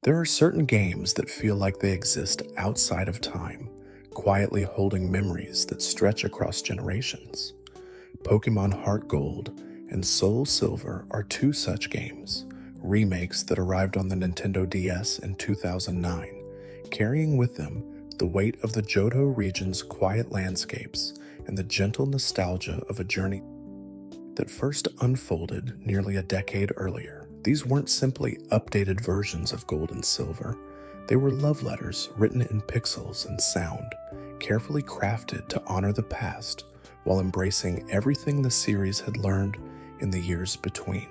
There are certain games that feel like they exist outside of time, quietly holding memories that stretch across generations. Pokémon Heart Gold and Soul Silver are two such games, remakes that arrived on the Nintendo DS in 2009, carrying with them the weight of the Johto region's quiet landscapes and the gentle nostalgia of a journey that first unfolded nearly a decade earlier. These weren't simply updated versions of Gold and Silver. They were love letters written in pixels and sound, carefully crafted to honor the past while embracing everything the series had learned in the years between.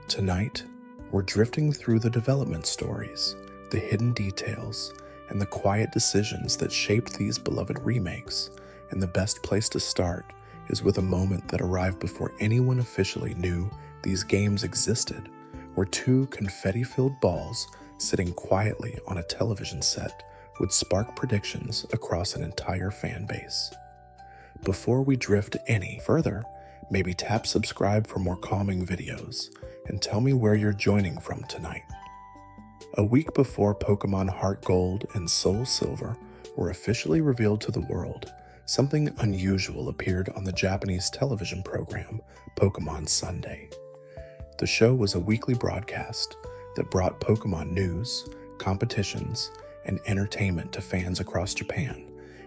Tonight, we're drifting through the development stories, the hidden details, and the quiet decisions that shaped these beloved remakes, and the best place to start is with a moment that arrived before anyone officially knew these games existed, where two confetti-filled balls sitting quietly on a television set would spark predictions across an entire fan base. Before we drift any further, maybe tap subscribe for more calming videos, and tell me where you're joining from tonight. A week before Pokémon Heart Gold and Soul Silver were officially revealed to the world, something unusual appeared on the Japanese television program Pokémon Sunday. The show was a weekly broadcast that brought Pokémon news, competitions, and entertainment to fans across Japan,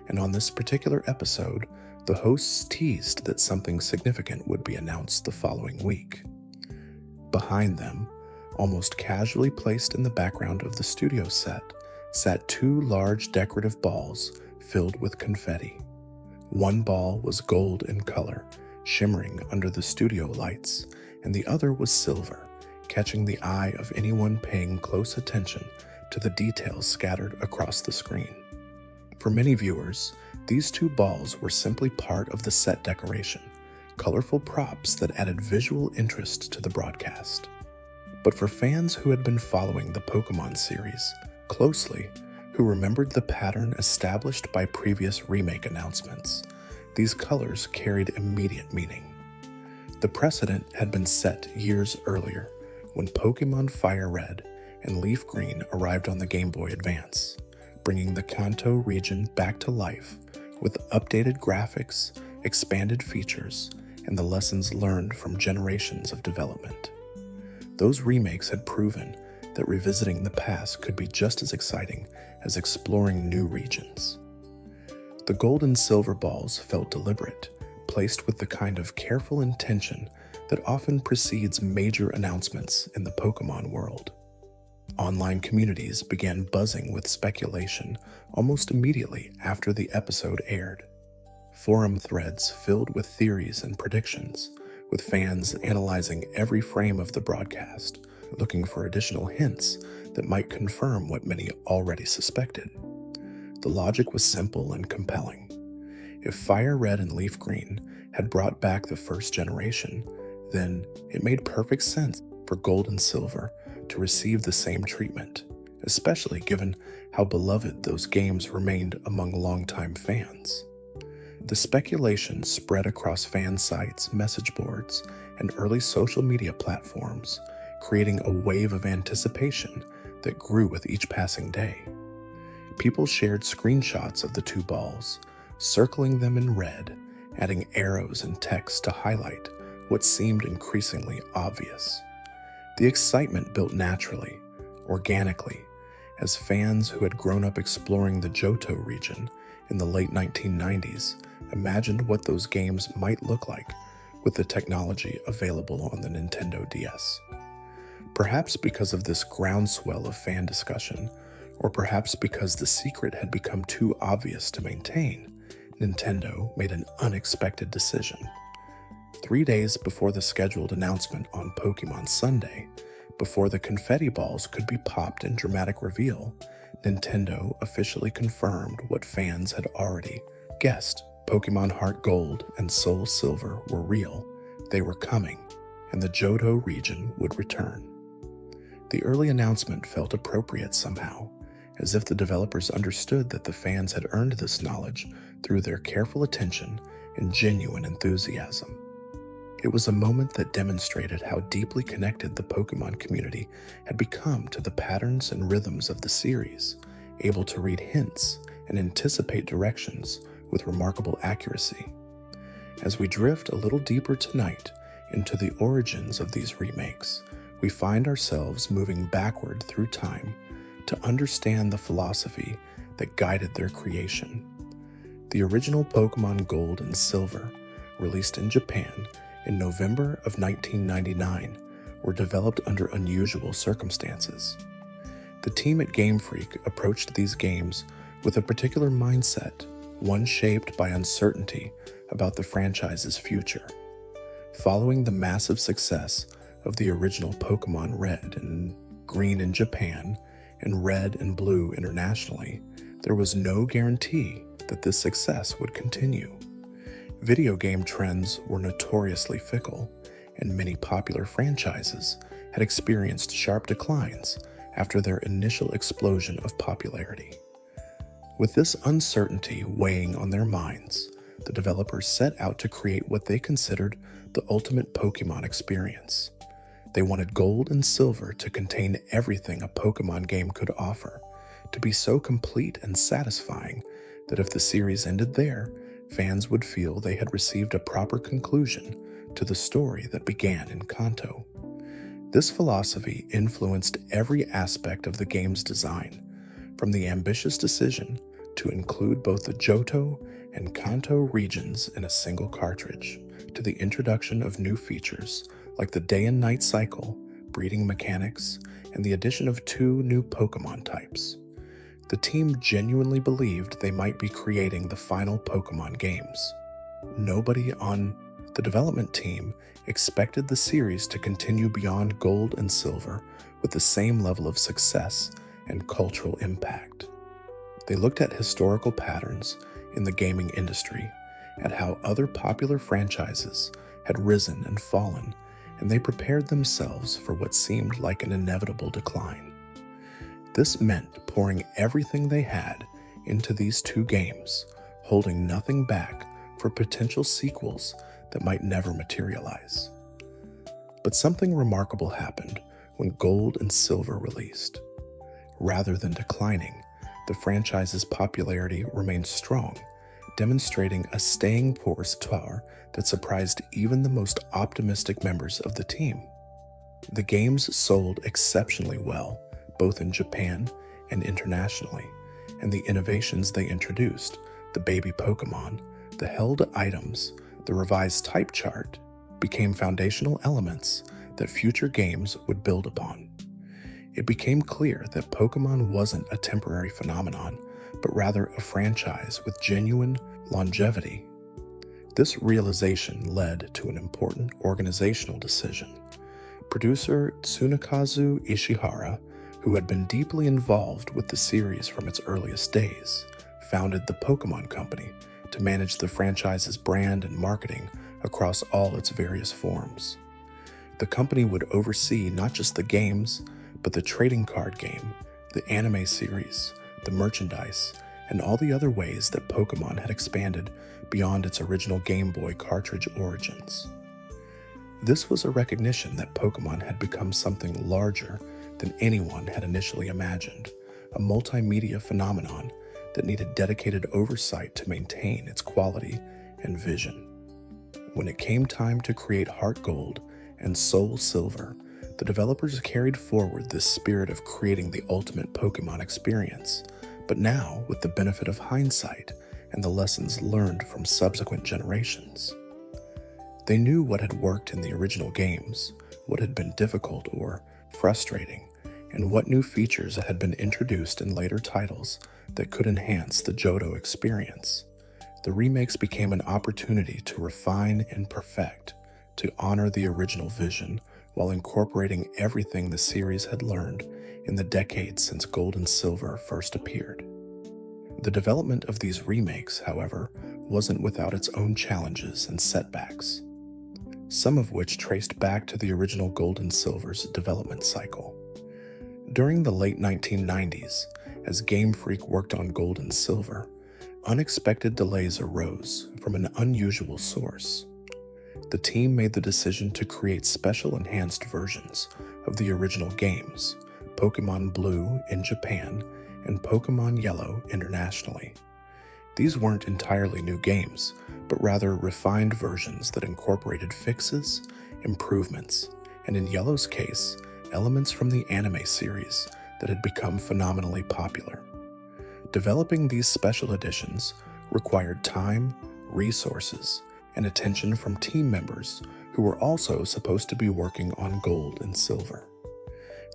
and on this particular episode, the hosts teased that something significant would be announced the following week. Behind them, almost casually placed in the background of the studio set, sat two large decorative balls filled with confetti. One ball was gold in color, shimmering under the studio lights, and the other was silver, catching the eye of anyone paying close attention to the details scattered across the screen. For many viewers, these two balls were simply part of the set decoration, colorful props that added visual interest to the broadcast. But for fans who had been following the Pokémon series closely, who remembered the pattern established by previous remake announcements, these colors carried immediate meaning. The precedent had been set years earlier when Pokémon Fire Red and Leaf Green arrived on the Game Boy Advance, bringing the Kanto region back to life with updated graphics, expanded features, and the lessons learned from generations of development. Those remakes had proven that revisiting the past could be just as exciting as exploring new regions. The gold and silver balls felt deliberate, placed with the kind of careful intention that often precedes major announcements in the Pokémon world. Online communities began buzzing with speculation almost immediately after the episode aired. Forum threads filled with theories and predictions, with fans analyzing every frame of the broadcast, looking for additional hints that might confirm what many already suspected. The logic was simple and compelling. If Fire Red and Leaf Green had brought back the first generation, then it made perfect sense for Gold and Silver to receive the same treatment, especially given how beloved those games remained among longtime fans. The speculation spread across fan sites, message boards, and early social media platforms, creating a wave of anticipation that grew with each passing day. People shared screenshots of the two balls, circling them in red, adding arrows and text to highlight what seemed increasingly obvious. The excitement built naturally, organically, as fans who had grown up exploring the Johto region in the late 1990s imagined what those games might look like with the technology available on the Nintendo DS. Perhaps because of this groundswell of fan discussion, or perhaps because the secret had become too obvious to maintain, Nintendo made an unexpected decision. 3 days before the scheduled announcement on Pokémon Sunday, before the confetti balls could be popped in dramatic reveal, Nintendo officially confirmed what fans had already guessed. Pokémon Heart Gold and Soul Silver were real, they were coming, and the Johto region would return. The early announcement felt appropriate somehow, as if the developers understood that the fans had earned this knowledge through their careful attention and genuine enthusiasm. It was a moment that demonstrated how deeply connected the Pokemon community had become to the patterns and rhythms of the series, able to read hints and anticipate directions with remarkable accuracy. As we drift a little deeper tonight into the origins of these remakes, we find ourselves moving backward through time to understand the philosophy that guided their creation. The original Pokémon Gold and Silver, released in Japan in November of 1999, were developed under unusual circumstances. The team at Game Freak approached these games with a particular mindset, one shaped by uncertainty about the franchise's future. Following the massive success of the original Pokémon Red and Green in Japan and Red and Blue internationally, there was no guarantee that this success would continue. Video game trends were notoriously fickle, and many popular franchises had experienced sharp declines after their initial explosion of popularity. With this uncertainty weighing on their minds, the developers set out to create what they considered the ultimate Pokémon experience. They wanted Gold and Silver to contain everything a Pokémon game could offer, to be so complete and satisfying that if the series ended there, fans would feel they had received a proper conclusion to the story that began in Kanto. This philosophy influenced every aspect of the game's design, from the ambitious decision to include both the Johto and Kanto regions in a single cartridge, to the introduction of new features like the day and night cycle, breeding mechanics, and the addition of 2 new Pokémon types. The team genuinely believed they might be creating the final Pokémon games. Nobody on the development team expected the series to continue beyond Gold and Silver with the same level of success and cultural impact. They looked at historical patterns in the gaming industry, at how other popular franchises had risen and fallen, and they prepared themselves for what seemed like an inevitable decline. This meant pouring everything they had into these 2 games, holding nothing back for potential sequels that might never materialize. But something remarkable happened when Gold and Silver released. Rather than declining, the franchise's popularity remained strong, demonstrating a staying power that surprised even the most optimistic members of the team. The games sold exceptionally well, both in Japan and internationally, and the innovations they introduced, the baby Pokémon, the held items, the revised type chart, became foundational elements that future games would build upon. It became clear that Pokémon wasn't a temporary phenomenon, but rather a franchise with genuine longevity. This realization led to an important organizational decision. Producer Tsunekazu Ishihara, who had been deeply involved with the series from its earliest days, founded the Pokémon Company to manage the franchise's brand and marketing across all its various forms. The company would oversee not just the games, but the trading card game, the anime series, the merchandise, and all the other ways that Pokémon had expanded beyond its original Game Boy cartridge origins. This was a recognition that Pokémon had become something larger than anyone had initially imagined, a multimedia phenomenon that needed dedicated oversight to maintain its quality and vision. When it came time to create Heart Gold and Soul Silver, the developers carried forward this spirit of creating the ultimate Pokémon experience, but now with the benefit of hindsight and the lessons learned from subsequent generations. They knew what had worked in the original games, what had been difficult or frustrating, and what new features had been introduced in later titles that could enhance the Johto experience. The remakes became an opportunity to refine and perfect, to honor the original vision while incorporating everything the series had learned in the decades since Gold and Silver first appeared. The development of these remakes, however, wasn't without its own challenges and setbacks, some of which traced back to the original Gold and Silver's development cycle. During the late 1990s, as Game Freak worked on Gold and Silver, unexpected delays arose from an unusual source. the team made the decision to create special enhanced versions of the original games, Pokémon Blue in Japan and Pokémon Yellow internationally. These weren't entirely new games, but rather refined versions that incorporated fixes, improvements, and in Yellow's case, elements from the anime series that had become phenomenally popular. Developing these special editions required time, resources, and attention from team members who were also supposed to be working on Gold and Silver.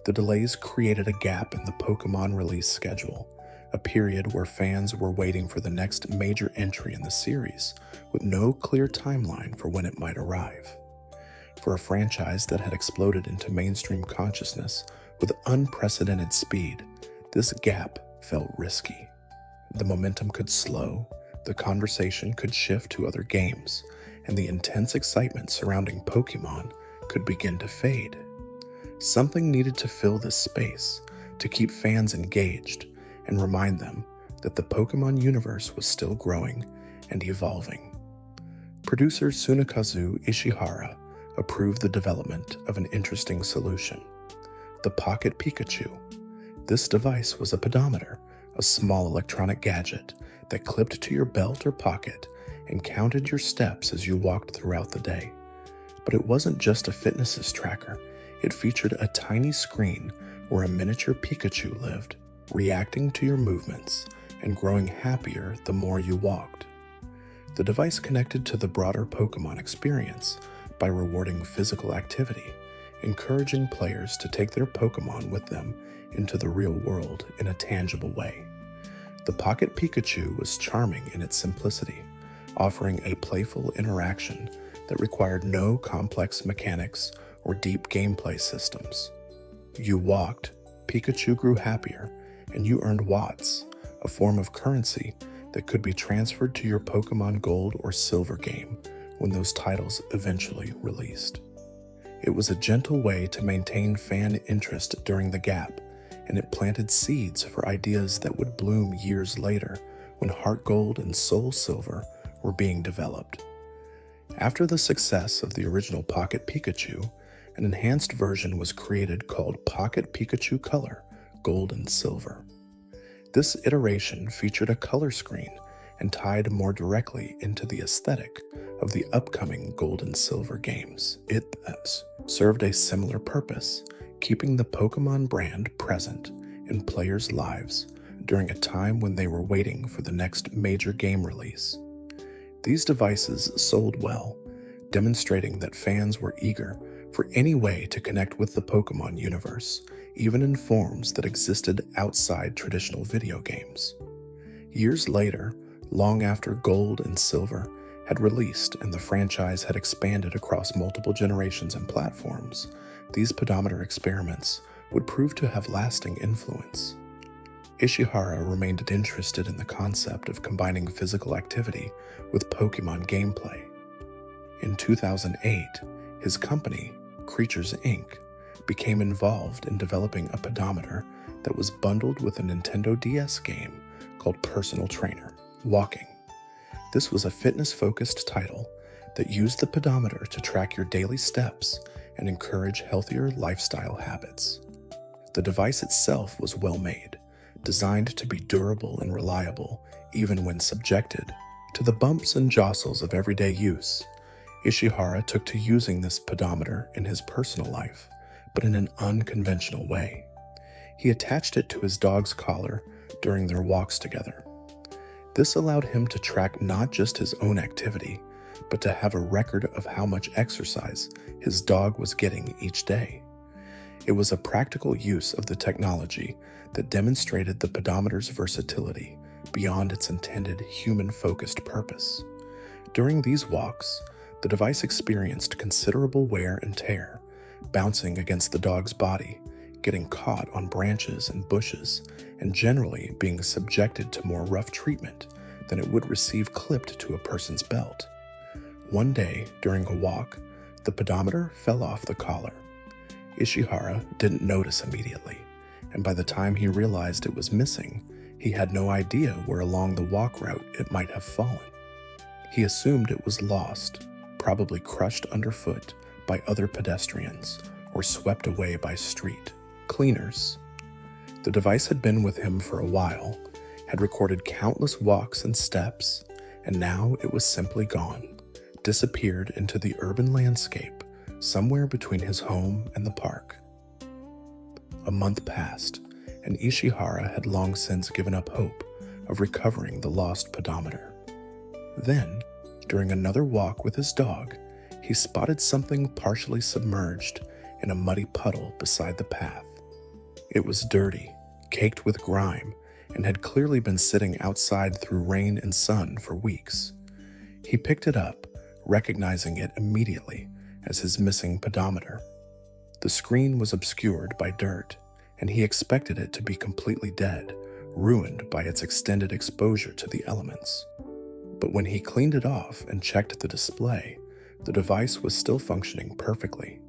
The delays created a gap in the Pokémon release schedule, a period where fans were waiting for the next major entry in the series with no clear timeline for when it might arrive. For a franchise that had exploded into mainstream consciousness with unprecedented speed, this gap felt risky. The momentum could slow, the conversation could shift to other games, and the intense excitement surrounding Pokémon could begin to fade. Something needed to fill this space to keep fans engaged and remind them that the Pokémon universe was still growing and evolving. Producer Tsunekazu Ishihara approved the development of an interesting solution: the Pocket Pikachu. This device was a pedometer, a small electronic gadget that clipped to your belt or pocket and counted your steps as you walked throughout the day. But it wasn't just a fitness tracker. It featured a tiny screen where a miniature Pikachu lived, reacting to your movements and growing happier the more you walked. The device connected to the broader Pokémon experience by rewarding physical activity, encouraging players to take their Pokémon with them into the real world in a tangible way. The Pocket Pikachu was charming in its simplicity, offering a playful interaction that required no complex mechanics or deep gameplay systems. You walked, Pikachu grew happier, and you earned watts, a form of currency that could be transferred to your Pokémon Gold or Silver game when those titles eventually released. It was a gentle way to maintain fan interest during the gap, and it planted seeds for ideas that would bloom years later when Heart Gold and Soul Silver were being developed. After the success of the original Pocket Pikachu, an enhanced version was created called Pocket Pikachu Color Gold and Silver. This iteration featured a color screen and tied more directly into the aesthetic of the upcoming Gold and Silver games. It served a similar purpose, keeping the Pokémon brand present in players' lives during a time when they were waiting for the next major game release. These devices sold well, demonstrating that fans were eager for any way to connect with the Pokémon universe, even in forms that existed outside traditional video games. Years later, long after Gold and Silver had released and the franchise had expanded across multiple generations and platforms, these Pedometer experiments would prove to have lasting influence. Ishihara remained interested in the concept of combining physical activity with Pokémon gameplay. In 2008, his company, Creatures Inc., became involved in developing a pedometer that was bundled with a Nintendo DS game called Personal Trainer Walking. This was a fitness-focused title that used the pedometer to track your daily steps and encourage healthier lifestyle habits. The device itself was well made, designed to be durable and reliable even when subjected to the bumps and jostles of everyday use. Ishihara took to using this pedometer in his personal life, but in an unconventional way. He attached it to his dog's collar during their walks together. This allowed him to track not just his own activity, but to have a record of how much exercise his dog was getting each day. It was a practical use of the technology that demonstrated the pedometer's versatility beyond its intended human-focused purpose. During these walks, the device experienced considerable wear and tear, bouncing against the dog's body, getting caught on branches and bushes, and generally being subjected to more rough treatment than it would receive clipped to a person's belt. One day, during a walk, the pedometer fell off the collar. Ishihara didn't notice immediately, and by the time he realized it was missing, he had no idea where along the walk route it might have fallen. He assumed it was lost, probably crushed underfoot by other pedestrians or swept away by street cleaners. The device had been with him for a while, had recorded countless walks and steps, and now it was simply gone, disappeared into the urban landscape somewhere between his home and the park. A month passed, and Ishihara had long since given up hope of recovering the lost pedometer. Then, during another walk with his dog, he spotted something partially submerged in a muddy puddle beside the path. It was dirty, caked with grime, and had clearly been sitting outside through rain and sun for weeks. He picked it up, recognizing it immediately as his missing pedometer. The screen was obscured by dirt, and he expected it to be completely dead, ruined by its extended exposure to the elements. But when he cleaned it off and checked the display, the device was still functioning perfectly.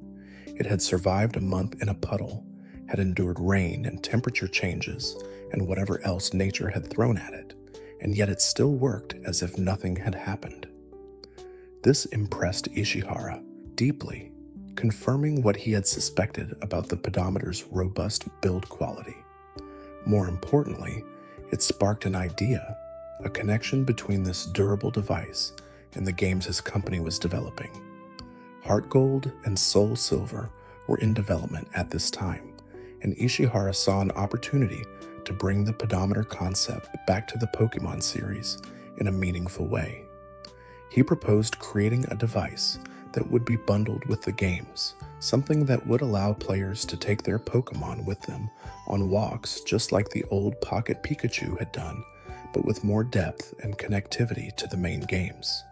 It had survived a month in a puddle, had endured rain and temperature changes and whatever else nature had thrown at it, and yet it still worked as if nothing had happened. This impressed Ishihara deeply, confirming what he had suspected about the pedometer's robust build quality. More importantly, it sparked an idea, a connection between this durable device and the games his company was developing. Heart Gold and Soul Silver were in development at this time, and Ishihara saw an opportunity to bring the pedometer concept back to the Pokémon series in a meaningful way. He proposed creating a device that would be bundled with the games, something that would allow players to take their Pokémon with them on walks just like the old Pocket Pikachu had done, but with more depth and connectivity to the main games.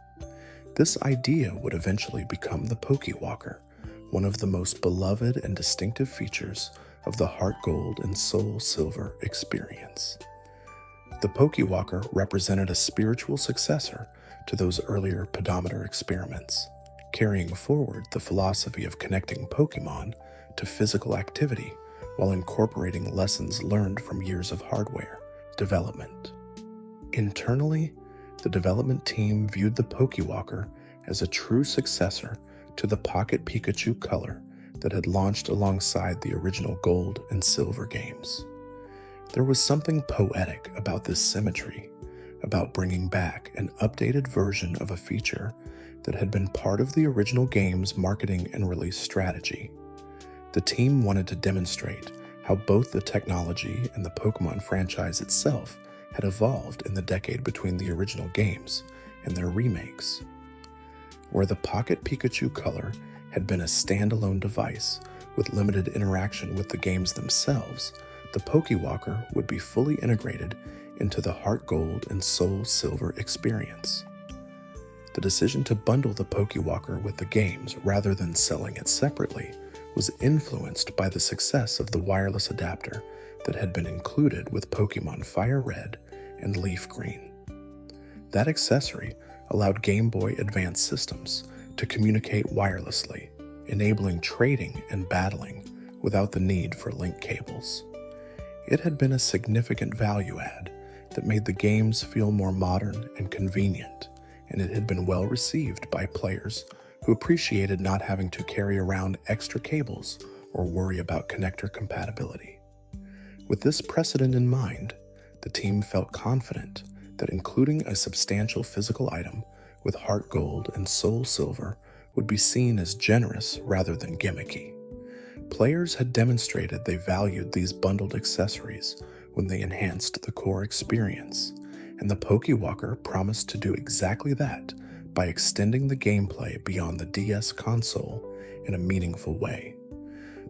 This idea would eventually become the Pokéwalker, one of the most beloved and distinctive features of the Heart Gold and Soul Silver experience. The Pokéwalker represented a spiritual successor to those earlier Pedometer experiments, carrying forward the philosophy of connecting Pokémon to physical activity while incorporating lessons learned from years of hardware development. Internally, the development team viewed the Pokéwalker as a true successor to the Pocket Pikachu color that had launched alongside the original Gold and Silver games. There was something poetic about this symmetry, about bringing back an updated version of a feature that had been part of the original game's marketing and release strategy. The team wanted to demonstrate how both the technology and the Pokémon franchise itself had evolved in the decade between the original games and their remakes. Where the Pocket Pikachu color had been a standalone device with limited interaction with the games themselves, the Pokéwalker would be fully integrated into the Heart Gold and Soul Silver experience. The decision to bundle the Pokéwalker with the games rather than selling it separately was influenced by the success of the wireless adapter that had been included with Pokémon Fire Red and Leaf Green. That accessory allowed Game Boy Advance systems to communicate wirelessly, enabling trading and battling without the need for link cables. It had been a significant value add that made the games feel more modern and convenient, and it had been well received by players who appreciated not having to carry around extra cables or worry about connector compatibility. With this precedent in mind, the team felt confident that including a substantial physical item with Heart Gold and Soul Silver would be seen as generous rather than gimmicky. Players had demonstrated they valued these bundled accessories when they enhanced the core experience, and the Pokéwalker promised to do exactly that by extending the gameplay beyond the DS console in a meaningful way.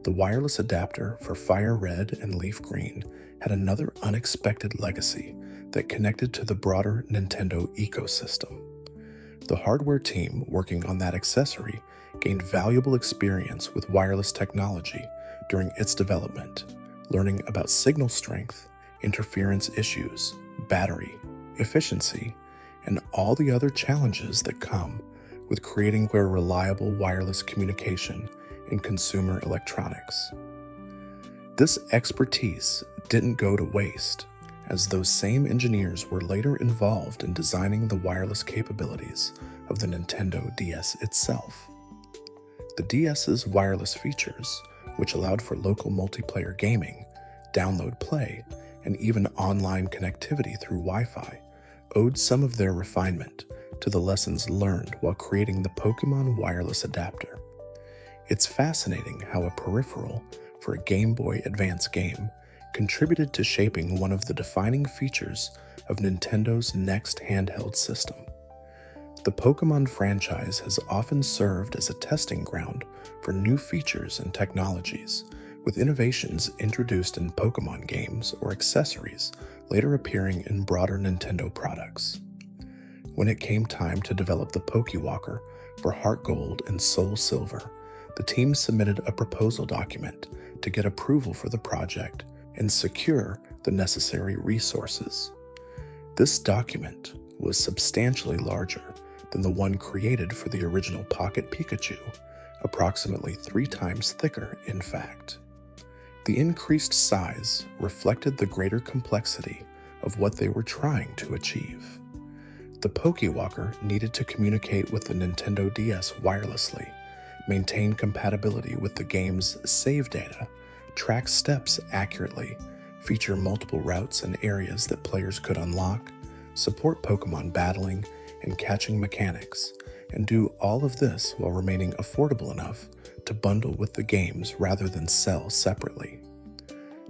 The wireless adapter for Fire Red and Leaf Green had another unexpected legacy that connected to the broader Nintendo ecosystem. The hardware team working on that accessory gained valuable experience with wireless technology during its development, learning about signal strength, interference issues, battery, efficiency, and all the other challenges that come with creating a reliable wireless communication in consumer electronics. This expertise didn't go to waste, as those same engineers were later involved in designing the wireless capabilities of the Nintendo DS itself. The DS's wireless features, which allowed for local multiplayer gaming, download play, and even online connectivity through Wi-Fi, owed some of their refinement to the lessons learned while creating the Pokémon wireless adapter. It's fascinating how a peripheral for a Game Boy Advance game contributed to shaping one of the defining features of Nintendo's next handheld system. The Pokémon franchise has often served as a testing ground for new features and technologies, with innovations introduced in Pokémon games or accessories later appearing in broader Nintendo products. When it came time to develop the Pokéwalker for Heart Gold and Soul Silver, the team submitted a proposal document to get approval for the project and secure the necessary resources. This document was substantially larger than the one created for the original Pocket Pikachu, approximately 3 times thicker, in fact. The increased size reflected the greater complexity of what they were trying to achieve. The Pokéwalker needed to communicate with the Nintendo DS wirelessly, maintain compatibility with the game's save data, track steps accurately, feature multiple routes and areas that players could unlock, support Pokémon battling and catching mechanics, and do all of this while remaining affordable enough to bundle with the games rather than sell separately.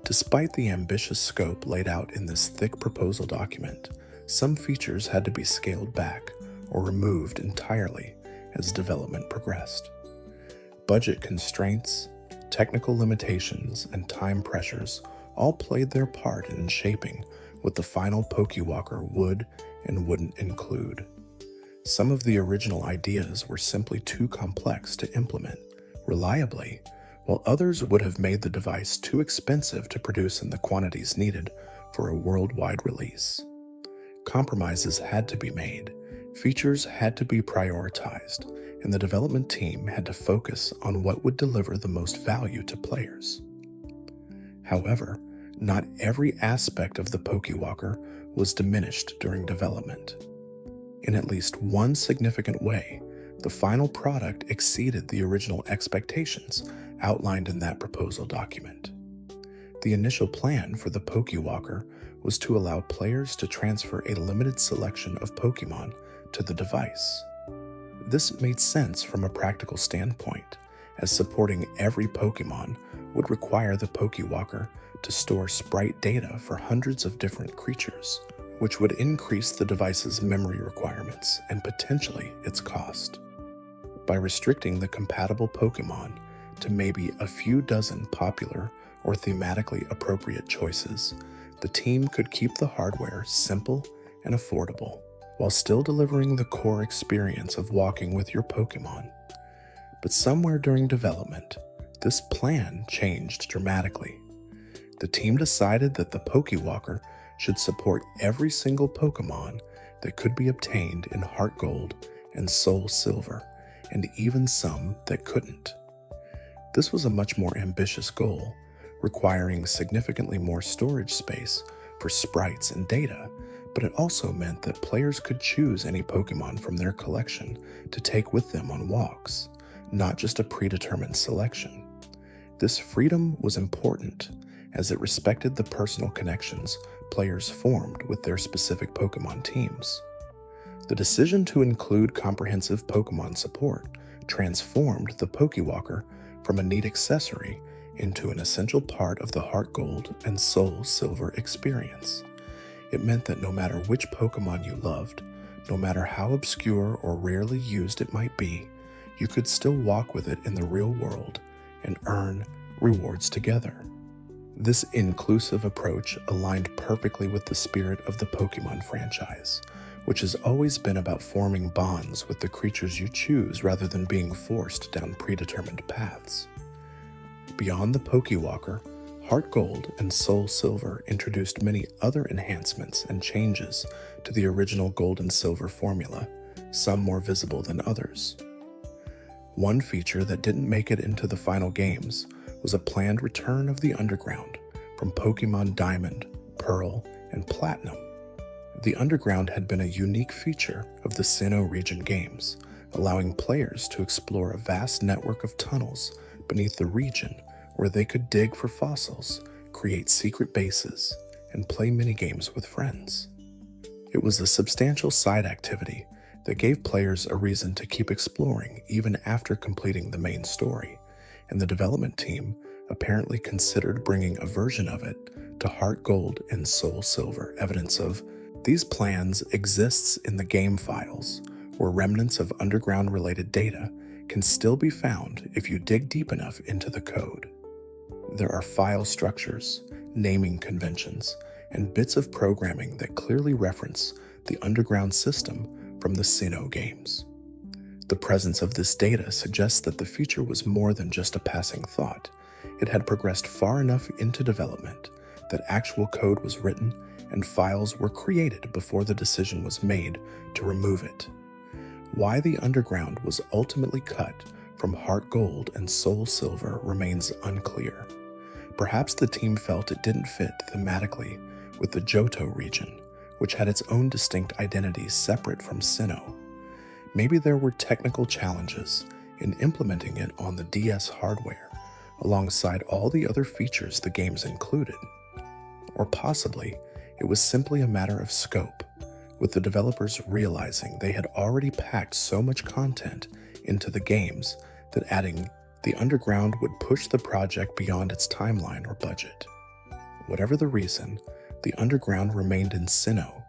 Despite the ambitious scope laid out in this thick proposal document, some features had to be scaled back or removed entirely as development progressed. Budget constraints, technical limitations, and time pressures all played their part in shaping what the final Pokéwalker would and wouldn't include. Some of the original ideas were simply too complex to implement reliably, while others would have made the device too expensive to produce in the quantities needed for a worldwide release. Compromises had to be made, features had to be prioritized, and the development team had to focus on what would deliver the most value to players. However, not every aspect of the Pokéwalker was diminished during development. In at least one significant way, the final product exceeded the original expectations outlined in that proposal document. The initial plan for the Pokéwalker was to allow players to transfer a limited selection of Pokémon to the device. This made sense from a practical standpoint, as supporting every Pokémon would require the Pokéwalker to store Sprite data for hundreds of different creatures, which would increase the device's memory requirements and potentially its cost. By restricting the compatible Pokémon to maybe a few dozen popular or thematically appropriate choices, the team could keep the hardware simple and affordable, while still delivering the core experience of walking with your Pokémon. But somewhere during development, this plan changed dramatically. The team decided that the Pokéwalker should support every single Pokémon that could be obtained in Heart Gold and Soul Silver, and even some that couldn't. This was a much more ambitious goal, requiring significantly more storage space for sprites and data, but it also meant that players could choose any Pokémon from their collection to take with them on walks, not just a predetermined selection. This freedom was important, as it respected the personal connections players formed with their specific Pokémon teams. The decision to include comprehensive Pokémon support transformed the Pokéwalker from a neat accessory into an essential part of the Heart Gold and Soul Silver experience. It meant that no matter which Pokémon you loved, no matter how obscure or rarely used it might be, you could still walk with it in the real world and earn rewards together. This inclusive approach aligned perfectly with the spirit of the Pokémon franchise, which has always been about forming bonds with the creatures you choose rather than being forced down predetermined paths. Beyond the Pokéwalker, Heart Gold and Soul Silver introduced many other enhancements and changes to the original Gold and Silver formula, some more visible than others. One feature that didn't make it into the final games was a planned return of the Underground from Pokémon Diamond, Pearl, and Platinum. The Underground had been a unique feature of the Sinnoh region games, allowing players to explore a vast network of tunnels beneath the region where they could dig for fossils, create secret bases, and play minigames with friends. It was a substantial side activity that gave players a reason to keep exploring even after completing the main story, and the development team apparently considered bringing a version of it to Heart Gold and Soul Silver. Evidence of these plans exists in the game files, where remnants of Underground-related data can still be found if you dig deep enough into the code. There are file structures, naming conventions, and bits of programming that clearly reference the Underground system from the Sinnoh games. The presence of this data suggests that the feature was more than just a passing thought. It had progressed far enough into development that actual code was written and files were created before the decision was made to remove it. Why the Underground was ultimately cut from Heart Gold and Soul Silver remains unclear. Perhaps the team felt it didn't fit thematically with the Johto region, which had its own distinct identity separate from Sinnoh. Maybe there were technical challenges in implementing it on the DS hardware, alongside all the other features the games included. Or possibly, it was simply a matter of scope, with the developers realizing they had already packed so much content into the games that adding the Underground would push the project beyond its timeline or budget. Whatever the reason, the Underground remained in Sinnoh,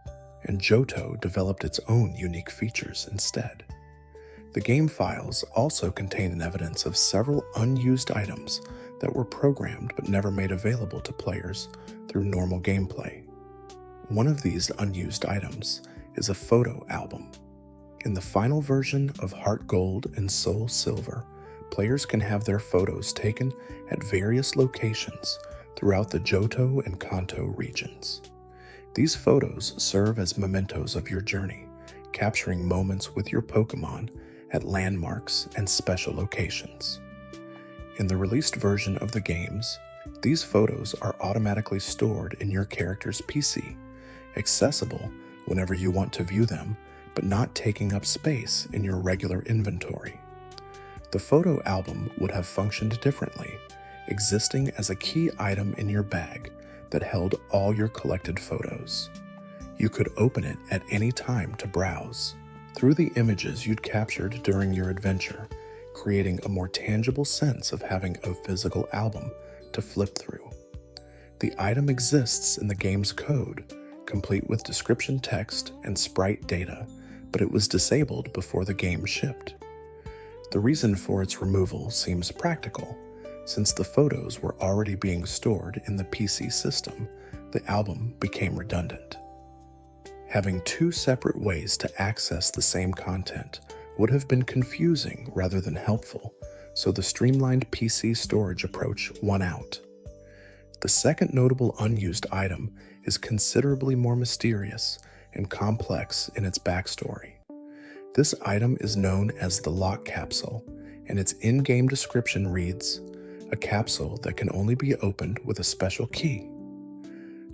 and Johto developed its own unique features instead. The game files also contain evidence of several unused items that were programmed but never made available to players through normal gameplay. One of these unused items is a photo album. In the final version of Heart Gold and Soul Silver, players can have their photos taken at various locations throughout the Johto and Kanto regions. These photos serve as mementos of your journey, capturing moments with your Pokémon at landmarks and special locations. In the released version of the games, these photos are automatically stored in your character's PC, accessible whenever you want to view them, but not taking up space in your regular inventory. The photo album would have functioned differently, existing as a key item in your bag that held all your collected photos. You could open it at any time to browse through the images you'd captured during your adventure, creating a more tangible sense of having a physical album to flip through. The item exists in the game's code, complete with description text and sprite data, but it was disabled before the game shipped. The reason for its removal seems practical. Since the photos were already being stored in the PC system, the album became redundant. Having two separate ways to access the same content would have been confusing rather than helpful, so the streamlined PC storage approach won out. The second notable unused item is considerably more mysterious and complex in its backstory. This item is known as the Lock Capsule, and its in-game description reads, "A capsule that can only be opened with a special key."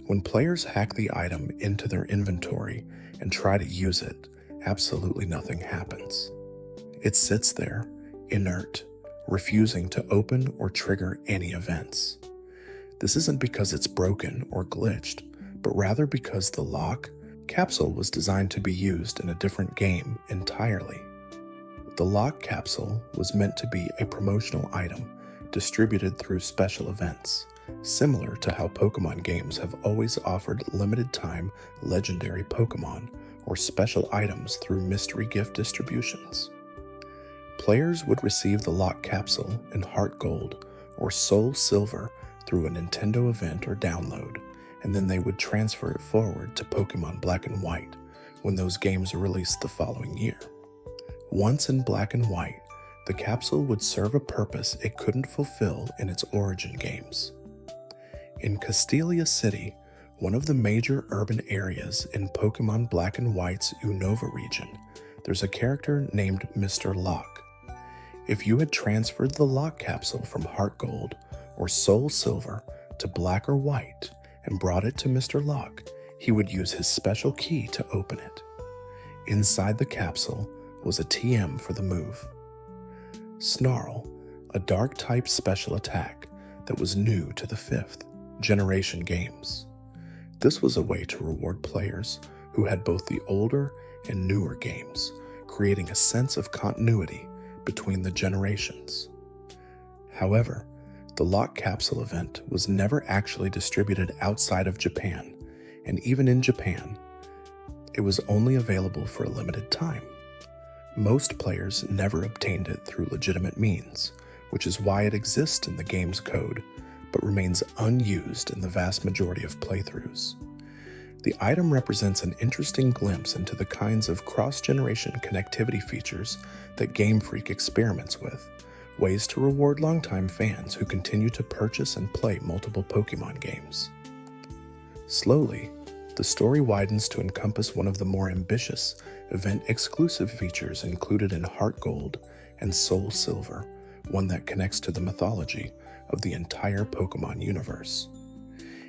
When players hack the item into their inventory and try to use it, absolutely nothing happens. It sits there, inert, refusing to open or trigger any events. This isn't because it's broken or glitched, but rather because the lock capsule was designed to be used in a different game entirely. The lock capsule was meant to be a promotional item distributed through special events, similar to how Pokémon games have always offered limited-time legendary Pokémon or special items through mystery gift distributions. Players would receive the lock capsule in Heart Gold or Soul Silver through a Nintendo event or download, and then they would transfer it forward to Pokémon Black and White when those games are released the following year. Once in Black and White, the capsule would serve a purpose it couldn't fulfill in its origin games. In Castelia City, one of the major urban areas in Pokémon Black and White's Unova region, there's a character named Mr. Locke. If you had transferred the lock capsule from Heart Gold or Soul Silver to Black or White and brought it to Mr. Locke, He would use his special key to open it. Inside the capsule was a TM for the move. Snarl, a dark-type special attack that was new to the 5th generation games. This was a way to reward players who had both the older and newer games, creating a sense of continuity between the generations. However, the Lock Capsule event was never actually distributed outside of Japan, and even in Japan, it was only available for a limited time. Most players never obtained it through legitimate means, which is why it exists in the game's code, but remains unused in the vast majority of playthroughs. The item represents an interesting glimpse into the kinds of cross-generation connectivity features that Game Freak experiments with, ways to reward longtime fans who continue to purchase and play multiple Pokémon games. Slowly, the story widens to encompass one of the more ambitious, event-exclusive features included in Heart Gold and Soul Silver, one that connects to the mythology of the entire Pokémon universe.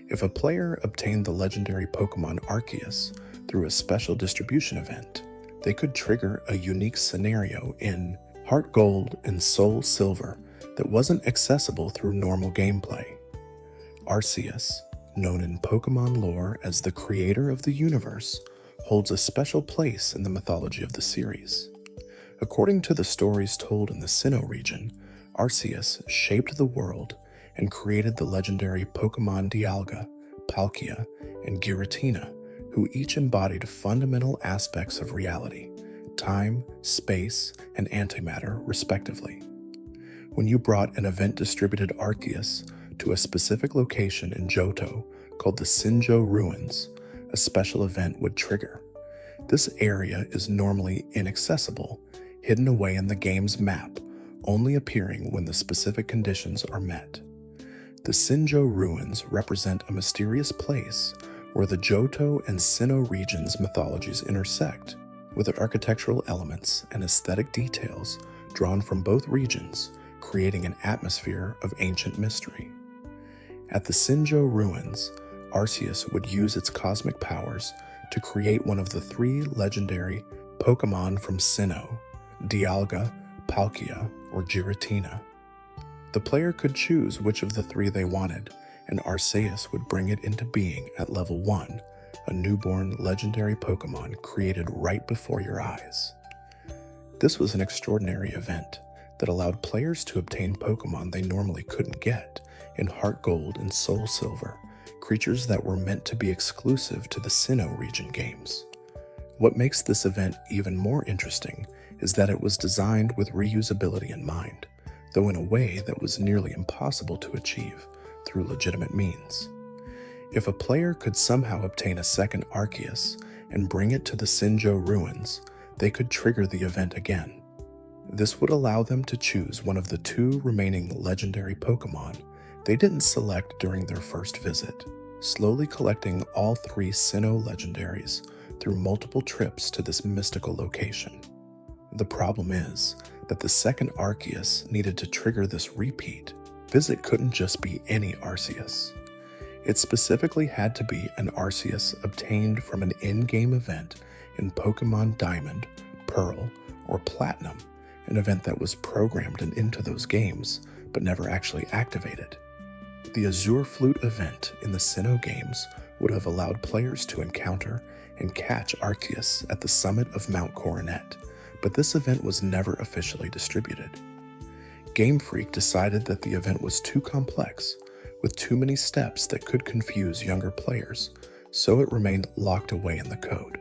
If a player obtained the legendary Pokémon Arceus through a special distribution event, they could trigger a unique scenario in Heart Gold and Soul Silver that wasn't accessible through normal gameplay. Arceus, known in Pokémon lore as the creator of the universe, holds a special place in the mythology of the series. According to the stories told in the Sinnoh region, Arceus shaped the world and created the legendary Pokémon Dialga, Palkia, and Giratina, who each embodied fundamental aspects of reality, time, space, and antimatter, respectively. When you brought an event-distributed Arceus to a specific location in Johto called the Sinjo Ruins, a special event would trigger. This area is normally inaccessible, hidden away in the game's map, only appearing when the specific conditions are met. The Sinjo Ruins represent a mysterious place where the Johto and Sinnoh regions' mythologies intersect, with architectural elements and aesthetic details drawn from both regions, creating an atmosphere of ancient mystery. At the Sinjo Ruins, Arceus would use its cosmic powers to create one of the 3 legendary Pokémon from Sinnoh, Dialga, Palkia, or Giratina. The player could choose which of the 3 they wanted, and Arceus would bring it into being at level 1, a newborn legendary Pokémon created right before your eyes. This was an extraordinary event that allowed players to obtain Pokémon they normally couldn't get in Heart Gold and Soul Silver, creatures that were meant to be exclusive to the Sinnoh region games. What makes this event even more interesting is that it was designed with reusability in mind, though in a way that was nearly impossible to achieve through legitimate means. If a player could somehow obtain a second Arceus and bring it to the Sinjo Ruins, they could trigger the event again. This would allow them to choose one of the 2 remaining legendary Pokémon they didn't select during their first visit, slowly collecting all 3 Sinnoh legendaries through multiple trips to this mystical location. The problem is that the second Arceus needed to trigger this repeat visit couldn't just be any Arceus. It specifically had to be an Arceus obtained from an in-game event in Pokémon Diamond, Pearl, or Platinum, an event that was programmed into those games but never actually activated. The Azure Flute event in the Sinnoh games would have allowed players to encounter and catch Arceus at the summit of Mount Coronet, but this event was never officially distributed. Game Freak decided that the event was too complex, with too many steps that could confuse younger players, so it remained locked away in the code.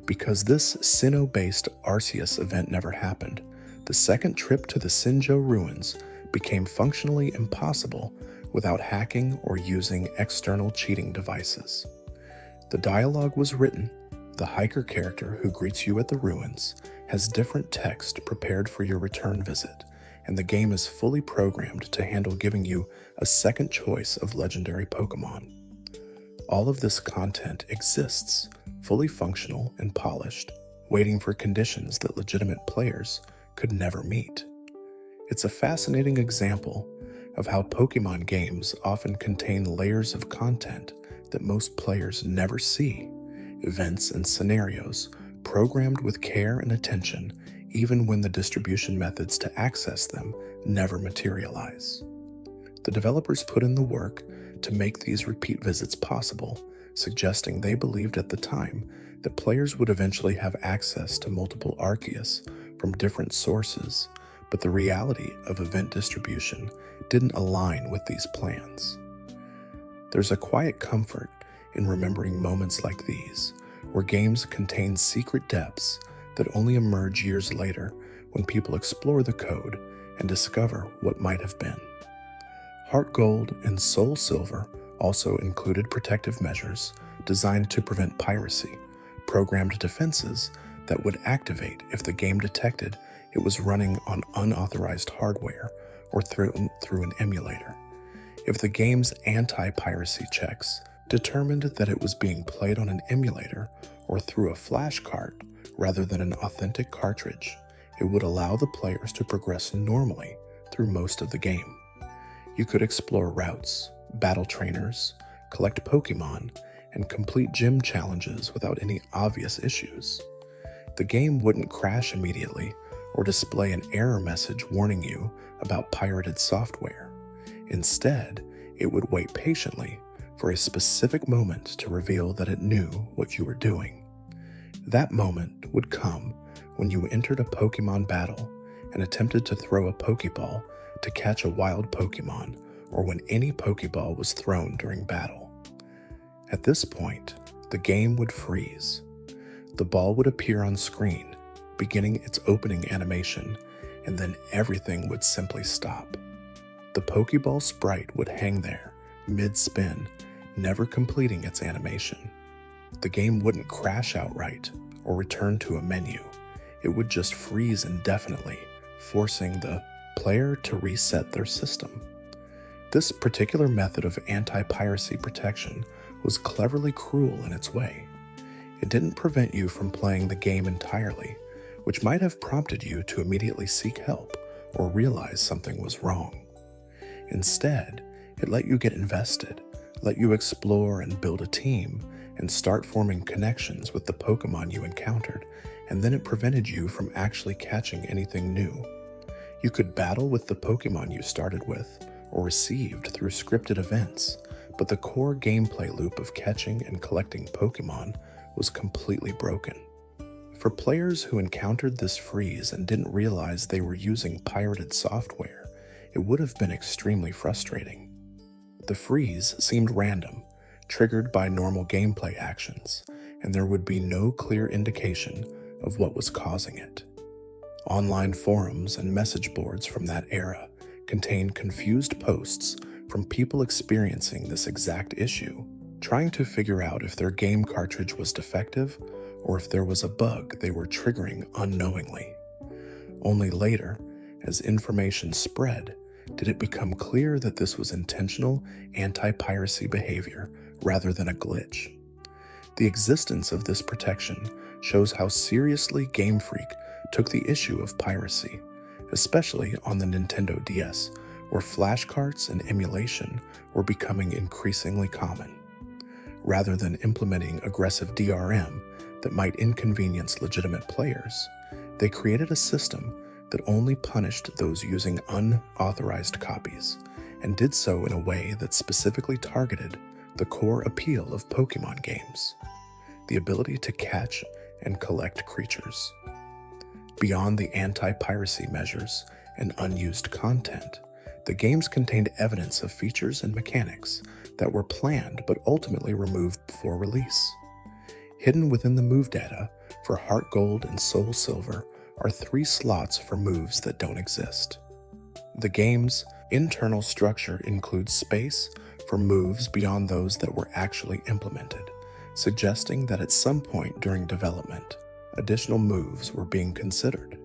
Because this Sinnoh-based Arceus event never happened, the second trip to the Sinjo Ruins became functionally impossible without hacking or using external cheating devices. The dialogue was written. The hiker character who greets you at the ruins has different text prepared for your return visit, and the game is fully programmed to handle giving you a second choice of legendary Pokémon. All of this content exists, fully functional and polished, waiting for conditions that legitimate players could never meet. It's a fascinating example of how Pokémon games often contain layers of content that most players never see, events and scenarios programmed with care and attention even when the distribution methods to access them never materialize. The developers put in the work to make these repeat visits possible, suggesting they believed at the time that players would eventually have access to multiple Arceus from different sources, but the reality of event distribution didn't align with these plans. There's a quiet comfort in remembering moments like these, where games contain secret depths that only emerge years later when people explore the code and discover what might have been. Heart Gold and Soul Silver also included protective measures designed to prevent piracy, programmed defenses that would activate if the game detected it was running on unauthorized hardware or through an emulator. If the game's anti-piracy checks determined that it was being played on an emulator or through a flash cart rather than an authentic cartridge, it would allow the players to progress normally through most of the game. You could explore routes, battle trainers, collect Pokémon, and complete gym challenges without any obvious issues. The game wouldn't crash immediately or display an error message warning you about pirated software. Instead, it would wait patiently for a specific moment to reveal that it knew what you were doing. That moment would come when you entered a Pokémon battle and attempted to throw a Pokéball to catch a wild Pokémon, or when any Pokéball was thrown during battle. At this point, the game would freeze. The ball would appear on screen, beginning its opening animation, and then everything would simply stop. The Pokéball sprite would hang there, mid-spin, never completing its animation. The game wouldn't crash outright or return to a menu. It would just freeze indefinitely, forcing the player to reset their system. This particular method of anti-piracy protection was cleverly cruel in its way. It didn't prevent you from playing the game entirely, which might have prompted you to immediately seek help or realize something was wrong. Instead, it let you get invested, let you explore and build a team, and start forming connections with the Pokémon you encountered, and then it prevented you from actually catching anything new. You could battle with the Pokémon you started with, or received through scripted events, but the core gameplay loop of catching and collecting Pokémon was completely broken. For players who encountered this freeze and didn't realize they were using pirated software, it would have been extremely frustrating. The freeze seemed random, triggered by normal gameplay actions, and there would be no clear indication of what was causing it. Online forums and message boards from that era contained confused posts from people experiencing this exact issue, trying to figure out if their game cartridge was defective or if there was a bug they were triggering unknowingly. Only later, as information spread, did it become clear that this was intentional anti-piracy behavior rather than a glitch. The existence of this protection shows how seriously Game Freak took the issue of piracy, especially on the Nintendo DS, where flashcards and emulation were becoming increasingly common. Rather than implementing aggressive DRM that might inconvenience legitimate players, they created a system that only punished those using unauthorized copies, and did so in a way that specifically targeted the core appeal of Pokémon games: the ability to catch and collect creatures. Beyond the anti-piracy measures and unused content, the games contained evidence of features and mechanics that were planned but ultimately removed before release. Hidden within the move data for Heart Gold and Soul Silver are 3 slots for moves that don't exist. The game's internal structure includes space for moves beyond those that were actually implemented, suggesting that at some point during development, additional moves were being considered.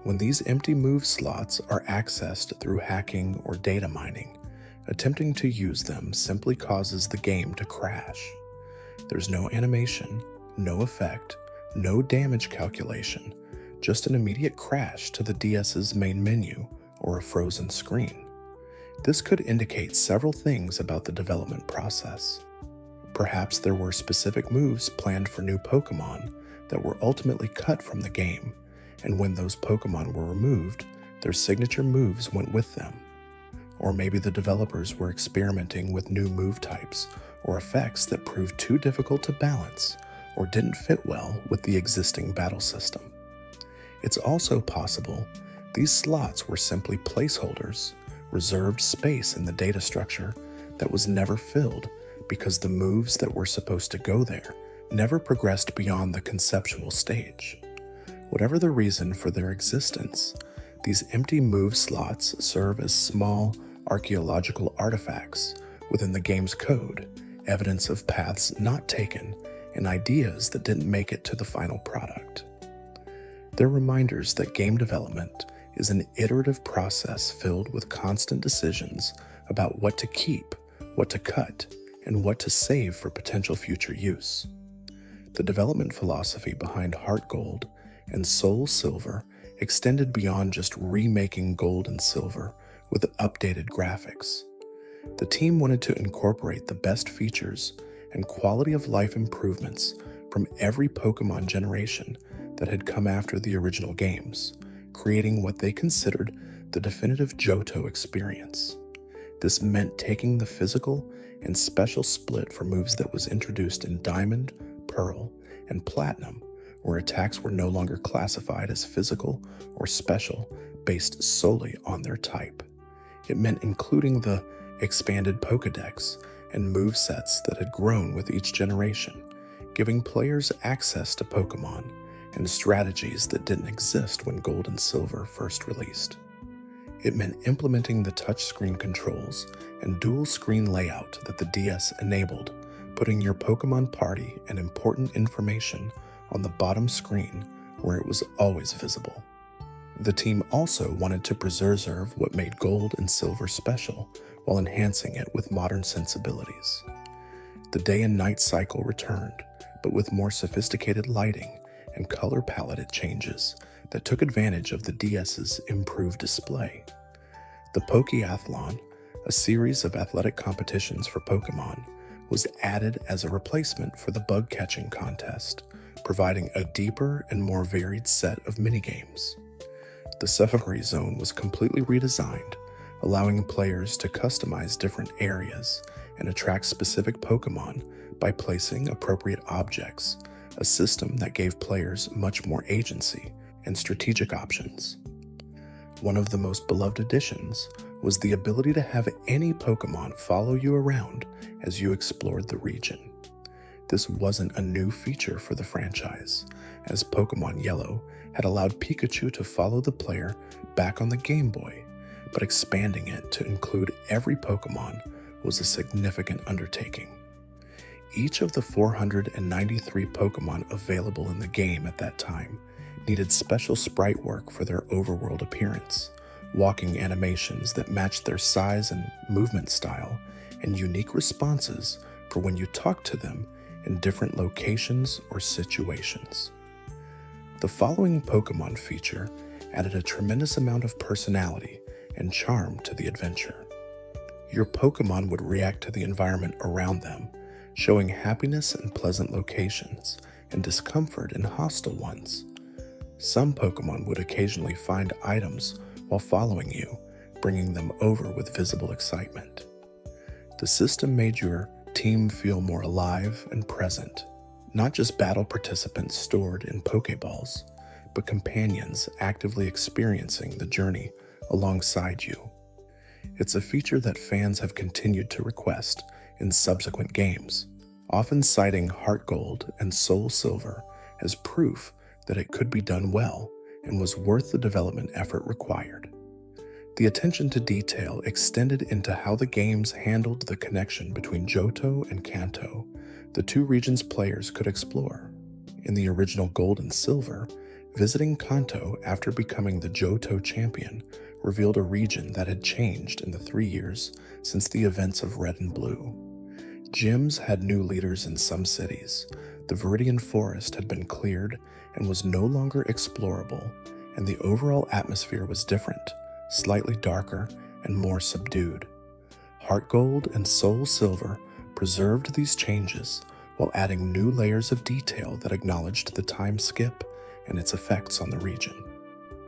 When these empty move slots are accessed through hacking or data mining, attempting to use them simply causes the game to crash. There's no animation, no effect, no damage calculation, just an immediate crash to the DS's main menu or a frozen screen. This could indicate several things about the development process. Perhaps there were specific moves planned for new Pokémon that were ultimately cut from the game, and when those Pokémon were removed, their signature moves went with them. Or maybe the developers were experimenting with new move types or effects that proved too difficult to balance or didn't fit well with the existing battle system. It's also possible these slots were simply placeholders, reserved space in the data structure that was never filled because the moves that were supposed to go there never progressed beyond the conceptual stage. Whatever the reason for their existence, these empty move slots serve as small archaeological artifacts within the game's code, evidence of paths not taken and ideas that didn't make it to the final product. They're reminders that game development is an iterative process filled with constant decisions about what to keep, what to cut, and what to save for potential future use. The development philosophy behind Heart Gold and Soul Silver extended beyond just remaking Gold and Silver with updated graphics. The team wanted to incorporate the best features and quality of life improvements from every Pokémon generation that had come after the original games, creating what they considered the definitive Johto experience. This meant taking the physical and special split for moves that was introduced in Diamond, Pearl, and Platinum, where attacks were no longer classified as physical or special based solely on their type. It meant including the expanded Pokédex and movesets that had grown with each generation, giving players access to Pokémon and strategies that didn't exist when Gold and Silver first released. It meant implementing the touchscreen controls and dual screen layout that the DS enabled, putting your Pokémon party and important information on the bottom screen where it was always visible. The team also wanted to preserve what made Gold and Silver special while enhancing it with modern sensibilities. The day and night cycle returned, but with more sophisticated lighting and color palette changes that took advantage of the DS's improved display. The Pokeathlon, a series of athletic competitions for Pokémon, was added as a replacement for the bug catching contest, providing a deeper and more varied set of minigames. The Safari Zone was completely redesigned, allowing players to customize different areas and attract specific Pokémon by placing appropriate objects, a system that gave players much more agency and strategic options. One of the most beloved additions was the ability to have any Pokémon follow you around as you explored the region. This wasn't a new feature for the franchise, as Pokémon Yellow had allowed Pikachu to follow the player back on the Game Boy, but expanding it to include every Pokémon was a significant undertaking. Each of the 493 Pokémon available in the game at that time needed special sprite work for their overworld appearance, walking animations that matched their size and movement style, and unique responses for when you talked to them in different locations or situations. The following Pokémon feature added a tremendous amount of personality and charm to the adventure. Your Pokémon would react to the environment around them, showing happiness in pleasant locations and discomfort in hostile ones. Some Pokémon would occasionally find items while following you, bringing them over with visible excitement. The system made your team feel more alive and present, not just battle participants stored in Pokeballs, but companions actively experiencing the journey alongside you. It's a feature that fans have continued to request in subsequent games, often citing Heart Gold and Soul Silver as proof that it could be done well and was worth the development effort required. The attention to detail extended into how the games handled the connection between Johto and Kanto, the two regions players could explore. In the original Gold and Silver, visiting Kanto after becoming the Johto champion revealed a region that had changed in the 3 years since the events of Red and Blue. Gyms had new leaders in some cities, the Viridian Forest had been cleared and was no longer explorable, and the overall atmosphere was different, slightly darker and more subdued. Heart Gold and Soul Silver preserved these changes while adding new layers of detail that acknowledged the time skip and its effects on the region.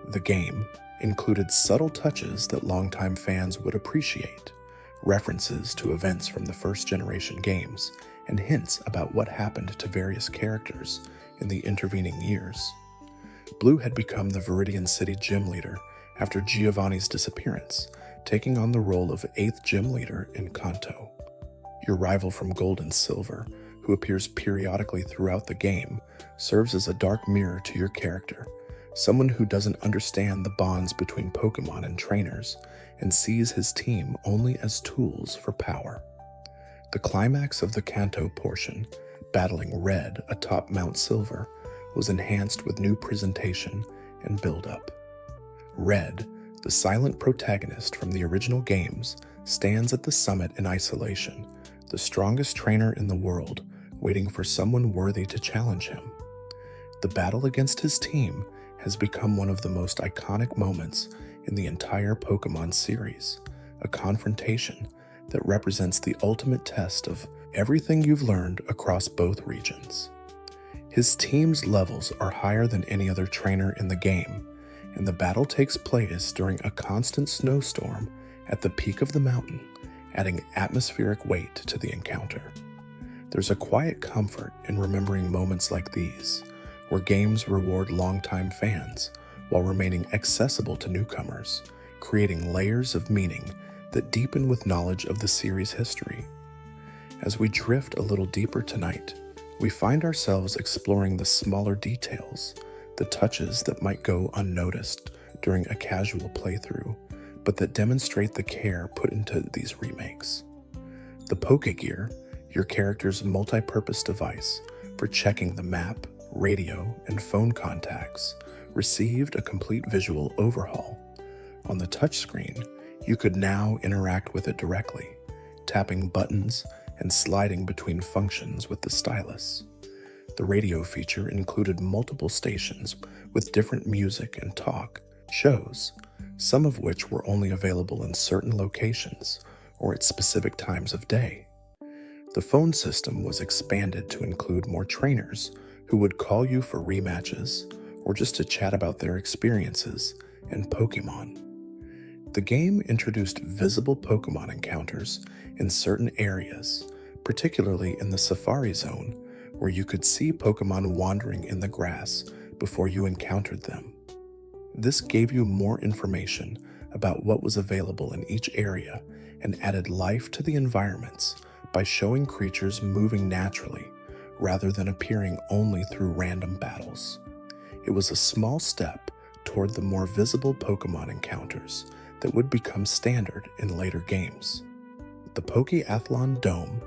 The game included subtle touches that longtime fans would appreciate, references to events from the first-generation games, and hints about what happened to various characters in the intervening years. Blue had become the Viridian City gym leader after Giovanni's disappearance, taking on the role of 8th gym leader in Kanto. Your rival from Gold and Silver, who appears periodically throughout the game, serves as a dark mirror to your character, someone who doesn't understand the bonds between Pokémon and trainers and sees his team only as tools for power. The climax of the Kanto portion, battling Red atop Mount Silver, was enhanced with new presentation and build-up. Red, the silent protagonist from the original games, stands at the summit in isolation, the strongest trainer in the world, waiting for someone worthy to challenge him. The battle against his team has become one of the most iconic moments in the entire Pokémon series, a confrontation that represents the ultimate test of everything you've learned across both regions. His team's levels are higher than any other trainer in the game, and the battle takes place during a constant snowstorm at the peak of the mountain, adding atmospheric weight to the encounter. There's a quiet comfort in remembering moments like these, where games reward longtime fans while remaining accessible to newcomers, creating layers of meaning that deepen with knowledge of the series' history. As we drift a little deeper tonight, we find ourselves exploring the smaller details, the touches that might go unnoticed during a casual playthrough, but that demonstrate the care put into these remakes. The Pokégear, your character's multi-purpose device for checking the map, radio, and phone contacts, received a complete visual overhaul. On the touchscreen, you could now interact with it directly, tapping buttons and sliding between functions with the stylus. The radio feature included multiple stations with different music and talk shows, some of which were only available in certain locations or at specific times of day. The phone system was expanded to include more trainers who would call you for rematches or just to chat about their experiences and Pokémon. The game introduced visible Pokémon encounters in certain areas, particularly in the Safari Zone, where you could see Pokémon wandering in the grass before you encountered them. This gave you more information about what was available in each area and added life to the environments by showing creatures moving naturally rather than appearing only through random battles. It was a small step toward the more visible Pokémon encounters that would become standard in later games. The Pokéathlon Dome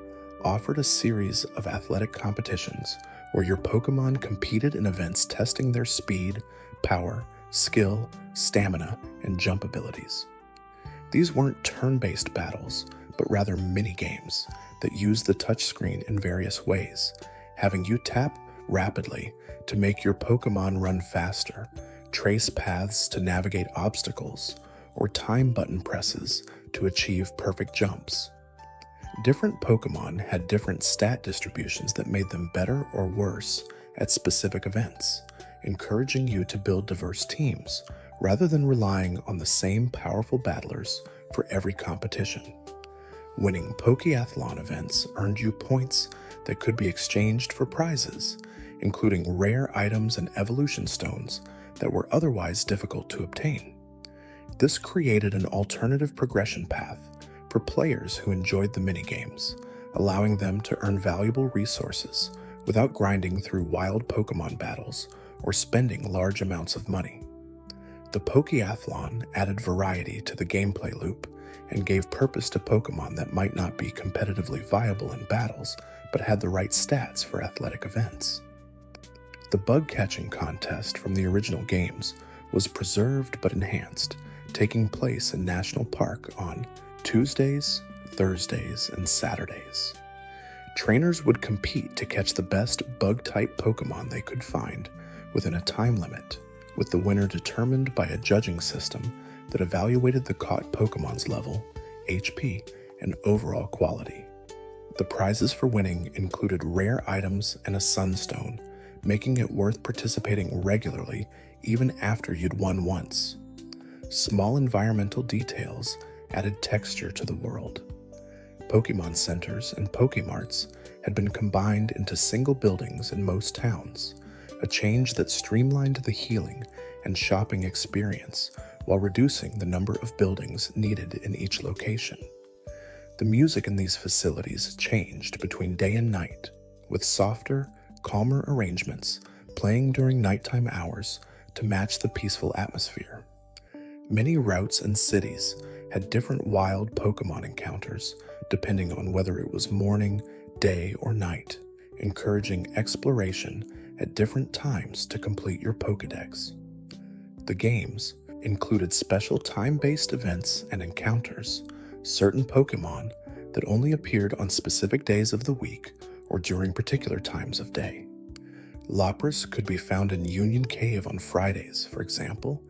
offered a series of athletic competitions where your Pokémon competed in events testing their speed, power, skill, stamina, and jump abilities. These weren't turn-based battles, but rather mini-games that used the touchscreen in various ways, having you tap rapidly to make your Pokémon run faster, trace paths to navigate obstacles, or time button presses to achieve perfect jumps. Different Pokémon had different stat distributions that made them better or worse at specific events, encouraging you to build diverse teams rather than relying on the same powerful battlers for every competition. Winning Pokéathlon events earned you points that could be exchanged for prizes, including rare items and evolution stones that were otherwise difficult to obtain. This created an alternative progression path for players who enjoyed the minigames, allowing them to earn valuable resources without grinding through wild Pokémon battles or spending large amounts of money. The Pokéathlon added variety to the gameplay loop and gave purpose to Pokémon that might not be competitively viable in battles but had the right stats for athletic events. The bug-catching contest from the original games was preserved but enhanced, taking place in National Park on Tuesdays, Thursdays, and Saturdays. Trainers would compete to catch the best bug-type Pokémon they could find within a time limit, with the winner determined by a judging system that evaluated the caught Pokémon's level, HP, and overall quality. The prizes for winning included rare items and a sunstone, making it worth participating regularly even after you'd won once. Small environmental details added texture to the world. Pokémon centers and Pokémarts had been combined into single buildings in most towns, a change that streamlined the healing and shopping experience while reducing the number of buildings needed in each location. The music in these facilities changed between day and night, with softer, calmer arrangements playing during nighttime hours to match the peaceful atmosphere. Many routes and cities had different wild Pokémon encounters depending on whether it was morning, day, or night, encouraging exploration at different times to complete your Pokédex. The games included special time-based events and encounters, certain Pokémon that only appeared on specific days of the week or during particular times of day. Lapras could be found in Union Cave on Fridays, for example,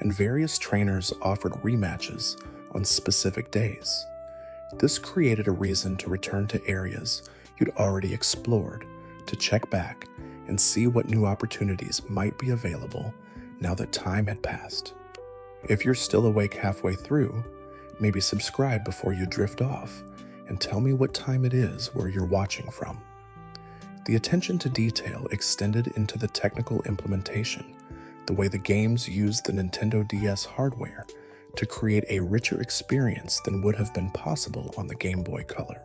and various trainers offered rematches on specific days. This created a reason to return to areas you'd already explored, to check back and see what new opportunities might be available now that time had passed. If you're still awake halfway through, maybe subscribe before you drift off and tell me what time it is where you're watching from. The attention to detail extended into the technical implementation, the way the games used the Nintendo DS hardware to create a richer experience than would have been possible on the Game Boy Color.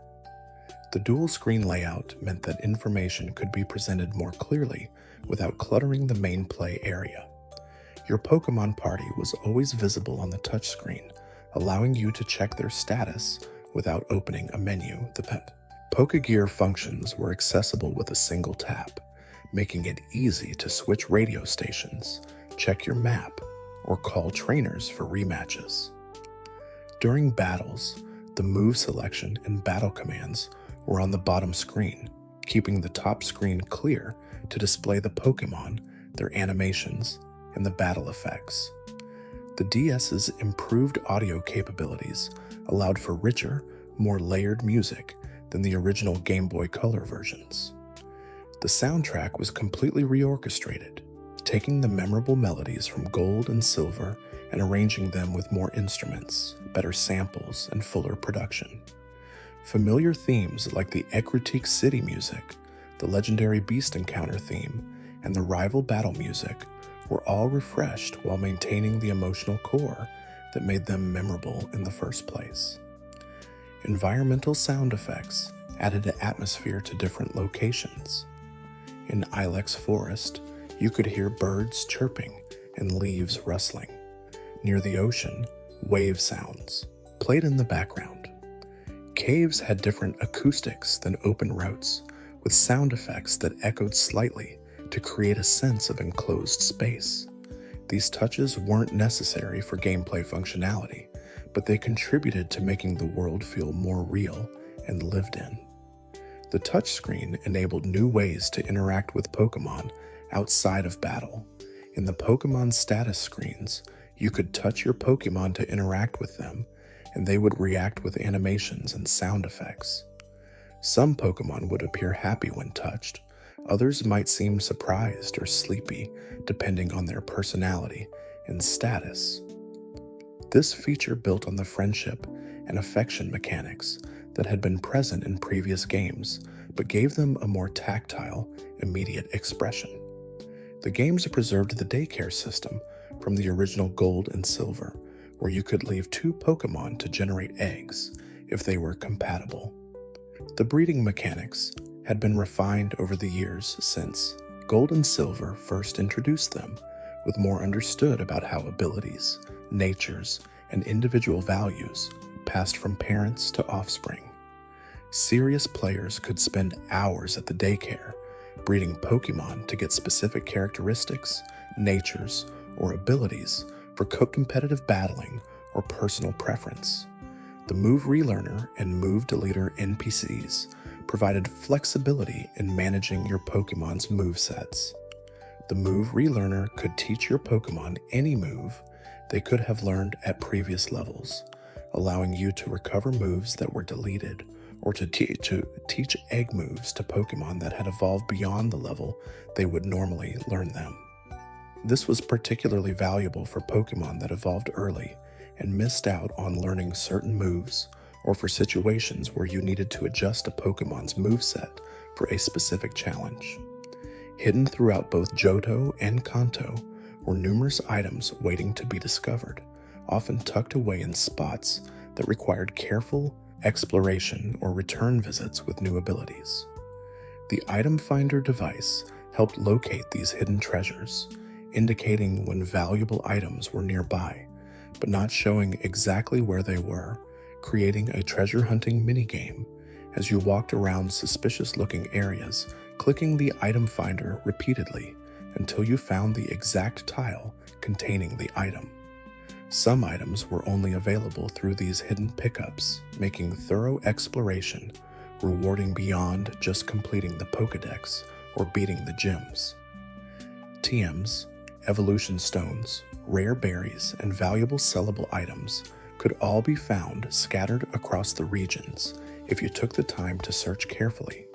The dual screen layout meant that information could be presented more clearly without cluttering the main play area. Your Pokémon party was always visible on the touchscreen, allowing you to check their status without opening a menu. The Pokégear functions were accessible with a single tap, making it easy to switch radio stations, check your map, or call trainers for rematches. During battles, the move selection and battle commands were on the bottom screen, keeping the top screen clear to display the Pokémon, their animations, and the battle effects. The DS's improved audio capabilities allowed for richer, more layered music than the original Game Boy Color versions. The soundtrack was completely reorchestrated, taking the memorable melodies from Gold and Silver and arranging them with more instruments, better samples, and fuller production. Familiar themes like the Ekritique City music, the legendary Beast Encounter theme, and the rival battle music were all refreshed while maintaining the emotional core that made them memorable in the first place. Environmental sound effects added an atmosphere to different locations. In Ilex Forest, you could hear birds chirping and leaves rustling. Near the ocean, wave sounds played in the background. Caves had different acoustics than open routes, with sound effects that echoed slightly to create a sense of enclosed space. These touches weren't necessary for gameplay functionality, but they contributed to making the world feel more real and lived in. The touchscreen enabled new ways to interact with Pokémon outside of battle. In the Pokémon status screens, you could touch your Pokémon to interact with them, and they would react with animations and sound effects. Some Pokémon would appear happy when touched, others might seem surprised or sleepy, depending on their personality and status. This feature built on the friendship and affection mechanics that had been present in previous games, but gave them a more tactile, immediate expression. The games preserved the daycare system from the original Gold and Silver, where you could leave 2 Pokémon to generate eggs if they were compatible. The breeding mechanics had been refined over the years since Gold and Silver first introduced them, with more understood about how abilities, natures, and individual values passed from parents to offspring. Serious players could spend hours at the daycare breeding Pokémon to get specific characteristics, natures, or abilities for competitive battling or personal preference. The Move Relearner and Move Deleter NPCs provided flexibility in managing your Pokémon's movesets. The Move Relearner could teach your Pokémon any move they could have learned at previous levels, allowing you to recover moves that were deleted or to teach egg moves to Pokemon that had evolved beyond the level they would normally learn them. This was particularly valuable for Pokemon that evolved early and missed out on learning certain moves, or for situations where you needed to adjust a Pokemon's moveset for a specific challenge. Hidden throughout both Johto and Kanto were numerous items waiting to be discovered, often tucked away in spots that required careful exploration or return visits with new abilities. The Item Finder device helped locate these hidden treasures, indicating when valuable items were nearby, but not showing exactly where they were, creating a treasure hunting minigame as you walked around suspicious-looking areas, clicking the Item Finder repeatedly until you found the exact tile containing the item. Some items were only available through these hidden pickups, making thorough exploration rewarding beyond just completing the Pokédex or beating the gyms. TMs, evolution stones, rare berries, and valuable sellable items could all be found scattered across the regions if you took the time to search carefully.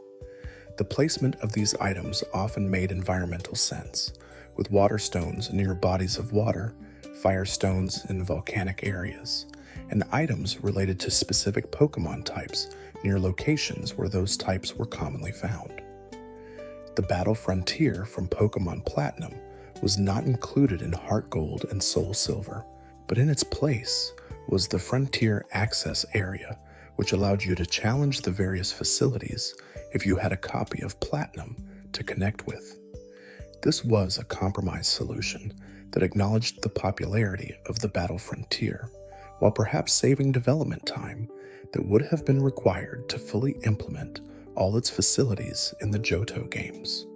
The placement of these items often made environmental sense, with water stones near bodies of water, fire stones in volcanic areas, and items related to specific Pokemon types near locations where those types were commonly found. The Battle Frontier from Pokemon Platinum was not included in Heart Gold and Soul Silver, but in its place was the Frontier Access Area, which allowed you to challenge the various facilities if you had a copy of Platinum to connect with. This was a compromise solution that acknowledged the popularity of the Battle Frontier, while perhaps saving development time that would have been required to fully implement all its facilities in the Johto games.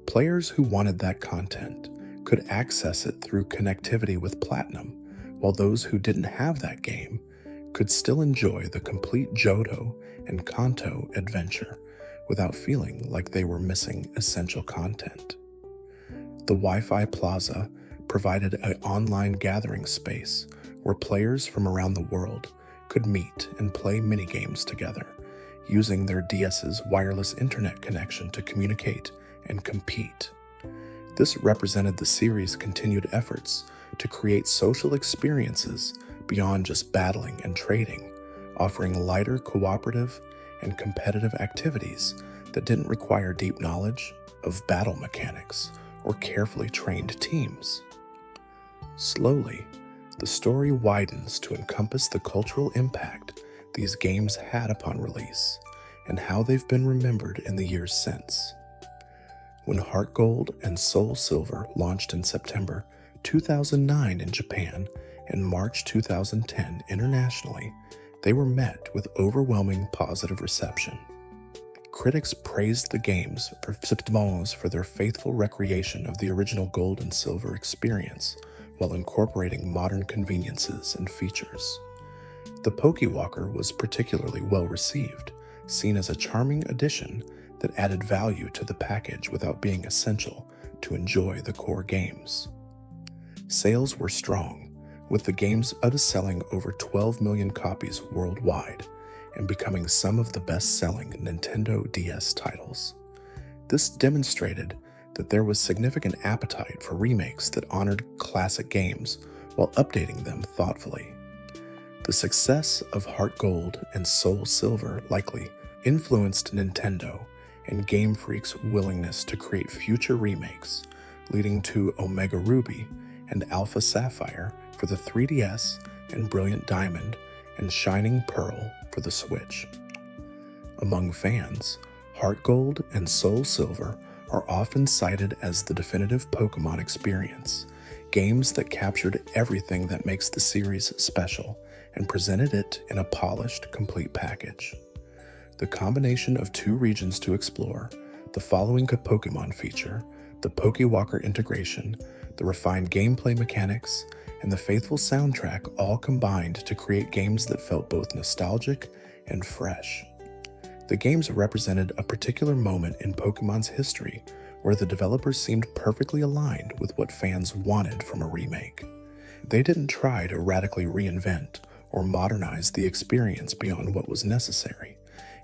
Players who wanted that content could access it through connectivity with Platinum, while those who didn't have that game could still enjoy the complete Johto and Kanto adventure without feeling like they were missing essential content. The Wi-Fi Plaza provided an online gathering space where players from around the world could meet and play minigames together, using their DS's wireless internet connection to communicate and compete. This represented the series' continued efforts to create social experiences beyond just battling and trading, offering lighter cooperative and competitive activities that didn't require deep knowledge of battle mechanics or carefully trained teams. Slowly, the story widens to encompass the cultural impact these games had upon release and how they've been remembered in the years since. When Heart Gold and Soul Silver launched in September 2009 in Japan and March 2010 internationally, they were met with overwhelming positive reception. Critics praised the games for their faithful recreation of the original Gold and Silver experience while incorporating modern conveniences and features. The Pokewalker was particularly well received, seen as a charming addition that added value to the package without being essential to enjoy the core games. Sales were strong, with the games selling over 12 million copies worldwide and becoming some of the best-selling Nintendo DS titles. This demonstrated that there was significant appetite for remakes that honored classic games while updating them thoughtfully. The success of Heart Gold and Soul Silver likely influenced Nintendo and Game Freak's willingness to create future remakes, leading to Omega Ruby and Alpha Sapphire for the 3DS and Brilliant Diamond and Shining Pearl for the Switch. Among fans, Heart Gold and Soul Silver are often cited as the definitive Pokémon experience, games that captured everything that makes the series special and presented it in a polished, complete package. The combination of two regions to explore, the following Pokémon feature, the Pokewalker integration, the refined gameplay mechanics, and the faithful soundtrack all combined to create games that felt both nostalgic and fresh. The games represented a particular moment in Pokémon's history where the developers seemed perfectly aligned with what fans wanted from a remake. They didn't try to radically reinvent or modernize the experience beyond what was necessary.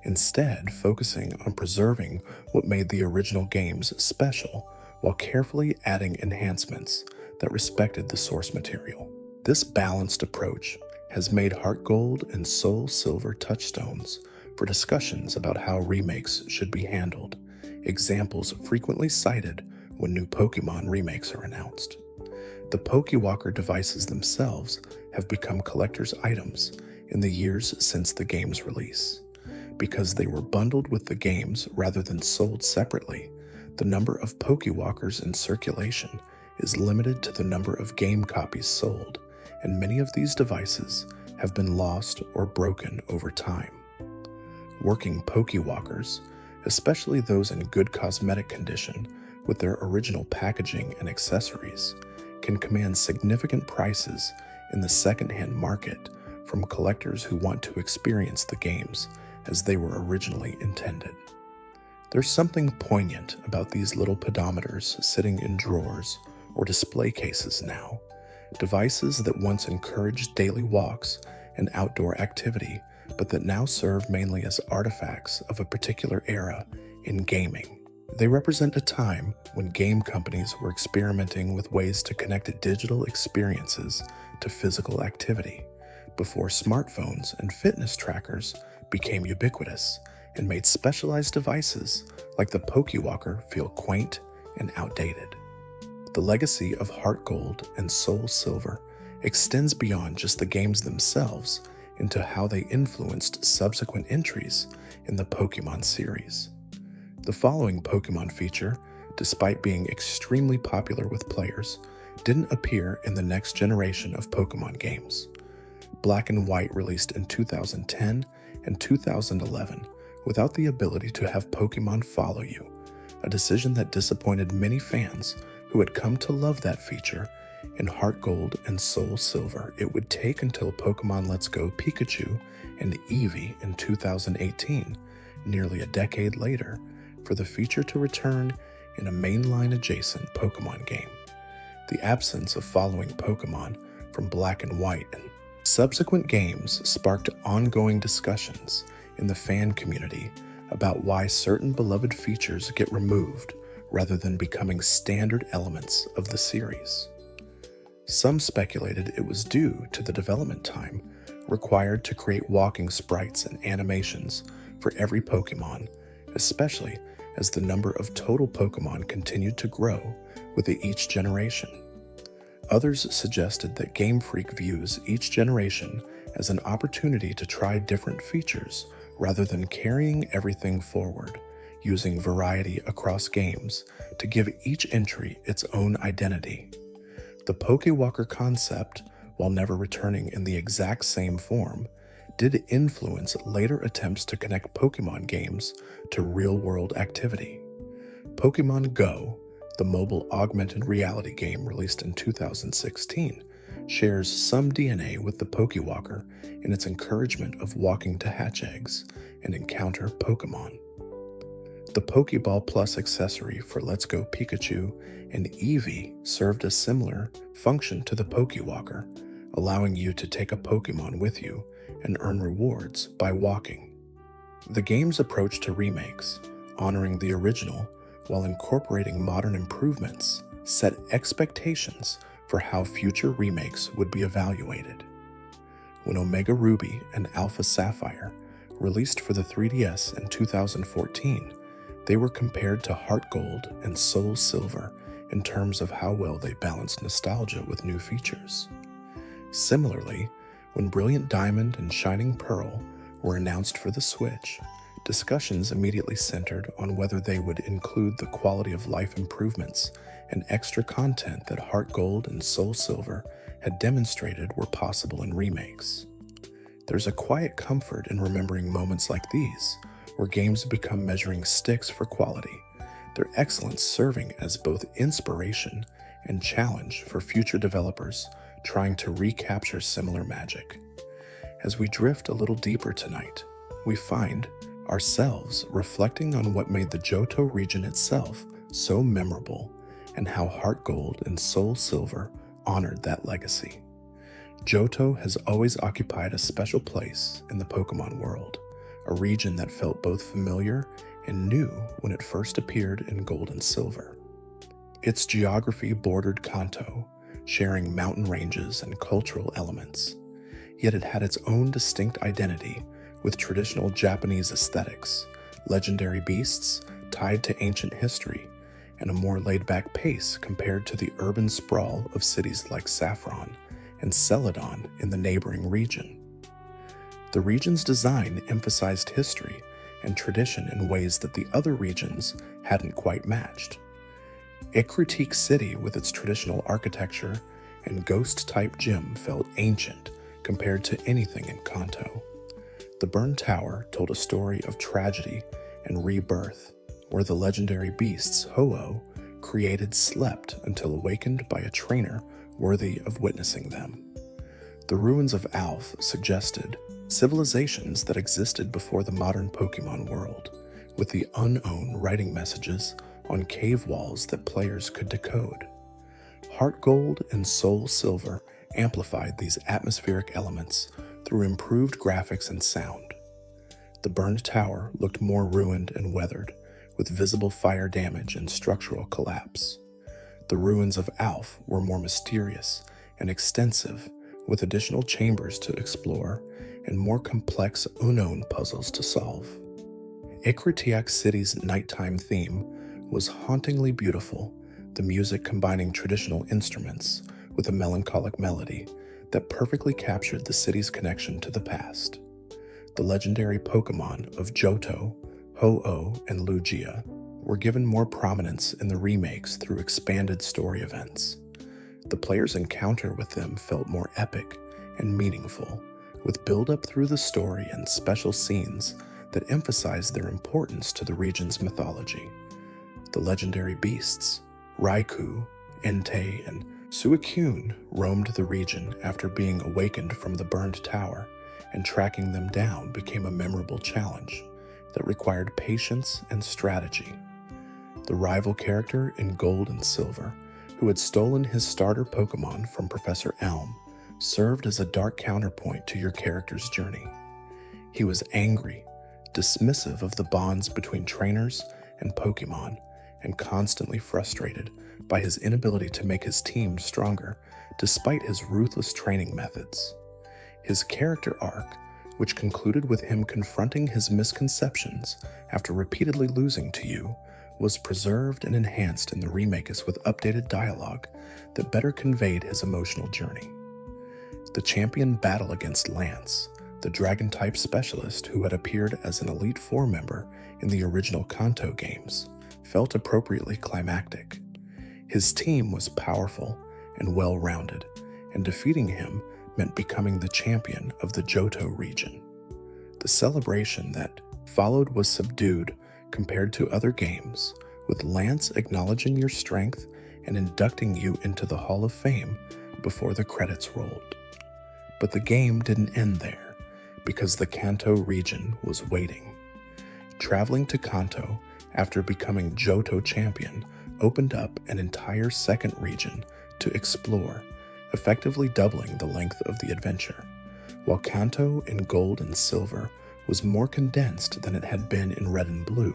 instead focusing on preserving what made the original games special while carefully adding enhancements that respected the source material. This balanced approach has made Heart Gold and Soul Silver touchstones for discussions about how remakes should be handled, examples frequently cited when new Pokémon remakes are announced. The Pokéwalker devices themselves have become collector's items in the years since the game's release. Because they were bundled with the games rather than sold separately, the number of Pokéwalkers in circulation is limited to the number of game copies sold, and many of these devices have been lost or broken over time. Working Pokéwalkers, especially those in good cosmetic condition with their original packaging and accessories, can command significant prices in the secondhand market from collectors who want to experience the games as they were originally intended. There's something poignant about these little pedometers sitting in drawers or display cases now, devices that once encouraged daily walks and outdoor activity, but that now serve mainly as artifacts of a particular era in gaming. They represent a time when game companies were experimenting with ways to connect digital experiences to physical activity, before smartphones and fitness trackers became ubiquitous and made specialized devices like the Pokéwalker feel quaint and outdated. The legacy of Heart Gold and Soul Silver extends beyond just the games themselves into how they influenced subsequent entries in the Pokémon series. The following Pokémon feature, despite being extremely popular with players, didn't appear in the next generation of Pokémon games. Black and White released in 2010 and 2011 without the ability to have Pokémon follow you, a decision that disappointed many fans who had come to love that feature. In Heart Gold and Soul Silver, it would take until Pokémon Let's Go Pikachu and Eevee in 2018, nearly a decade later, for the feature to return in a mainline-adjacent Pokémon game. The absence of following Pokémon from Black and White and subsequent games sparked ongoing discussions in the fan community about why certain beloved features get removed rather than becoming standard elements of the series. Some speculated it was due to the development time required to create walking sprites and animations for every Pokémon, especially as the number of total Pokémon continued to grow with each generation. Others suggested that Game Freak views each generation as an opportunity to try different features rather than carrying everything forward, using variety across games to give each entry its own identity. The Pokéwalker concept, while never returning in the exact same form, did influence later attempts to connect Pokémon games to real-world activity. Pokémon Go, the mobile augmented reality game released in 2016, shares some DNA with the Pokéwalker in its encouragement of walking to hatch eggs and encounter Pokémon. The Pokéball Plus accessory for Let's Go Pikachu and Eevee served a similar function to the Pokéwalker, allowing you to take a Pokémon with you and earn rewards by walking. The game's approach to remakes, honoring the original while incorporating modern improvements, set expectations for how future remakes would be evaluated. When Omega Ruby and Alpha Sapphire released for the 3DS in 2014, they were compared to Heart Gold and Soul Silver in terms of how well they balanced nostalgia with new features. Similarly, when Brilliant Diamond and Shining Pearl were announced for the Switch, discussions immediately centered on whether they would include the quality of life improvements and extra content that Heart Gold and Soul Silver had demonstrated were possible in remakes. There's a quiet comfort in remembering moments like these, where games become measuring sticks for quality, their excellence serving as both inspiration and challenge for future developers trying to recapture similar magic. As we drift a little deeper tonight, we find ourselves reflecting on what made the Johto region itself so memorable and how Heart Gold and Soul Silver honored that legacy. Johto has always occupied a special place in the Pokémon world, a region that felt both familiar and new when it first appeared in Gold and Silver. Its geography bordered Kanto, sharing mountain ranges and cultural elements, yet it had its own distinct identity with traditional Japanese aesthetics, legendary beasts tied to ancient history, and a more laid-back pace compared to the urban sprawl of cities like Saffron and Celadon in the neighboring region. The region's design emphasized history and tradition in ways that the other regions hadn't quite matched. Ekritique City, with its traditional architecture and ghost-type gym, felt ancient compared to anything in Kanto. The Burned Tower told a story of tragedy and rebirth, where the legendary beasts Ho-Oh, created, slept until awakened by a trainer worthy of witnessing them. The ruins of Alph suggested civilizations that existed before the modern Pokémon world, with the unknown writing messages on cave walls that players could decode. Heart Gold and Soul Silver amplified these atmospheric elements through improved graphics and sound. The Burned Tower looked more ruined and weathered, with visible fire damage and structural collapse. The ruins of Alph were more mysterious and extensive, with additional chambers to explore and more complex unknown puzzles to solve. Ekritique City's nighttime theme was hauntingly beautiful, the music combining traditional instruments with a melancholic melody that perfectly captured the city's connection to the past. The legendary Pokémon of Johto, Ho-Oh, and Lugia were given more prominence in the remakes through expanded story events. The player's encounter with them felt more epic and meaningful, with build-up through the story and special scenes that emphasized their importance to the region's mythology. The legendary beasts, Raikou, Entei, and Suicune, roamed the region after being awakened from the Burned Tower, and tracking them down became a memorable challenge that required patience and strategy. The rival character in Gold and Silver, who had stolen his starter Pokémon from Professor Elm, served as a dark counterpoint to your character's journey. He was angry, dismissive of the bonds between trainers and Pokémon, and constantly frustrated by his inability to make his team stronger despite his ruthless training methods. His character arc, which concluded with him confronting his misconceptions after repeatedly losing to you, was preserved and enhanced in the remakes with updated dialogue that better conveyed his emotional journey. The champion battle against Lance, the Dragon-type specialist who had appeared as an Elite Four member in the original Kanto games, felt appropriately climactic. His team was powerful and well-rounded, and defeating him meant becoming the champion of the Johto region. The celebration that followed was subdued compared to other games, with Lance acknowledging your strength and inducting you into the Hall of Fame before the credits rolled. But the game didn't end there, because the Kanto region was waiting. Traveling to Kanto after becoming Johto champion opened up an entire second region to explore, effectively doubling the length of the adventure. While Kanto in Gold and Silver was more condensed than it had been in Red and Blue,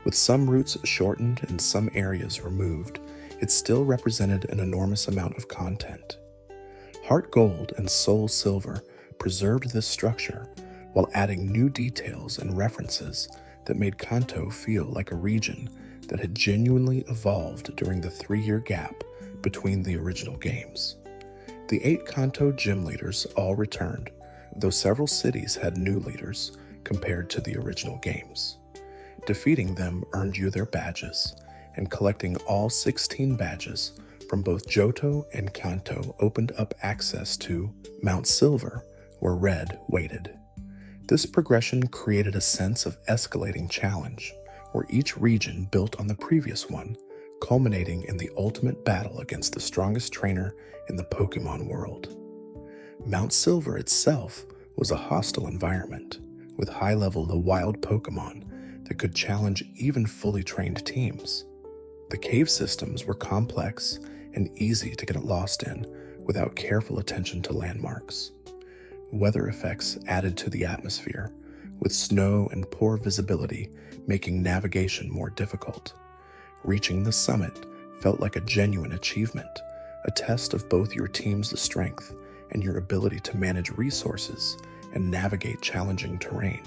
with some routes shortened and some areas removed, it still represented an enormous amount of content. Heart Gold and Soul Silver preserved this structure while adding new details and references that made Kanto feel like a region that had genuinely evolved during the 3-year gap between the original games. The 8 Kanto gym leaders all returned, though several cities had new leaders compared to the original games. Defeating them earned you their badges, and collecting all 16 badges from both Johto and Kanto opened up access to Mount Silver, where Red waited. This progression created a sense of escalating challenge, where each region built on the previous one, culminating in the ultimate battle against the strongest trainer in the Pokémon world. Mount Silver itself was a hostile environment, with high-level wild Pokémon that could challenge even fully trained teams. The cave systems were complex and easy to get lost in without careful attention to landmarks. Weather effects added to the atmosphere, with snow and poor visibility making navigation more difficult. Reaching the summit felt like a genuine achievement, a test of both your team's strength and your ability to manage resources and navigate challenging terrain.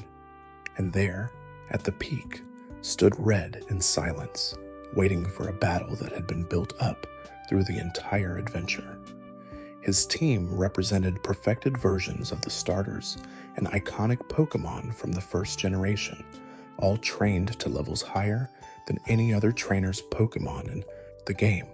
And there, at the peak, stood Red in silence, waiting for a battle that had been built up through the entire adventure. His team represented perfected versions of the starters and iconic Pokémon from the first generation, all trained to levels higher than any other trainer's Pokémon in the game.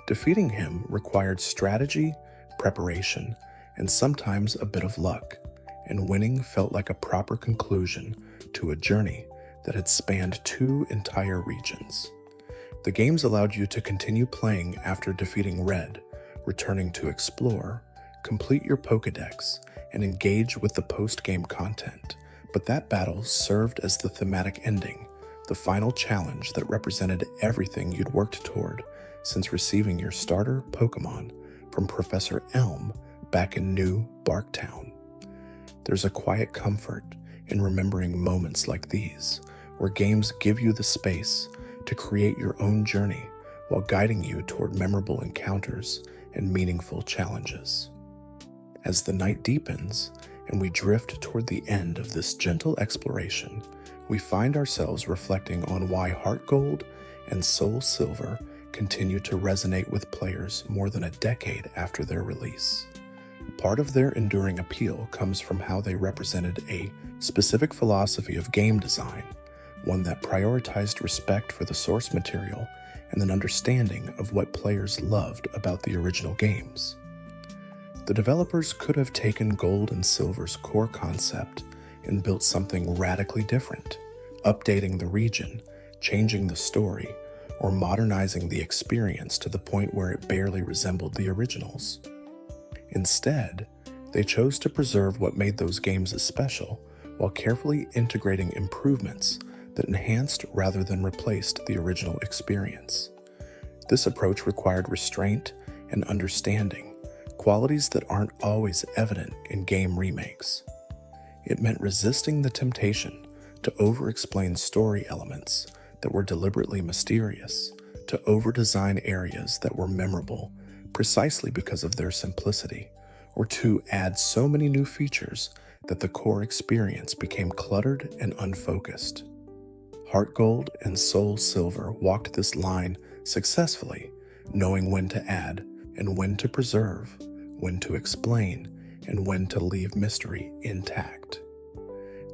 Defeating him required strategy, preparation, and sometimes a bit of luck, and winning felt like a proper conclusion to a journey that had spanned 2 entire regions. The games allowed you to continue playing after defeating Red, returning to explore, complete your Pokédex, and engage with the post-game content, but that battle served as the thematic ending, the final challenge that represented everything you'd worked toward since receiving your starter Pokémon from Professor Elm back in New Barktown. There's a quiet comfort in remembering moments like these, where games give you the space to create your own journey while guiding you toward memorable encounters and meaningful challenges. As the night deepens and we drift toward the end of this gentle exploration, we find ourselves reflecting on why Heart Gold and Soul Silver continue to resonate with players more than a decade after their release. Part of their enduring appeal comes from how they represented a specific philosophy of game design, one that prioritized respect for the source material and an understanding of what players loved about the original games. The developers could have taken Gold and Silver's core concept and built something radically different, updating the region, changing the story, or modernizing the experience to the point where it barely resembled the originals. Instead, they chose to preserve what made those games special while carefully integrating improvements that enhanced rather than replaced the original experience. This approach required restraint and understanding, qualities that aren't always evident in game remakes. It meant resisting the temptation to over-explain story elements that were deliberately mysterious, to over-design areas that were memorable precisely because of their simplicity, or to add so many new features that the core experience became cluttered and unfocused. Heart Gold and Soul Silver walked this line successfully, knowing when to add and when to preserve, when to explain, and when to leave mystery intact.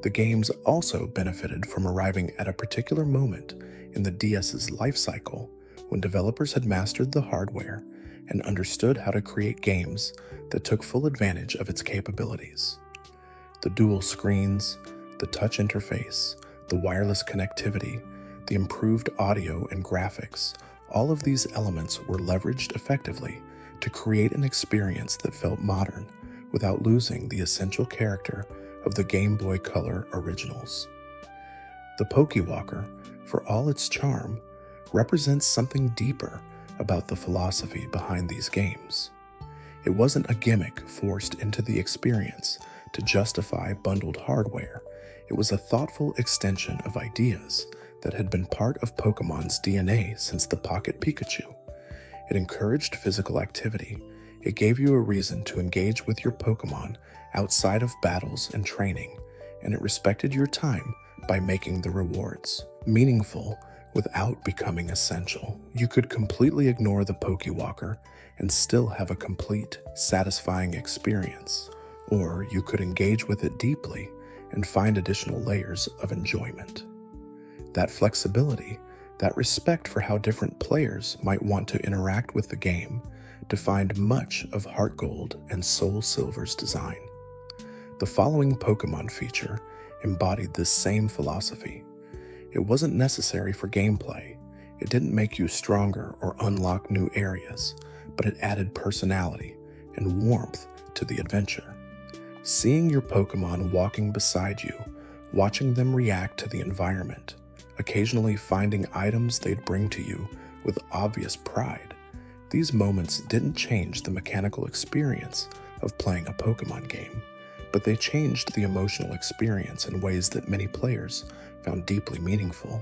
The games also benefited from arriving at a particular moment in the DS's life cycle when developers had mastered the hardware and understood how to create games that took full advantage of its capabilities. The dual screens, the touch interface, the wireless connectivity, the improved audio and graphics, all of these elements were leveraged effectively to create an experience that felt modern without losing the essential character of the Game Boy Color originals. The Pokewalker, for all its charm, represents something deeper about the philosophy behind these games. It wasn't a gimmick forced into the experience to justify bundled hardware. It was a thoughtful extension of ideas that had been part of Pokemon's DNA since the Pocket Pikachu. It encouraged physical activity. It gave you a reason to engage with your Pokemon outside of battles and training, and it respected your time by making the rewards meaningful without becoming essential. You could completely ignore the Pokewalker and still have a complete, satisfying experience, or you could engage with it deeply and find additional layers of enjoyment. That flexibility, that respect for how different players might want to interact with the game, defined much of Heart Gold and Soul Silver's design. The following Pokemon feature embodied this same philosophy. It wasn't necessary for gameplay. It didn't make you stronger or unlock new areas, but it added personality and warmth to the adventure. Seeing your Pokemon walking beside you, watching them react to the environment, occasionally finding items they'd bring to you with obvious pride, these moments didn't change the mechanical experience of playing a Pokemon game, but they changed the emotional experience in ways that many players found deeply meaningful.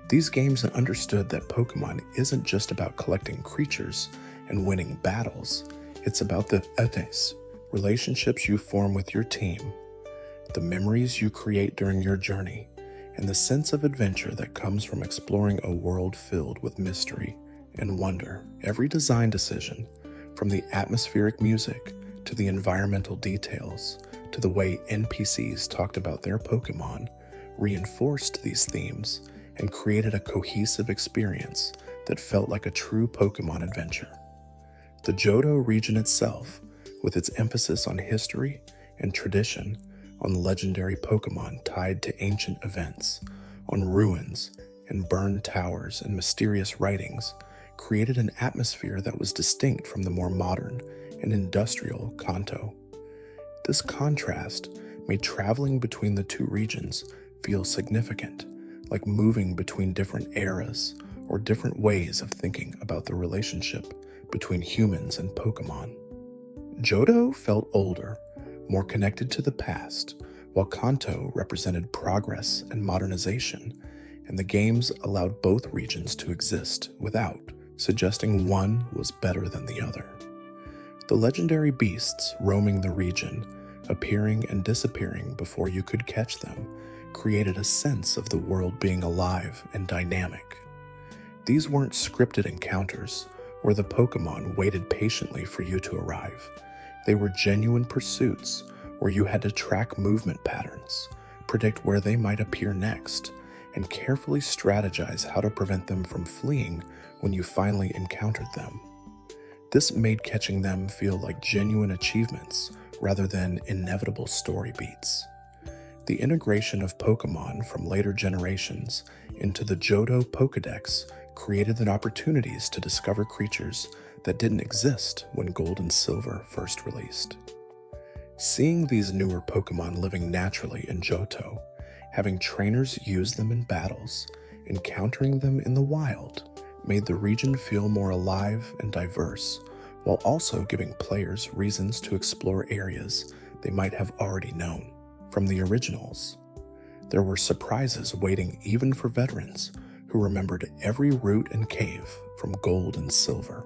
These games understood that Pokémon isn't just about collecting creatures and winning battles, it's about the relationships you form with your team, the memories you create during your journey, and the sense of adventure that comes from exploring a world filled with mystery and wonder. Every design decision, from the atmospheric music to the environmental details to the way NPCs talked about their Pokémon, reinforced these themes and created a cohesive experience that felt like a true Pokémon adventure. The Johto region itself, with its emphasis on history and tradition, on legendary Pokémon tied to ancient events, on ruins and burned towers and mysterious writings, created an atmosphere that was distinct from the more modern and industrial Kanto. This contrast made traveling between the two regions feel significant, like moving between different eras or different ways of thinking about the relationship between humans and Pokémon. Johto felt older, more connected to the past, while Kanto represented progress and modernization, and the games allowed both regions to exist without suggesting one was better than the other. The legendary beasts roaming the region, appearing and disappearing before you could catch them, created a sense of the world being alive and dynamic. These weren't scripted encounters where the Pokémon waited patiently for you to arrive. They were genuine pursuits where you had to track movement patterns, predict where they might appear next, and carefully strategize how to prevent them from fleeing when you finally encountered them. This made catching them feel like genuine achievements rather than inevitable story beats. The integration of Pokémon from later generations into the Johto Pokédex created the opportunities to discover creatures that didn't exist when Gold and Silver first released. Seeing these newer Pokémon living naturally in Johto, having trainers use them in battles, encountering them in the wild, made the region feel more alive and diverse, while also giving players reasons to explore areas they might have already known from the originals. There were surprises waiting even for veterans who remembered every route and cave from Gold and Silver.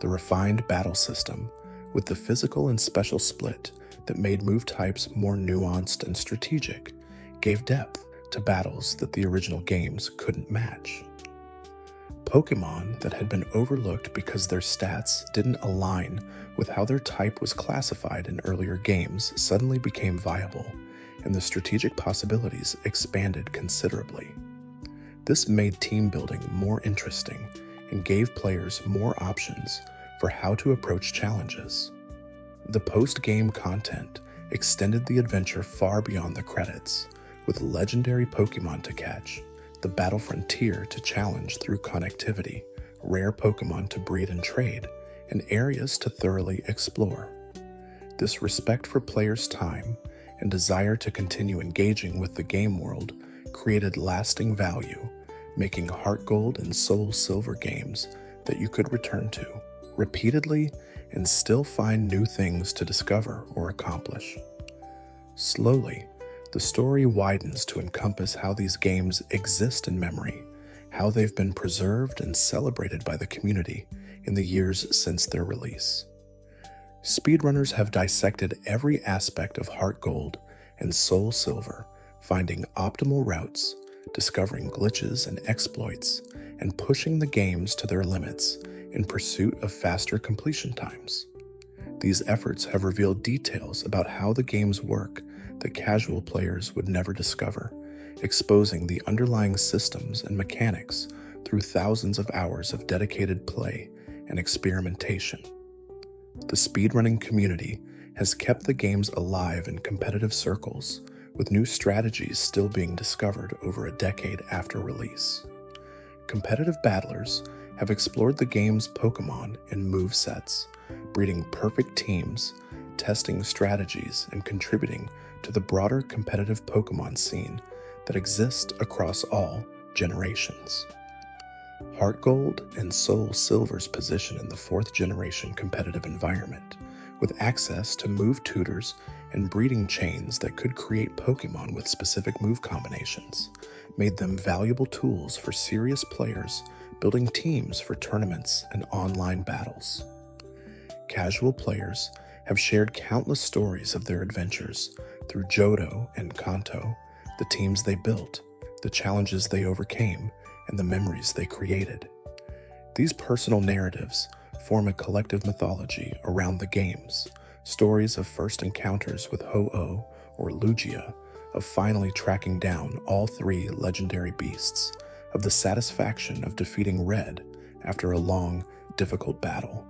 The refined battle system, with the physical and special split that made move types more nuanced and strategic, gave depth to battles that the original games couldn't match. Pokémon that had been overlooked because their stats didn't align with how their type was classified in earlier games suddenly became viable, and the strategic possibilities expanded considerably. This made team building more interesting and gave players more options for how to approach challenges. The post-game content extended the adventure far beyond the credits, with legendary Pokémon to catch, the battle frontier to challenge through connectivity, rare Pokémon to breed and trade, and areas to thoroughly explore. This respect for players' time and desire to continue engaging with the game world created lasting value, making Heart Gold and Soul Silver games that you could return to repeatedly and still find new things to discover or accomplish. Slowly, the story widens to encompass how these games exist in memory, how they've been preserved and celebrated by the community in the years since their release. Speedrunners have dissected every aspect of Heart Gold and Soul Silver, finding optimal routes, discovering glitches and exploits, and pushing the games to their limits in pursuit of faster completion times. These efforts have revealed details about how the games work that casual players would never discover, exposing the underlying systems and mechanics through thousands of hours of dedicated play and experimentation. The speedrunning community has kept the games alive in competitive circles, with new strategies still being discovered over a decade after release. Competitive battlers have explored the game's Pokémon and movesets, breeding perfect teams, testing strategies, and contributing to the broader competitive Pokémon scene that exists across all generations. Heart Gold and Soul Silver's position in the 4th generation competitive environment with access to move tutors and breeding chains that could create Pokémon with specific move combinations, made them valuable tools for serious players building teams for tournaments and online battles. Casual players have shared countless stories of their adventures through Johto and Kanto, the teams they built, the challenges they overcame, and the memories they created. These personal narratives form a collective mythology around the games, stories of first encounters with Ho-Oh or Lugia, of finally tracking down all three legendary beasts, of the satisfaction of defeating Red after a long, difficult battle.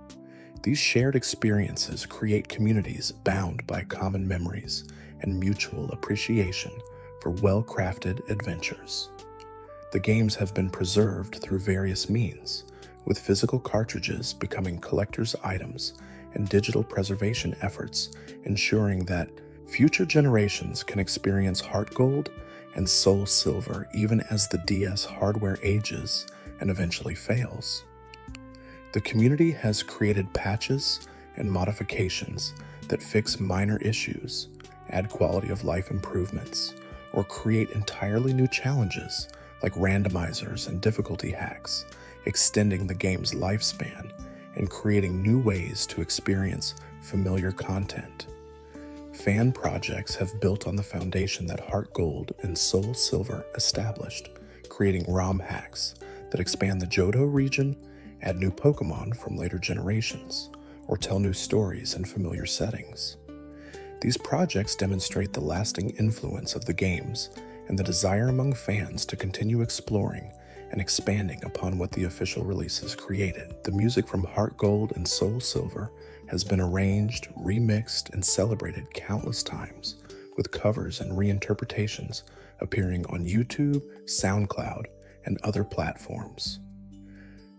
These shared experiences create communities bound by common memories and mutual appreciation for well-crafted adventures. The games have been preserved through various means, with physical cartridges becoming collector's items and digital preservation efforts ensuring that future generations can experience Heart Gold and Soul Silver even as the DS hardware ages and eventually fails. The community has created patches and modifications that fix minor issues, add quality of life improvements, or create entirely new challenges like randomizers and difficulty hacks, extending the game's lifespan and creating new ways to experience familiar content. Fan projects have built on the foundation that Heart Gold and Soul Silver established, creating ROM hacks that expand the Johto region, add new Pokémon from later generations, or tell new stories in familiar settings. These projects demonstrate the lasting influence of the games and the desire among fans to continue exploring and expanding upon what the official releases created. The music from Heart Gold and Soul Silver has been arranged, remixed, and celebrated countless times, with covers and reinterpretations appearing on YouTube, SoundCloud, and other platforms.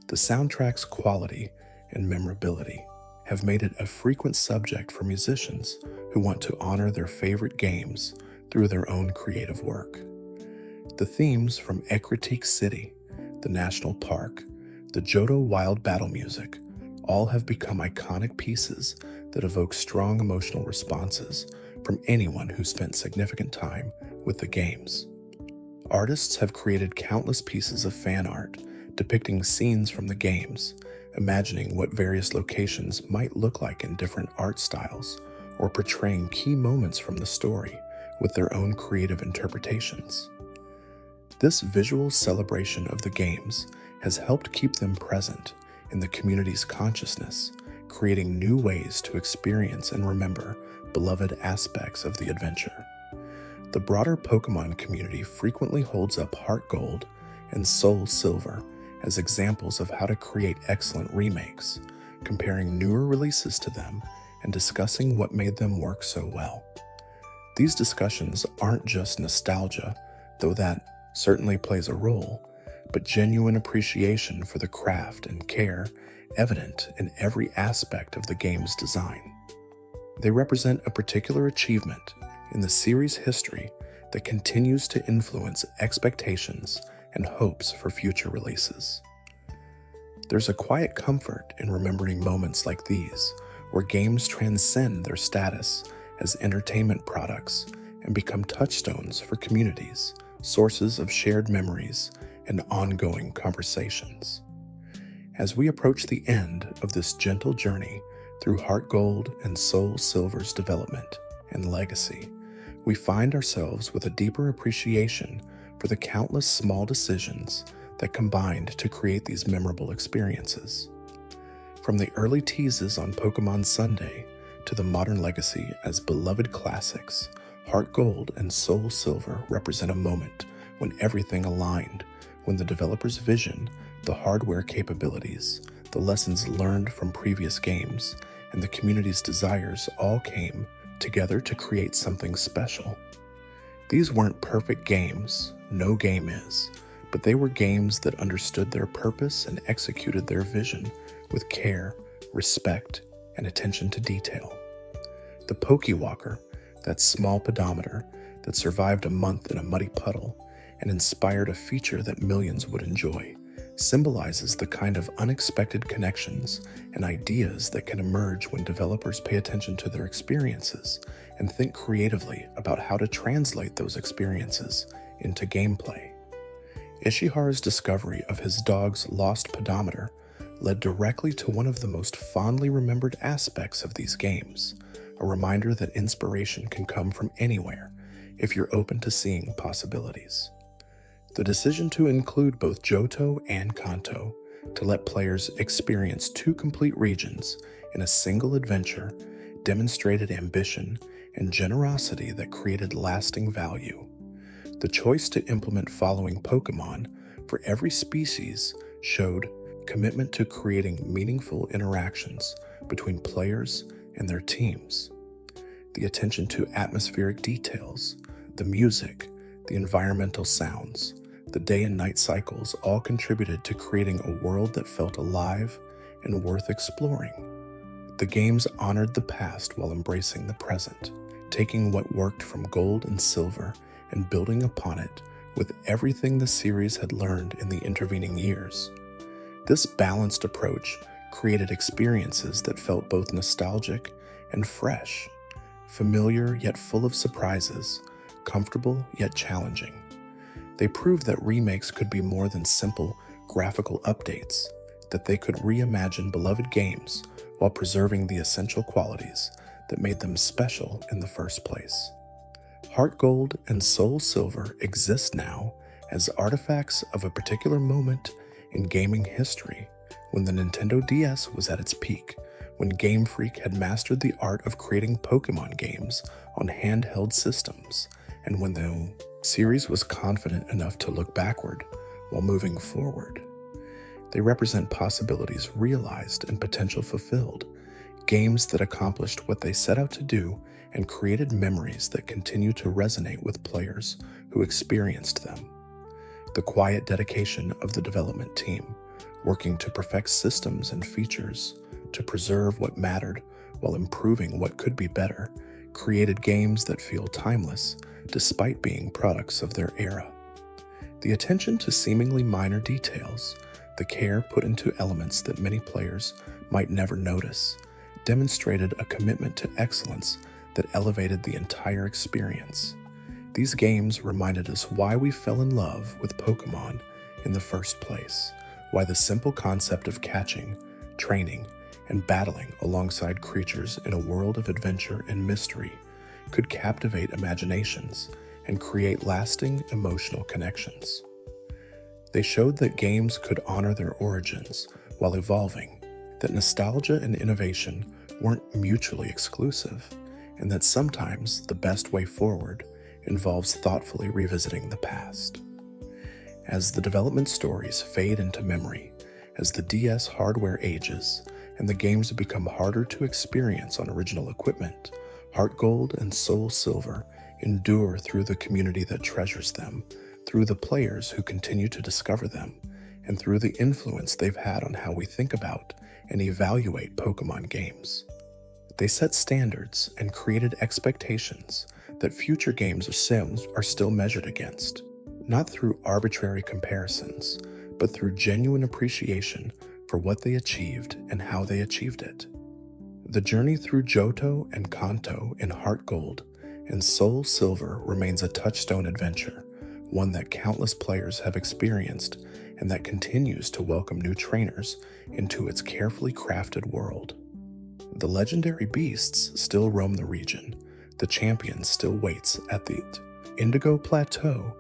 The soundtrack's quality and memorability have made it a frequent subject for musicians who want to honor their favorite games through their own creative work. The themes from Ekritique City, the National Park, the Johto Wild Battle music, all have become iconic pieces that evoke strong emotional responses from anyone who spent significant time with the games. Artists have created countless pieces of fan art depicting scenes from the games, imagining what various locations might look like in different art styles, or portraying key moments from the story with their own creative interpretations. This visual celebration of the games has helped keep them present in the community's consciousness, creating new ways to experience and remember beloved aspects of the adventure. The broader Pokémon community frequently holds up Heart Gold and Soul Silver as examples of how to create excellent remakes, comparing newer releases to them and discussing what made them work so well. These discussions aren't just nostalgia, though that certainly plays a role, but genuine appreciation for the craft and care evident in every aspect of the game's design. They represent a particular achievement in the series' history that continues to influence expectations and hopes for future releases. There's a quiet comfort in remembering moments like these, where games transcend their status as entertainment products and become touchstones for communities, sources of shared memories, and ongoing conversations. As we approach the end of this gentle journey through Heart Gold and Soul Silver's development and legacy, we find ourselves with a deeper appreciation for the countless small decisions that combined to create these memorable experiences. From the early teases on Pokémon Sunday to the modern legacy as beloved classics, Heart Gold and Soul Silver represent a moment when everything aligned, when the developer's vision, the hardware capabilities, the lessons learned from previous games, and the community's desires all came together to create something special. These weren't perfect games, no game is, but they were games that understood their purpose and executed their vision with care, respect, and attention to detail. The Pokewalker, that small pedometer that survived a month in a muddy puddle and inspired a feature that millions would enjoy, symbolizes the kind of unexpected connections and ideas that can emerge when developers pay attention to their experiences and think creatively about how to translate those experiences into gameplay. Ishihara's discovery of his dog's lost pedometer led directly to one of the most fondly remembered aspects of these games, a reminder that inspiration can come from anywhere if you're open to seeing possibilities. The decision to include both Johto and Kanto to let players experience two complete regions in a single adventure demonstrated ambition and generosity that created lasting value. The choice to implement following Pokémon for every species showed commitment to creating meaningful interactions between players and their teams. The attention to atmospheric details, the music, the environmental sounds, the day and night cycles all contributed to creating a world that felt alive and worth exploring. The games honored the past while embracing the present, taking what worked from Gold and Silver and building upon it with everything the series had learned in the intervening years. This balanced approach created experiences that felt both nostalgic and fresh, familiar yet full of surprises, comfortable yet challenging. They proved that remakes could be more than simple graphical updates, that they could reimagine beloved games while preserving the essential qualities that made them special in the first place. Heart Gold and Soul Silver exist now as artifacts of a particular moment in gaming history, when the Nintendo DS was at its peak, when Game Freak had mastered the art of creating Pokémon games on handheld systems, and when the series was confident enough to look backward while moving forward. They represent possibilities realized and potential fulfilled, games that accomplished what they set out to do and created memories that continue to resonate with players who experienced them. The quiet dedication of the development team, working to perfect systems and features, to preserve what mattered while improving what could be better, created games that feel timeless despite being products of their era. The attention to seemingly minor details, the care put into elements that many players might never notice, demonstrated a commitment to excellence that elevated the entire experience. These games reminded us why we fell in love with Pokémon in the first place, why the simple concept of catching, training, and battling alongside creatures in a world of adventure and mystery could captivate imaginations and create lasting emotional connections. They showed that games could honor their origins while evolving, that nostalgia and innovation weren't mutually exclusive, and that sometimes the best way forward involves thoughtfully revisiting the past. As the development stories fade into memory, as the DS hardware ages, and the games become harder to experience on original equipment, Heart Gold and Soul Silver endure through the community that treasures them, through the players who continue to discover them, and through the influence they've had on how we think about and evaluate Pokémon games. They set standards and created expectations that future games or sims are still measured against, not through arbitrary comparisons, but through genuine appreciation for what they achieved and how they achieved it. The journey through Johto and Kanto in Heart Gold and Soul Silver remains a touchstone adventure, one that countless players have experienced and that continues to welcome new trainers into its carefully crafted world. The legendary beasts still roam the region, the champion still waits at the Indigo Plateau,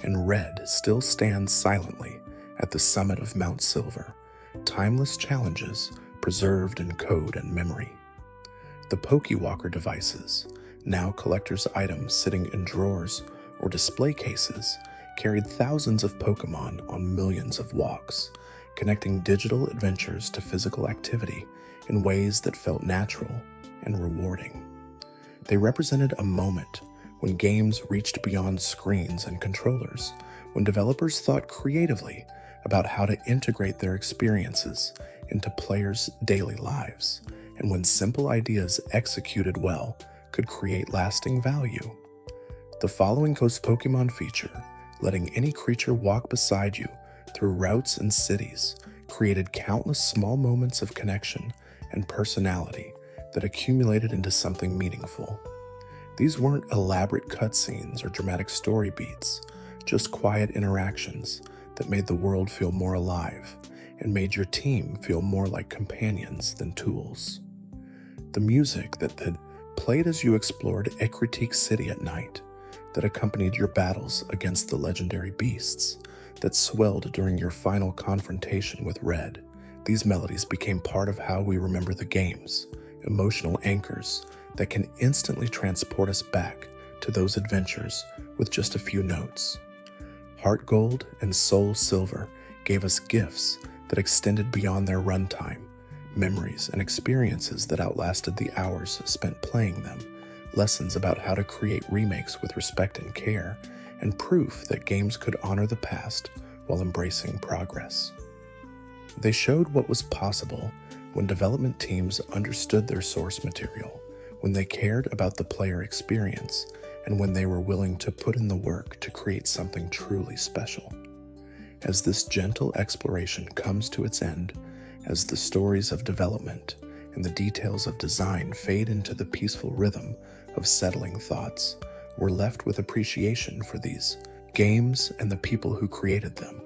and Red still stands silently at the summit of Mount Silver, timeless challenges preserved in code and memory. The Pokewalker devices, now collector's items sitting in drawers or display cases, carried thousands of Pokémon on millions of walks, connecting digital adventures to physical activity in ways that felt natural and rewarding. They represented a moment when games reached beyond screens and controllers, when developers thought creatively about how to integrate their experiences into players' daily lives, and when simple ideas executed well could create lasting value. The following Ghost Pokémon feature, letting any creature walk beside you through routes and cities, created countless small moments of connection and personality that accumulated into something meaningful. These weren't elaborate cutscenes or dramatic story beats, just quiet interactions that made the world feel more alive and made your team feel more like companions than tools. The music that played as you explored Ekritique City at night, that accompanied your battles against the legendary beasts, that swelled during your final confrontation with Red. These melodies became part of how we remember the games, emotional anchors that can instantly transport us back to those adventures with just a few notes. Heart Gold and Soul Silver gave us gifts that extended beyond their runtime, memories and experiences that outlasted the hours spent playing them, lessons about how to create remakes with respect and care, and proof that games could honor the past while embracing progress. They showed what was possible when development teams understood their source material, when they cared about the player experience, and when they were willing to put in the work to create something truly special. As this gentle exploration comes to its end, as the stories of development and the details of design fade into the peaceful rhythm of settling thoughts, we're left with appreciation for these games and the people who created them.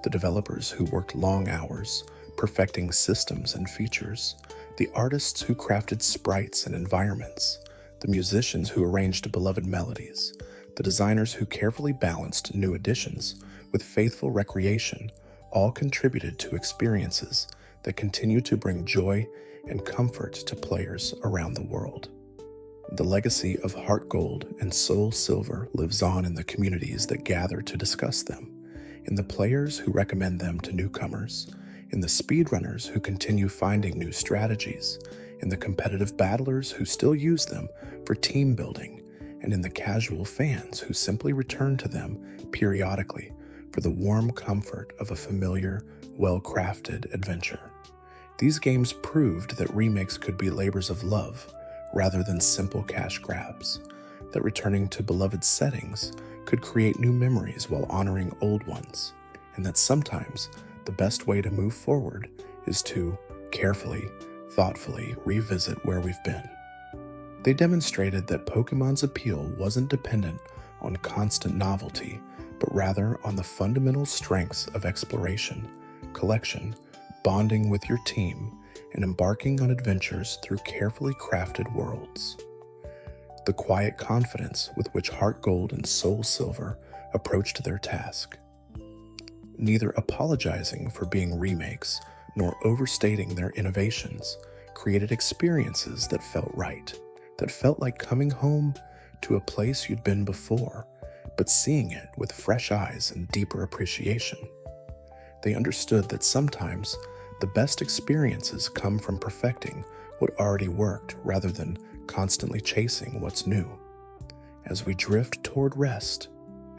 The developers who worked long hours, perfecting systems and features, the artists who crafted sprites and environments, the musicians who arranged beloved melodies, the designers who carefully balanced new additions with faithful recreation, all contributed to experiences that continue to bring joy and comfort to players around the world. The legacy of Heart Gold and Soul Silver lives on in the communities that gather to discuss them, in the players who recommend them to newcomers, in the speedrunners who continue finding new strategies, in the competitive battlers who still use them for team building, and in the casual fans who simply return to them periodically for the warm comfort of a familiar, well-crafted adventure. These games proved that remakes could be labors of love rather than simple cash grabs, that returning to beloved settings could create new memories while honoring old ones, and that sometimes the best way to move forward is to carefully, thoughtfully revisit where we've been. They demonstrated that Pokemon's appeal wasn't dependent on constant novelty, but rather on the fundamental strengths of exploration, collection, bonding with your team, and embarking on adventures through carefully crafted worlds. The quiet confidence with which Heart Gold and Soul Silver approached their task, neither apologizing for being remakes nor overstating their innovations, created experiences that felt right, that felt like coming home to a place you'd been before, but seeing it with fresh eyes and deeper appreciation. They understood that sometimes the best experiences come from perfecting what already worked rather than constantly chasing what's new. As we drift toward rest,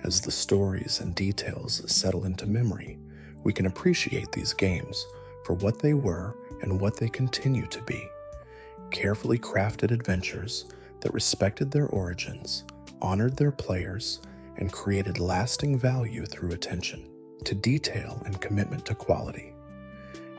as the stories and details settle into memory, we can appreciate these games for what they were and what they continue to be. Carefully crafted adventures that respected their origins, honored their players, and created lasting value through attention to detail and commitment to quality.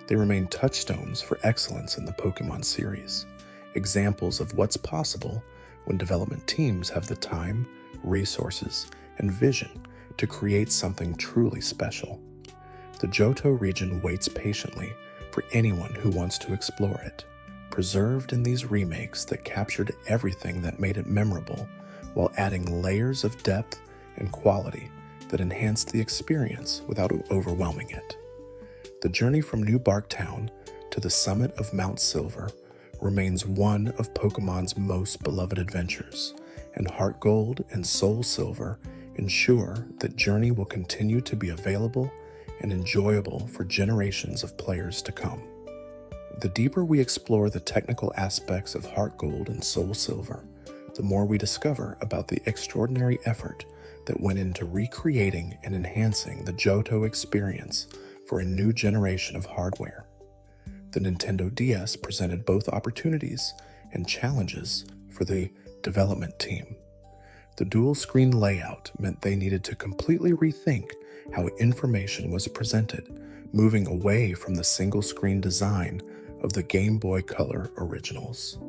They remain touchstones for excellence in the Pokémon series, examples of what's possible when development teams have the time, resources, and vision to create something truly special. The Johto region waits patiently for anyone who wants to explore it, preserved in these remakes that captured everything that made it memorable while adding layers of depth and quality that enhanced the experience without overwhelming it. The journey from New Barktown to the summit of Mount Silver remains one of Pokemon's most beloved adventures, and Heart Gold and Soul Silver ensure that Journey will continue to be available and enjoyable for generations of players to come. The deeper we explore the technical aspects of Heart Gold and Soul Silver, the more we discover about the extraordinary effort that went into recreating and enhancing the Johto experience for a new generation of hardware. The Nintendo DS presented both opportunities and challenges for the development team. The dual-screen layout meant they needed to completely rethink how information was presented, moving away from the single-screen design of the Game Boy Color originals.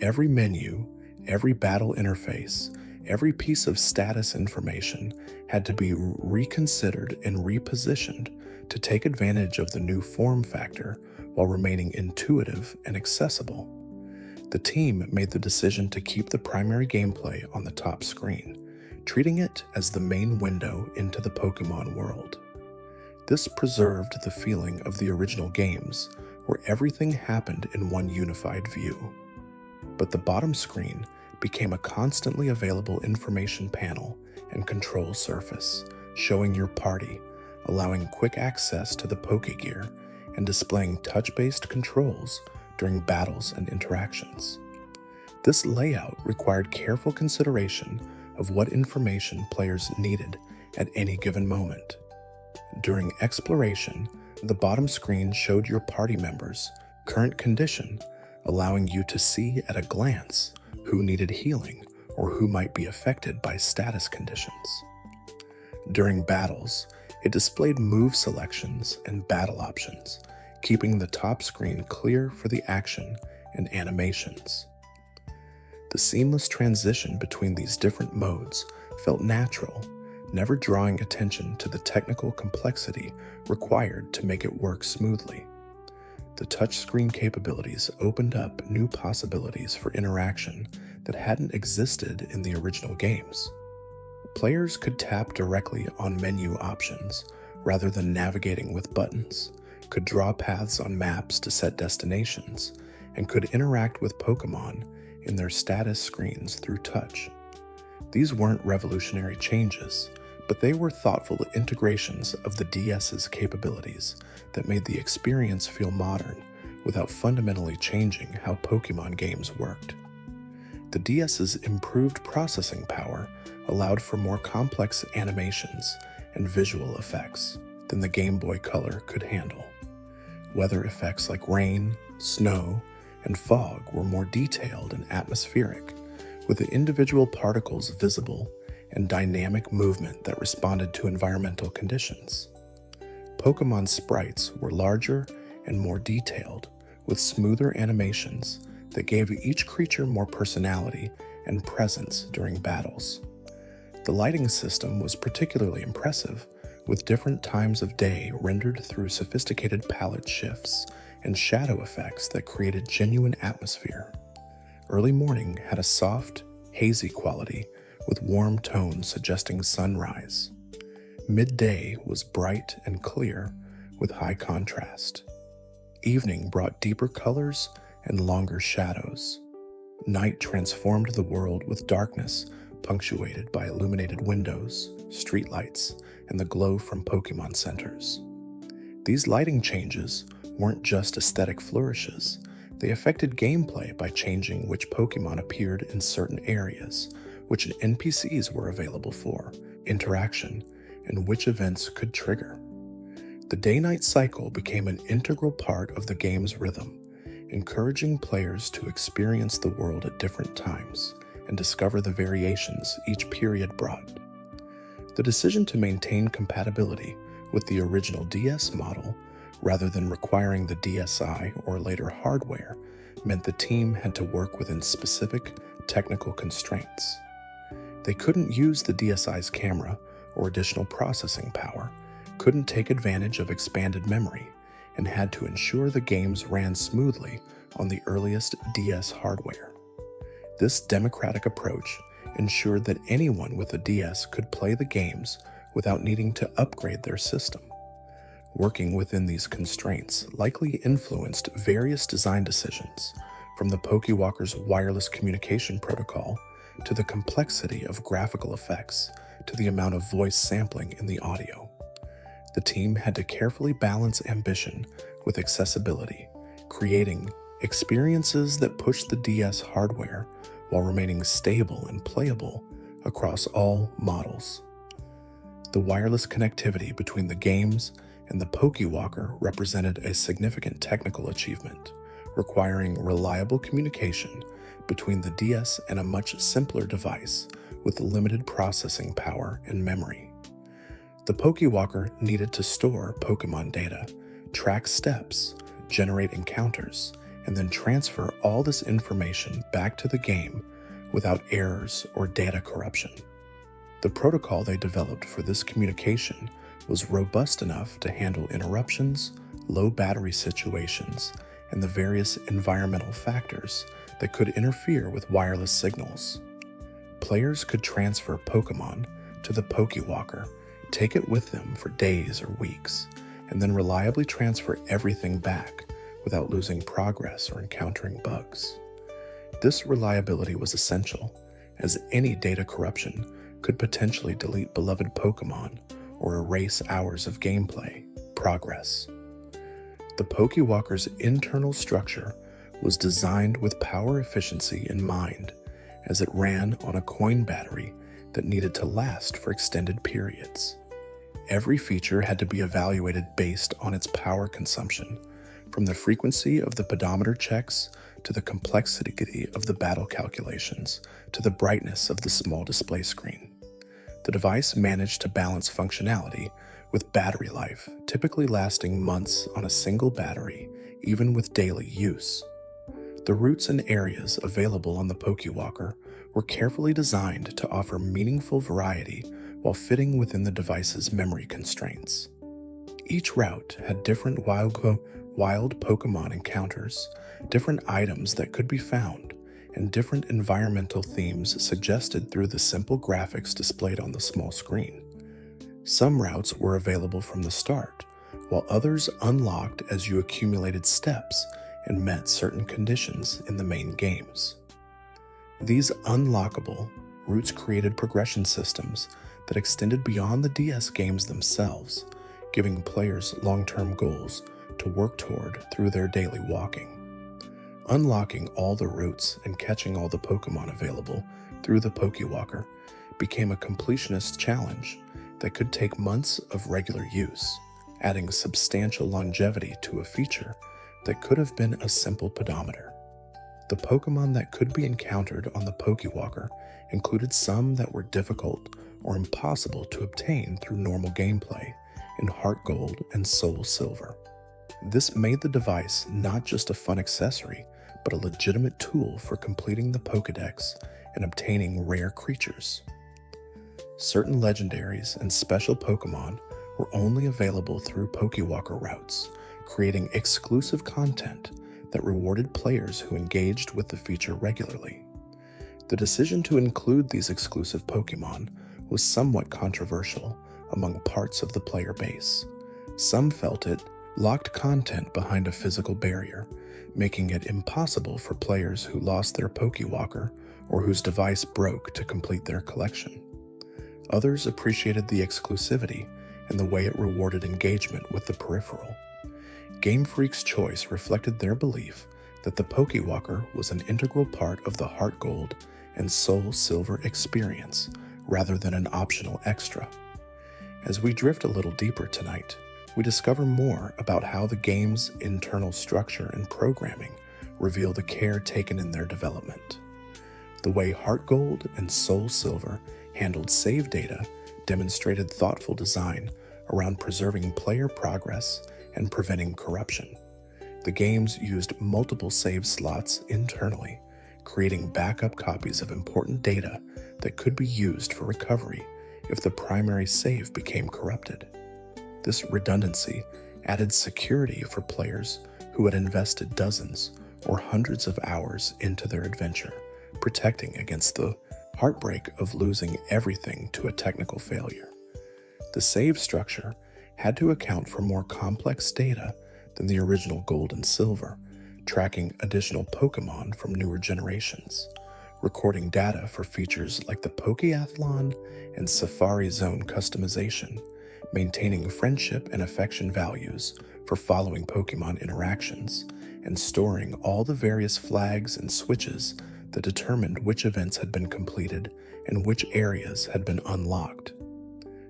Every menu, every battle interface, every piece of status information had to be reconsidered and repositioned to take advantage of the new form factor while remaining intuitive and accessible. The team made the decision to keep the primary gameplay on the top screen, treating it as the main window into the Pokémon world. This preserved the feeling of the original games, where everything happened in one unified view. But the bottom screen became a constantly available information panel and control surface, showing your party, allowing quick access to the Pokégear, and displaying touch-based controls during battles and interactions. This layout required careful consideration of what information players needed at any given moment. During exploration, the bottom screen showed your party members' current condition, allowing you to see at a glance who needed healing or who might be affected by status conditions. During battles, it displayed move selections and battle options, keeping the top screen clear for the action and animations. The seamless transition between these different modes felt natural, never drawing attention to the technical complexity required to make it work smoothly. The touchscreen capabilities opened up new possibilities for interaction that hadn't existed in the original games. Players could tap directly on menu options rather than navigating with buttons, could draw paths on maps to set destinations, and could interact with Pokémon in their status screens through touch. These weren't revolutionary changes, but they were thoughtful integrations of the DS's capabilities that made the experience feel modern without fundamentally changing how Pokémon games worked. The DS's improved processing power allowed for more complex animations and visual effects than the Game Boy Color could handle. Weather effects like rain, snow, and fog were more detailed and atmospheric, with the individual particles visible and dynamic movement that responded to environmental conditions. Pokémon sprites were larger and more detailed, with smoother animations that gave each creature more personality and presence during battles. The lighting system was particularly impressive, with different times of day rendered through sophisticated palette shifts and shadow effects that created genuine atmosphere. Early morning had a soft, hazy quality with warm tones suggesting sunrise. Midday was bright and clear with high contrast. Evening brought deeper colors and longer shadows. Night transformed the world with darkness punctuated by illuminated windows, streetlights, and the glow from Pokémon centers. These lighting changes weren't just aesthetic flourishes, they affected gameplay by changing which Pokémon appeared in certain areas, which NPCs were available for, interaction, and which events could trigger. The day-night cycle became an integral part of the game's rhythm, encouraging players to experience the world at different times and discover the variations each period brought. The decision to maintain compatibility with the original DS model, rather than requiring the DSi or later hardware, meant the team had to work within specific technical constraints. They couldn't use the DSi's camera or additional processing power, couldn't take advantage of expanded memory, and had to ensure the games ran smoothly on the earliest DS hardware. This democratic approach ensured that anyone with a DS could play the games without needing to upgrade their system. Working within these constraints likely influenced various design decisions, from the Pokéwalker's wireless communication protocol to the complexity of graphical effects to the amount of voice sampling in the audio. The team had to carefully balance ambition with accessibility, creating experiences that pushed the DS hardware while remaining stable and playable across all models. The wireless connectivity between the games and the Pokéwalker represented a significant technical achievement, requiring reliable communication between the DS and a much simpler device with limited processing power and memory. The Pokewalker needed to store Pokemon data, track steps, generate encounters, and then transfer all this information back to the game without errors or data corruption. The protocol they developed for this communication was robust enough to handle interruptions, low battery situations, and the various environmental factors that could interfere with wireless signals. Players could transfer Pokemon to the Pokewalker, take it with them for days or weeks, and then reliably transfer everything back without losing progress or encountering bugs. This reliability was essential, as any data corruption could potentially delete beloved Pokemon or erase hours of gameplay progress. The Pokewalker's internal structure was designed with power efficiency in mind, as it ran on a coin battery that needed to last for extended periods. Every feature had to be evaluated based on its power consumption, from the frequency of the pedometer checks to the complexity of the battle calculations to the brightness of the small display screen. The device managed to balance functionality with battery life, typically lasting months on a single battery, even with daily use. The routes and areas available on the Pokewalker were carefully designed to offer meaningful variety while fitting within the device's memory constraints. Each route had different wild Pokemon encounters, different items that could be found, and different environmental themes suggested through the simple graphics displayed on the small screen. Some routes were available from the start, while others unlocked as you accumulated steps and met certain conditions in the main games. These unlockable routes created progression systems that extended beyond the DS games themselves, giving players long-term goals to work toward through their daily walking. Unlocking all the routes and catching all the Pokemon available through the Pokewalker became a completionist challenge that could take months of regular use, adding substantial longevity to a feature that could have been a simple pedometer. The Pokemon that could be encountered on the Pokewalker included some that were difficult or impossible to obtain through normal gameplay in Heart Gold and Soul Silver. This made the device not just a fun accessory, but a legitimate tool for completing the Pokédex and obtaining rare creatures. Certain legendaries and special Pokemon were only available through Pokewalker routes, creating exclusive content that rewarded players who engaged with the feature regularly. The decision to include these exclusive Pokemon was somewhat controversial among parts of the player base. Some felt it locked content behind a physical barrier, making it impossible for players who lost their Pokewalker or whose device broke to complete their collection. Others appreciated the exclusivity and the way it rewarded engagement with the peripheral. Game Freak's choice reflected their belief that the Pokewalker was an integral part of the Heart Gold and Soul Silver experience rather than an optional extra. As we drift a little deeper tonight, we discover more about how the game's internal structure and programming reveal the care taken in their development. The way Heart Gold and Soul Silver handled save data demonstrated thoughtful design around preserving player progress and preventing corruption. The games used multiple save slots internally, creating backup copies of important data that could be used for recovery if the primary save became corrupted. This redundancy added security for players who had invested dozens or hundreds of hours into their adventure, protecting against the heartbreak of losing everything to a technical failure. The save structure had to account for more complex data than the original Gold and Silver, tracking additional Pokemon from newer generations, recording data for features like the Pokeathlon and Safari Zone customization, maintaining friendship and affection values for following Pokemon interactions, and storing all the various flags and switches that determined which events had been completed and which areas had been unlocked.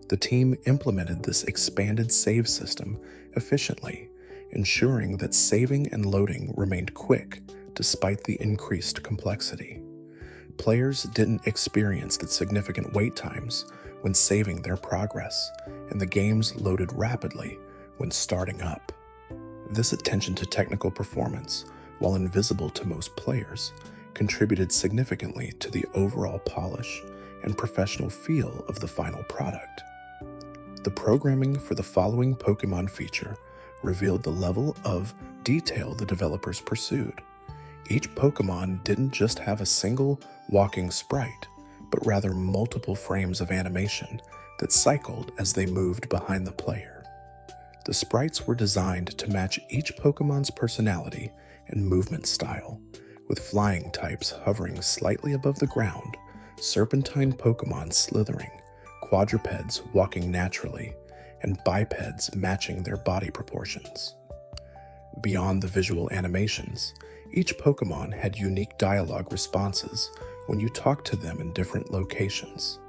The team implemented this expanded save system efficiently, ensuring that saving and loading remained quick despite the increased complexity. Players didn't experience the significant wait times when saving their progress, and the games loaded rapidly when starting up. This attention to technical performance, while invisible to most players, contributed significantly to the overall polish and professional feel of the final product. The programming for the following Pokémon feature revealed the level of detail the developers pursued. Each Pokémon didn't just have a single walking sprite, but rather multiple frames of animation that cycled as they moved behind the player. The sprites were designed to match each Pokémon's personality and movement style, with flying types hovering slightly above the ground, serpentine Pokémon slithering, quadrupeds walking naturally, and bipeds matching their body proportions. Beyond the visual animations, each Pokémon had unique dialogue responses when you talked to them in different locations.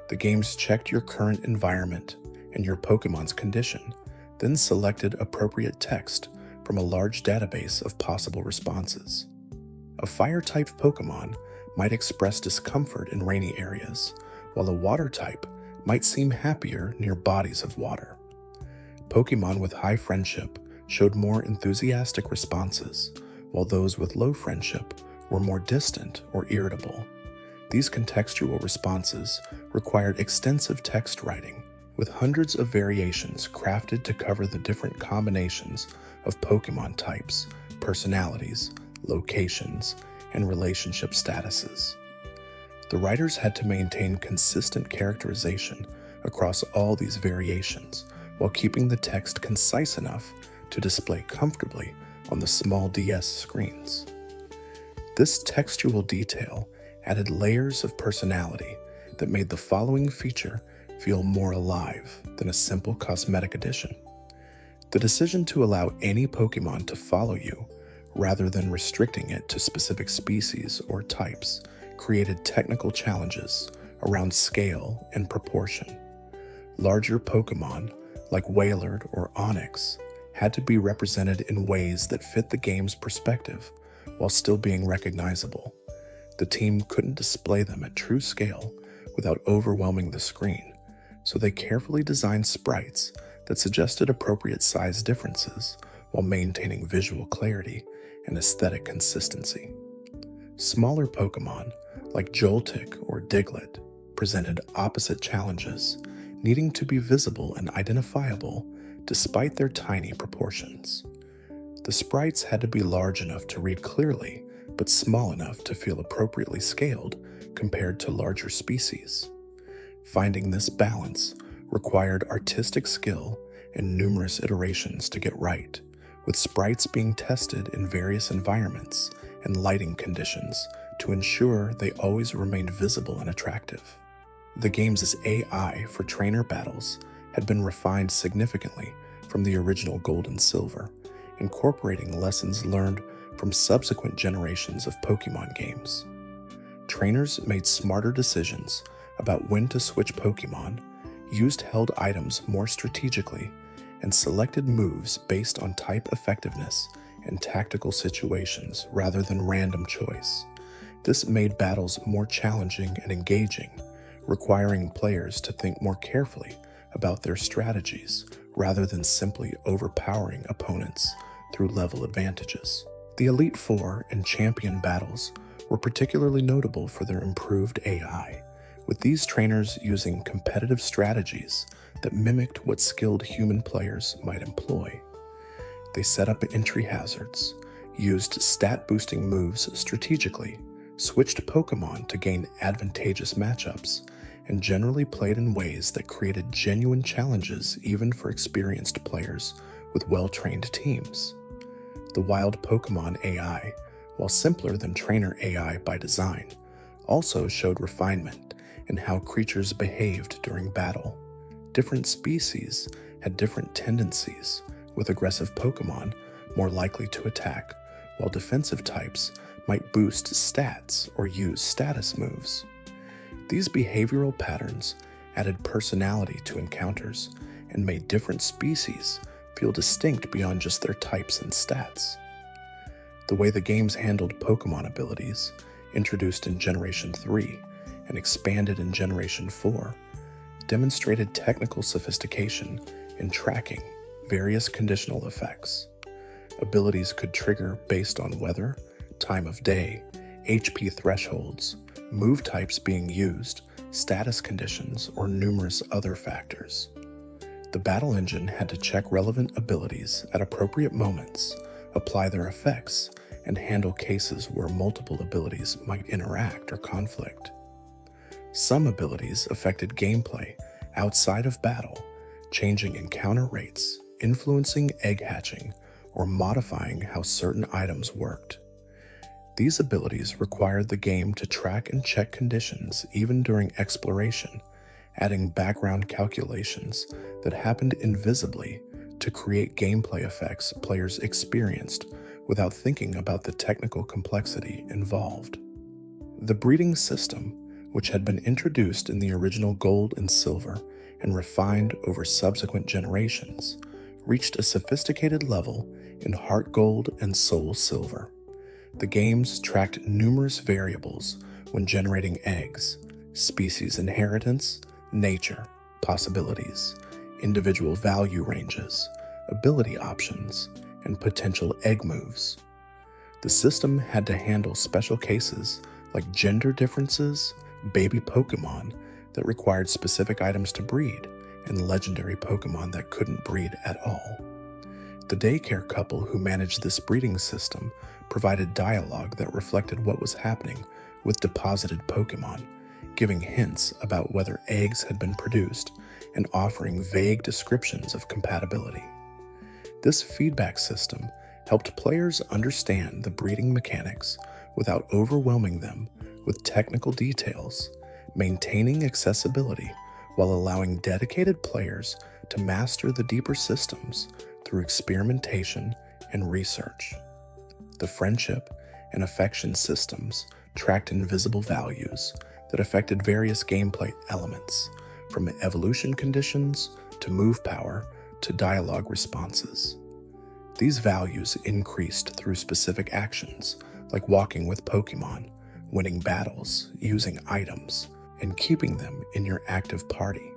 The games checked your current environment and your Pokémon's condition, then selected appropriate text from a large database of possible responses. A fire-type Pokémon might express discomfort in rainy areas, while a water type might seem happier near bodies of water. Pokémon with high friendship showed more enthusiastic responses, while those with low friendship were more distant or irritable. These contextual responses required extensive text writing, with hundreds of variations crafted to cover the different combinations of Pokémon types, personalities, locations, and relationship statuses. The writers had to maintain consistent characterization across all these variations while keeping the text concise enough to display comfortably on the small DS screens. This textual detail added layers of personality that made the following feature feel more alive than a simple cosmetic addition. The decision to allow any Pokémon to follow you, rather than restricting it to specific species or types, created technical challenges around scale and proportion. Larger Pokémon, like Wailord or Onix, had to be represented in ways that fit the game's perspective while still being recognizable. The team couldn't display them at true scale without overwhelming the screen, so they carefully designed sprites that suggested appropriate size differences while maintaining visual clarity and aesthetic consistency. Smaller Pokémon, like Joltik or Diglett, presented opposite challenges, needing to be visible and identifiable despite their tiny proportions. The sprites had to be large enough to read clearly, but small enough to feel appropriately scaled compared to larger species. Finding this balance required artistic skill and numerous iterations to get right, with sprites being tested in various environments and lighting conditions to ensure they always remained visible and attractive. The game's AI for trainer battles had been refined significantly from the original Gold and Silver, incorporating lessons learned from subsequent generations of Pokémon games. Trainers made smarter decisions about when to switch Pokémon, used held items more strategically, and selected moves based on type effectiveness and tactical situations rather than random choice. This made battles more challenging and engaging, requiring players to think more carefully about their strategies rather than simply overpowering opponents through level advantages. The Elite Four and Champion battles were particularly notable for their improved AI, with these trainers using competitive strategies that mimicked what skilled human players might employ. They set up entry hazards, used stat-boosting moves strategically, switched Pokémon to gain advantageous matchups, and generally played in ways that created genuine challenges even for experienced players with well-trained teams. The Wild Pokémon AI, while simpler than trainer AI by design, also showed refinement in how creatures behaved during battle. Different species had different tendencies, with aggressive Pokémon more likely to attack, while defensive types might boost stats or use status moves. These behavioral patterns added personality to encounters and made different species feel distinct beyond just their types and stats. The way the games handled Pokémon abilities, introduced in Generation 3 and expanded in Generation 4, demonstrated technical sophistication in tracking various conditional effects. Abilities could trigger based on weather, time of day, HP thresholds, move types being used, status conditions, or numerous other factors. The battle engine had to check relevant abilities at appropriate moments, apply their effects, and handle cases where multiple abilities might interact or conflict. Some abilities affected gameplay outside of battle, changing encounter rates, influencing egg hatching, or modifying how certain items worked. These abilities required the game to track and check conditions even during exploration, adding background calculations that happened invisibly to create gameplay effects players experienced without thinking about the technical complexity involved. The breeding system, which had been introduced in the original Gold and Silver and refined over subsequent generations, reached a sophisticated level in Heart Gold and Soul Silver. The games tracked numerous variables when generating eggs: species inheritance, nature, possibilities, individual value ranges, ability options, and potential egg moves. The system had to handle special cases like gender differences, baby Pokémon that required specific items to breed, and legendary Pokémon that couldn't breed at all. The daycare couple who managed this breeding system provided dialogue that reflected what was happening with deposited Pokémon, giving hints about whether eggs had been produced and offering vague descriptions of compatibility. This feedback system helped players understand the breeding mechanics without overwhelming them with technical details, maintaining accessibility while allowing dedicated players to master the deeper systems through experimentation and research. The friendship and affection systems tracked invisible values that affected various gameplay elements, from evolution conditions to move power to dialogue responses. These values increased through specific actions like walking with Pokémon, winning battles, using items, and keeping them in your active party.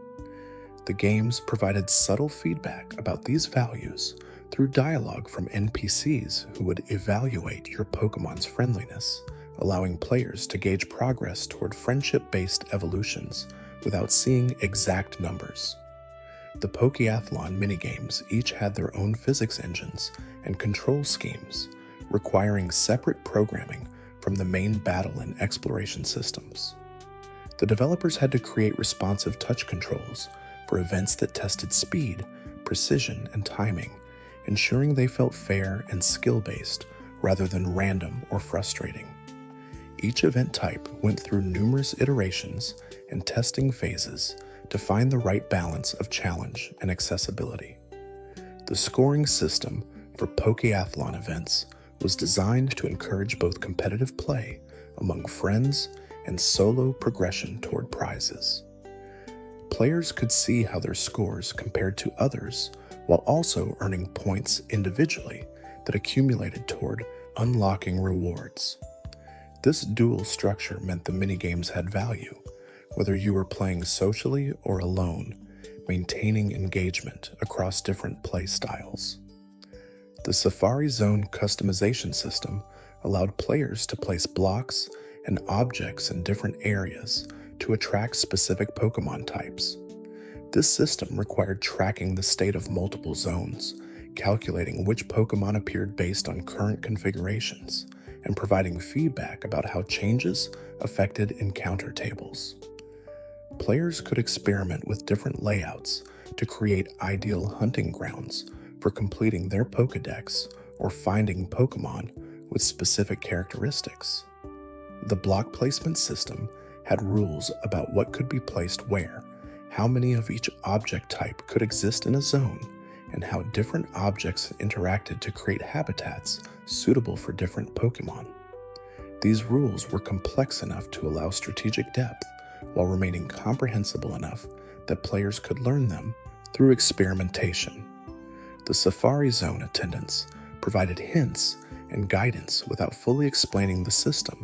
The games provided subtle feedback about these values through dialogue from NPCs who would evaluate your Pokémon's friendliness, allowing players to gauge progress toward friendship-based evolutions without seeing exact numbers. The Pokéathlon minigames each had their own physics engines and control schemes, requiring separate programming from the main battle and exploration systems. The developers had to create responsive touch controls for events that tested speed, precision, and timing, ensuring they felt fair and skill-based rather than random or frustrating. Each event type went through numerous iterations and testing phases to find the right balance of challenge and accessibility. The scoring system for Pokéathlon events was designed to encourage both competitive play among friends and solo progression toward prizes. Players could see how their scores compared to others while also earning points individually that accumulated toward unlocking rewards. This dual structure meant the minigames had value, whether you were playing socially or alone, maintaining engagement across different play styles. The Safari Zone customization system allowed players to place blocks and objects in different areas to attract specific Pokémon types. This system required tracking the state of multiple zones, calculating which Pokémon appeared based on current configurations, and providing feedback about how changes affected encounter tables. Players could experiment with different layouts to create ideal hunting grounds for completing their Pokédex or finding Pokémon with specific characteristics. The block placement system had rules about what could be placed where, how many of each object type could exist in a zone, and how different objects interacted to create habitats suitable for different Pokémon. These rules were complex enough to allow strategic depth while remaining comprehensible enough that players could learn them through experimentation. The Safari Zone attendants provided hints and guidance without fully explaining the system,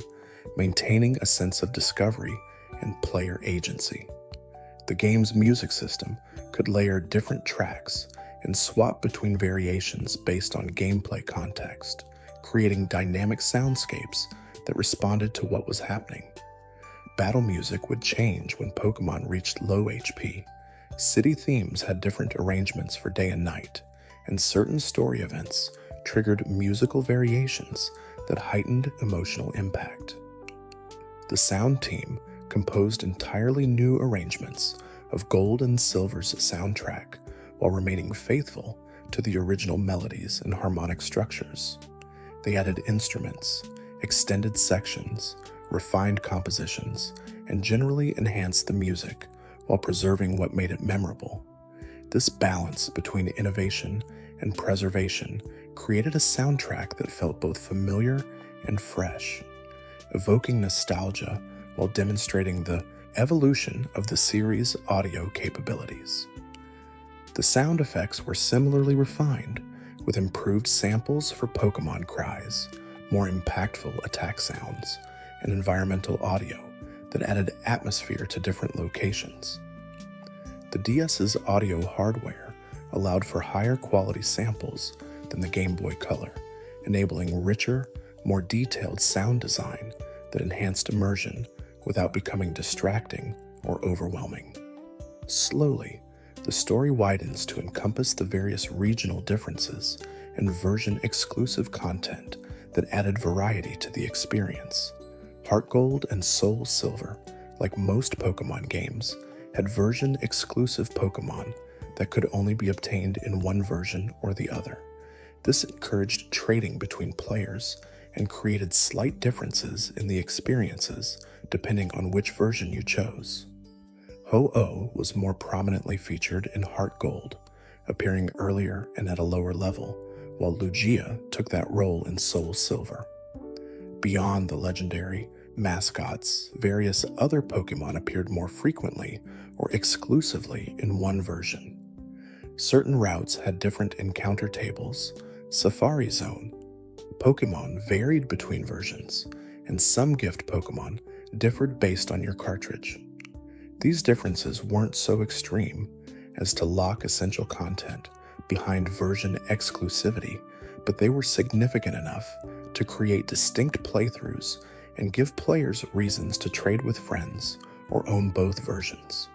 maintaining a sense of discovery and player agency. The game's music system could layer different tracks and swap between variations based on gameplay context, creating dynamic soundscapes that responded to what was happening. Battle music would change when Pokémon reached low HP. City themes had different arrangements for day and night, and certain story events triggered musical variations that heightened emotional impact. The sound team composed entirely new arrangements of Gold and Silver's soundtrack while remaining faithful to the original melodies and harmonic structures. They added instruments, extended sections, refined compositions, and generally enhanced the music while preserving what made it memorable. This balance between innovation and preservation created a soundtrack that felt both familiar and fresh, evoking nostalgia while demonstrating the evolution of the series' audio capabilities. The sound effects were similarly refined, with improved samples for Pokémon cries, more impactful attack sounds, and environmental audio that added atmosphere to different locations. The DS's audio hardware allowed for higher quality samples than the Game Boy Color, enabling richer, more detailed sound design that enhanced immersion without becoming distracting or overwhelming. Slowly, the story widens to encompass the various regional differences and version-exclusive content that added variety to the experience. Heart Gold and Soul Silver, like most Pokémon games, had version-exclusive Pokémon that could only be obtained in one version or the other. This encouraged trading between players and created slight differences in the experiences depending on which version you chose. Ho-Oh was more prominently featured in Heart Gold, appearing earlier and at a lower level, while Lugia took that role in Soul Silver. Beyond the legendary mascots, various other Pokémon appeared more frequently or exclusively in one version. Certain routes had different encounter tables, Safari Zone. Pokémon varied between versions, and some gift Pokémon differed based on your cartridge. These differences weren't so extreme as to lock essential content behind version exclusivity, but they were significant enough to create distinct playthroughs and give players reasons to trade with friends or own both versions.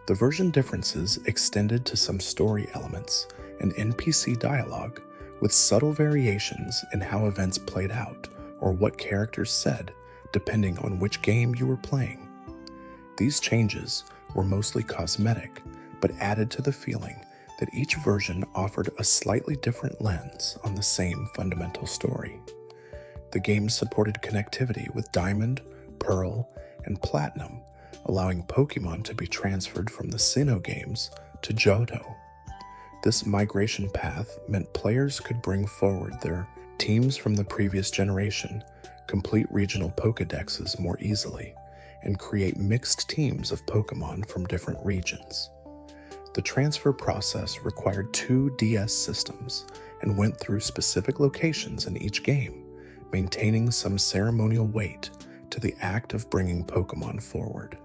The version differences extended to some story elements and NPC dialogue, with subtle variations in how events played out or what characters said, depending on which game you were playing. These changes were mostly cosmetic, but added to the feeling that each version offered a slightly different lens on the same fundamental story. The game supported connectivity with Diamond, Pearl, and Platinum, allowing Pokémon to be transferred from the Sinnoh games to Johto. This migration path meant players could bring forward their teams from the previous generation, complete regional Pokédexes more easily, and create mixed teams of Pokémon from different regions. The transfer process required 2 DS systems and went through specific locations in each game, maintaining some ceremonial weight to the act of bringing Pokémon forward.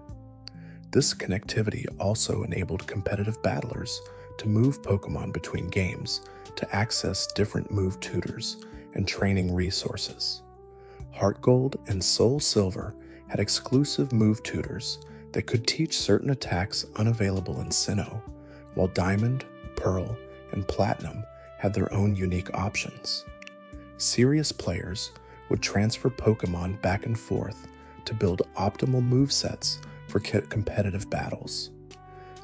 This connectivity also enabled competitive battlers to move Pokémon between games to access different move tutors and training resources. Heart Gold and Soul Silver had exclusive move tutors that could teach certain attacks unavailable in Sinnoh, while Diamond, Pearl, and Platinum had their own unique options. Serious players would transfer Pokémon back and forth to build optimal movesets for competitive battles.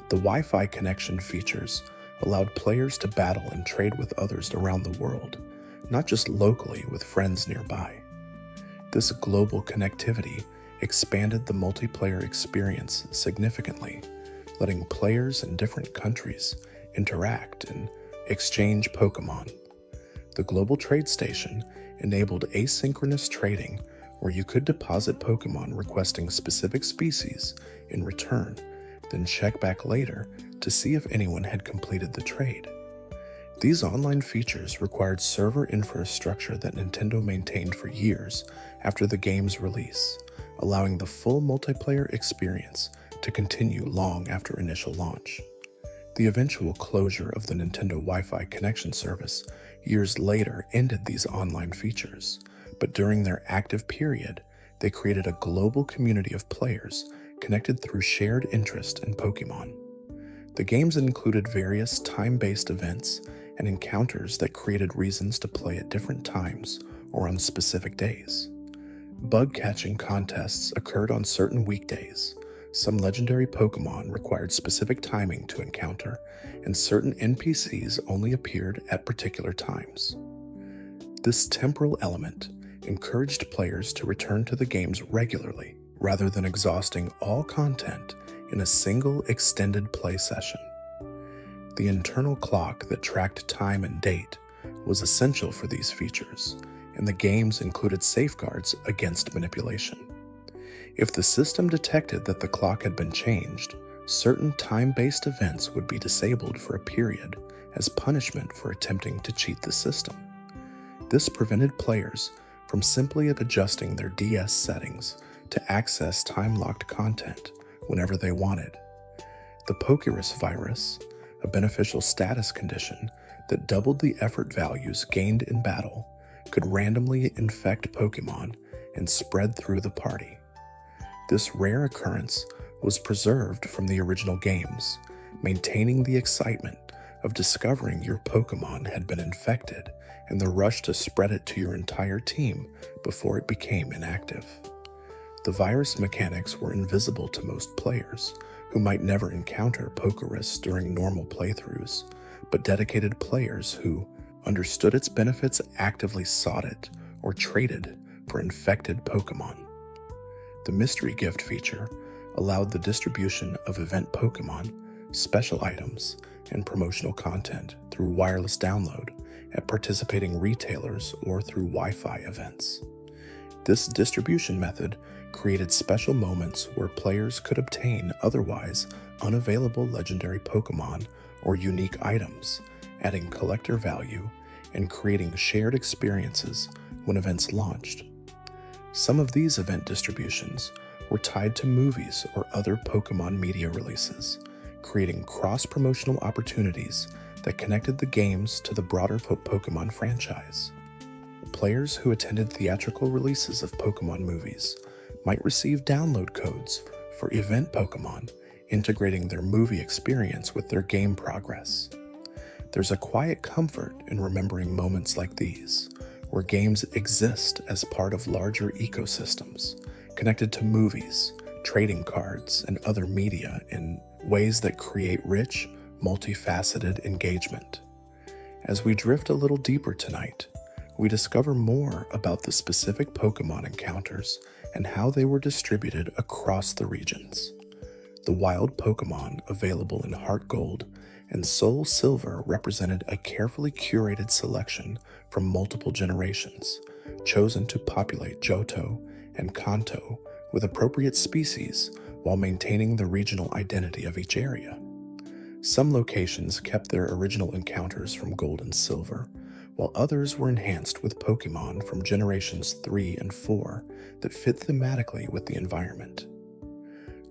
The Wi-Fi connection features allowed players to battle and trade with others around the world, not just locally with friends nearby. This global connectivity expanded the multiplayer experience significantly, letting players in different countries interact and exchange Pokémon. The Global Trade Station enabled asynchronous trading where you could deposit Pokémon requesting specific species in return, then check back later to see if anyone had completed the trade. These online features required server infrastructure that Nintendo maintained for years after the game's release, allowing the full multiplayer experience to continue long after initial launch. The eventual closure of the Nintendo Wi-Fi connection service years later ended these online features, but during their active period, they created a global community of players connected through shared interest in Pokémon. The games included various time-based events and encounters that created reasons to play at different times or on specific days. Bug-catching contests occurred on certain weekdays. Some legendary Pokémon required specific timing to encounter, and certain NPCs only appeared at particular times. This temporal element encouraged players to return to the games regularly, rather than exhausting all content in a single extended play session. The internal clock that tracked time and date was essential for these features, and the games included safeguards against manipulation. If the system detected that the clock had been changed, certain time-based events would be disabled for a period as punishment for attempting to cheat the system. This prevented players from simply adjusting their DS settings to access time-locked content whenever they wanted. The Pokerus virus, a beneficial status condition that doubled the effort values gained in battle, could randomly infect Pokémon and spread through the party. This rare occurrence was preserved from the original games, maintaining the excitement of discovering your Pokémon had been infected and the rush to spread it to your entire team before it became inactive. The virus mechanics were invisible to most players, who might never encounter Pokerus during normal playthroughs, but dedicated players who understood its benefits actively sought it or traded for infected Pokémon. The Mystery Gift feature allowed the distribution of event Pokémon, special items, and promotional content through wireless download at participating retailers or through Wi-Fi events. This distribution method created special moments where players could obtain otherwise unavailable legendary Pokémon or unique items, adding collector value and creating shared experiences when events launched. Some of these event distributions were tied to movies or other Pokémon media releases, creating cross-promotional opportunities that connected the games to the broader Pokémon franchise. Players who attended theatrical releases of Pokémon movies might receive download codes for event Pokémon, integrating their movie experience with their game progress. There's a quiet comfort in remembering moments like these, where games exist as part of larger ecosystems, connected to movies, trading cards, and other media in ways that create rich, multifaceted engagement. As we drift a little deeper tonight, we discover more about the specific Pokémon encounters and how they were distributed across the regions. The wild Pokémon available in Heart Gold and Soul Silver represented a carefully curated selection from multiple generations, chosen to populate Johto and Kanto with appropriate species while maintaining the regional identity of each area. Some locations kept their original encounters from Gold and Silver, while others were enhanced with Pokémon from generations 3 and 4 that fit thematically with the environment.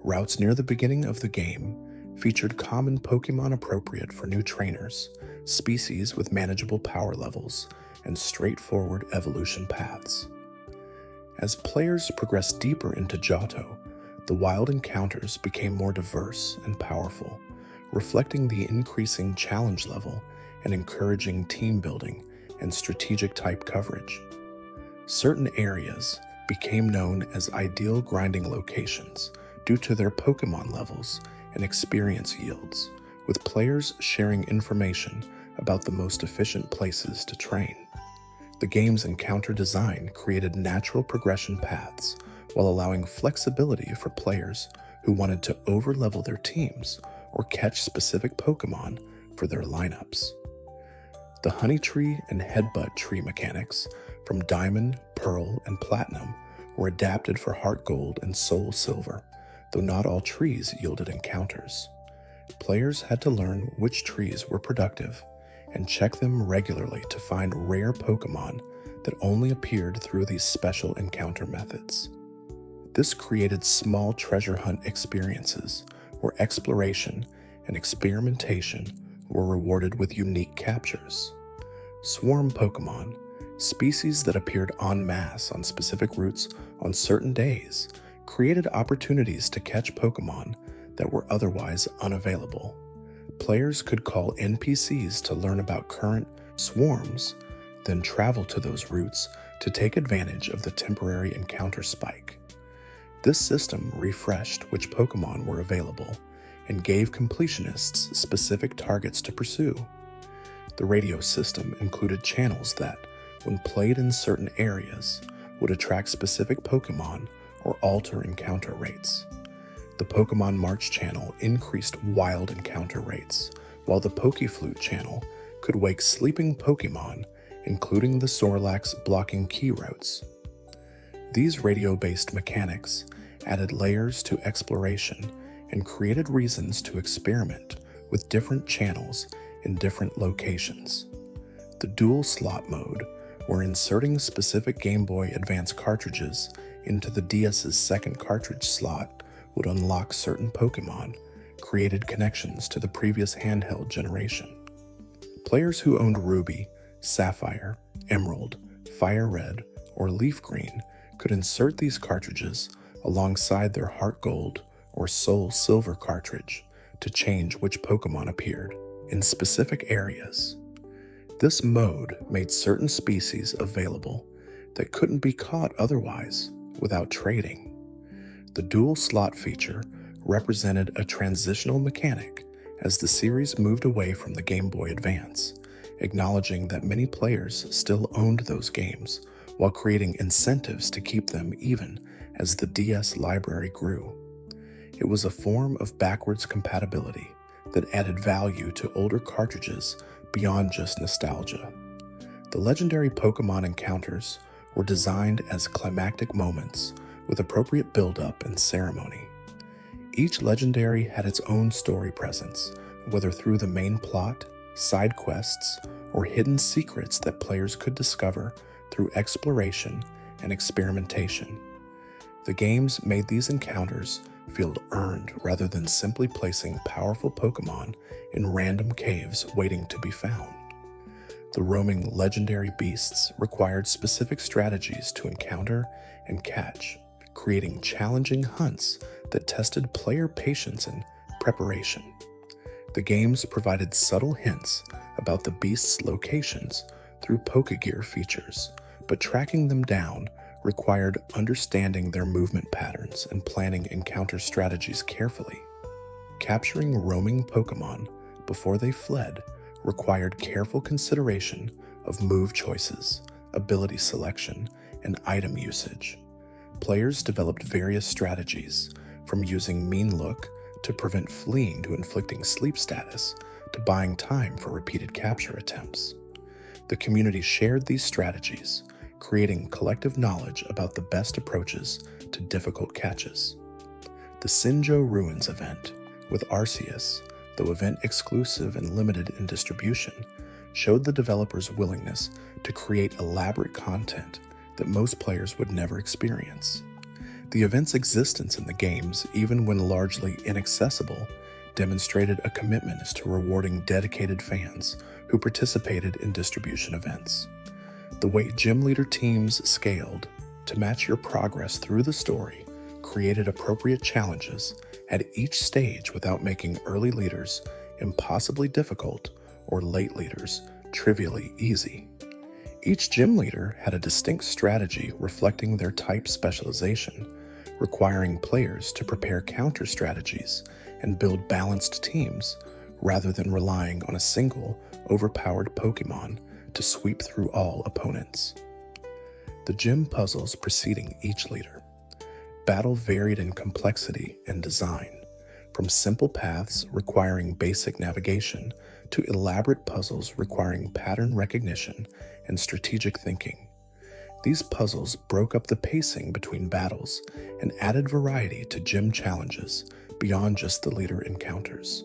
Routes near the beginning of the game featured common Pokémon appropriate for new trainers, species with manageable power levels, and straightforward evolution paths. As players progressed deeper into Johto, the wild encounters became more diverse and powerful, reflecting the increasing challenge level and encouraging team building and strategic type coverage. Certain areas became known as ideal grinding locations due to their Pokémon levels and experience yields, with players sharing information about the most efficient places to train. The game's encounter design created natural progression paths while allowing flexibility for players who wanted to overlevel their teams or catch specific Pokémon for their lineups. The Honey Tree and Headbutt Tree mechanics from Diamond, Pearl, and Platinum were adapted for Heart Gold and Soul Silver, though not all trees yielded encounters. Players had to learn which trees were productive and check them regularly to find rare Pokémon that only appeared through these special encounter methods. This created small treasure hunt experiences where exploration and experimentation were rewarded with unique captures. Swarm Pokémon, species that appeared en masse on specific routes on certain days, created opportunities to catch Pokémon that were otherwise unavailable. Players could call NPCs to learn about current swarms, then travel to those routes to take advantage of the temporary encounter spike. This system refreshed which Pokémon were available and gave completionists specific targets to pursue. The radio system included channels that, when played in certain areas, would attract specific Pokémon or alter encounter rates. The Pokémon March channel increased wild encounter rates, while the Pokeflute channel could wake sleeping Pokémon, including the Snorlax blocking key routes. These radio-based mechanics added layers to exploration and created reasons to experiment with different channels in different locations. The dual slot mode, where inserting specific Game Boy Advance cartridges into the DS's second cartridge slot would unlock certain Pokémon, created connections to the previous handheld generation. Players who owned Ruby, Sapphire, Emerald, Fire Red, or Leaf Green could insert these cartridges alongside their Heart Gold or Soul Silver cartridge to change which Pokémon appeared in specific areas. This mode made certain species available that couldn't be caught otherwise without trading. The dual slot feature represented a transitional mechanic as the series moved away from the Game Boy Advance, acknowledging that many players still owned those games while creating incentives to keep them even as the DS library grew. It was a form of backwards compatibility that added value to older cartridges beyond just nostalgia. The legendary Pokémon encounters were designed as climactic moments with appropriate build-up and ceremony. Each legendary had its own story presence, whether through the main plot, side quests, or hidden secrets that players could discover through exploration and experimentation. The games made these encounters feel earned rather than simply placing powerful Pokémon in random caves waiting to be found. The roaming legendary beasts required specific strategies to encounter and catch, creating challenging hunts that tested player patience and preparation. The games provided subtle hints about the beasts' locations through Pokégear features, but tracking them down required understanding their movement patterns and planning encounter strategies carefully. Capturing roaming Pokémon before they fled required careful consideration of move choices, ability selection, and item usage. Players developed various strategies, from using Mean Look to prevent fleeing to inflicting sleep status to buying time for repeated capture attempts. The community shared these strategies, creating collective knowledge about the best approaches to difficult catches. The Sinjo Ruins event, with Arceus, though event exclusive and limited in distribution, showed the developers' willingness to create elaborate content that most players would never experience. The event's existence in the games, even when largely inaccessible, demonstrated a commitment to rewarding dedicated fans who participated in distribution events. The way gym leader teams scaled to match your progress through the story created appropriate challenges at each stage without making early leaders impossibly difficult or late leaders trivially easy. Each gym leader had a distinct strategy reflecting their type specialization, requiring players to prepare counter strategies and build balanced teams rather than relying on a single, overpowered Pokémon to sweep through all opponents. The gym puzzles preceding each leader. Battle varied in complexity and design, from simple paths requiring basic navigation to elaborate puzzles requiring pattern recognition and strategic thinking. These puzzles broke up the pacing between battles and added variety to gym challenges beyond just the leader encounters.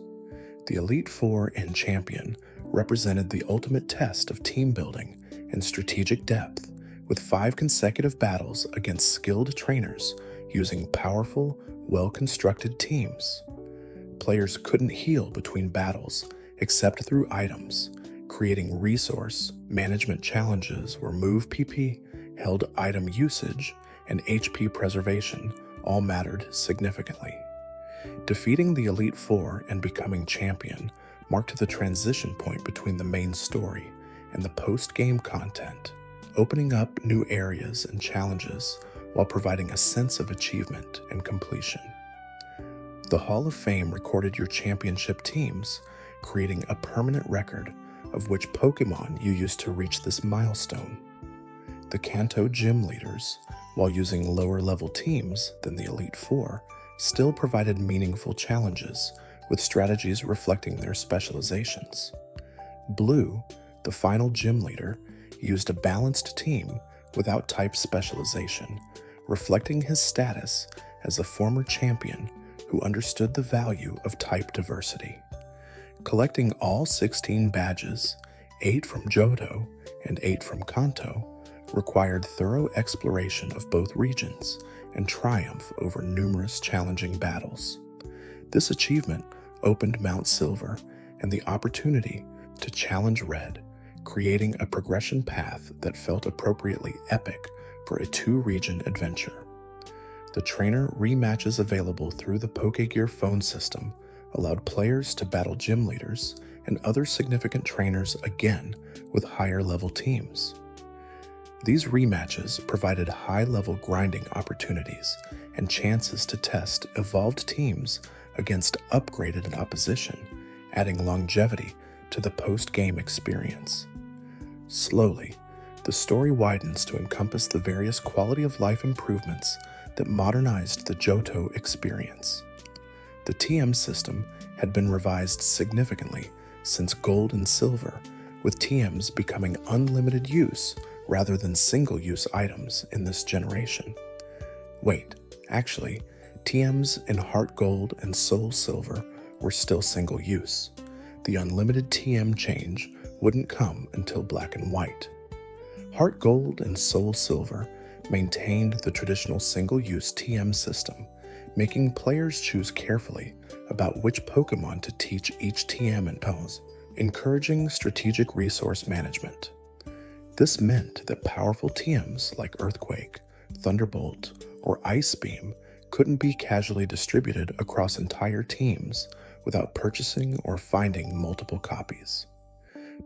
The Elite Four and Champion represented the ultimate test of team building and strategic depth, with 5 consecutive battles against skilled trainers using powerful, well-constructed teams. Players couldn't heal between battles except through items, creating resource management challenges where move PP, held item usage, and HP preservation all mattered significantly. Defeating the Elite Four and becoming champion marked the transition point between the main story and the post-game content, opening up new areas and challenges while providing a sense of achievement and completion. The Hall of Fame recorded your championship teams, creating a permanent record of which Pokémon you used to reach this milestone. The Kanto gym leaders, while using lower-level teams than the Elite Four, still provided meaningful challenges with strategies reflecting their specializations. Blue, the final gym leader, used a balanced team without type specialization, reflecting his status as a former champion who understood the value of type diversity. Collecting all 16 badges, 8 from Johto and 8 from Kanto, required thorough exploration of both regions and triumph over numerous challenging battles. This achievement opened Mount Silver and the opportunity to challenge Red, creating a progression path that felt appropriately epic for a 2-region adventure. The trainer rematches available through the Pokégear phone system allowed players to battle gym leaders and other significant trainers again with higher-level teams. These rematches provided high-level grinding opportunities and chances to test evolved teams against upgraded opposition, adding longevity to the post-game experience. Slowly, the story widens to encompass the various quality-of-life improvements that modernized the Johto experience. The TM system had been revised significantly since Gold and Silver, with TMs becoming unlimited use rather than single-use items in this generation. Wait, actually, TMs in Heart Gold and Soul Silver were still single-use. The unlimited TM change wouldn't come until Black and White. Heart Gold and Soul Silver maintained the traditional single-use TM system, making players choose carefully about which Pokémon to teach each TM and pose, encouraging strategic resource management. This meant that powerful TMs like Earthquake, Thunderbolt, or Ice Beam couldn't be casually distributed across entire teams without purchasing or finding multiple copies.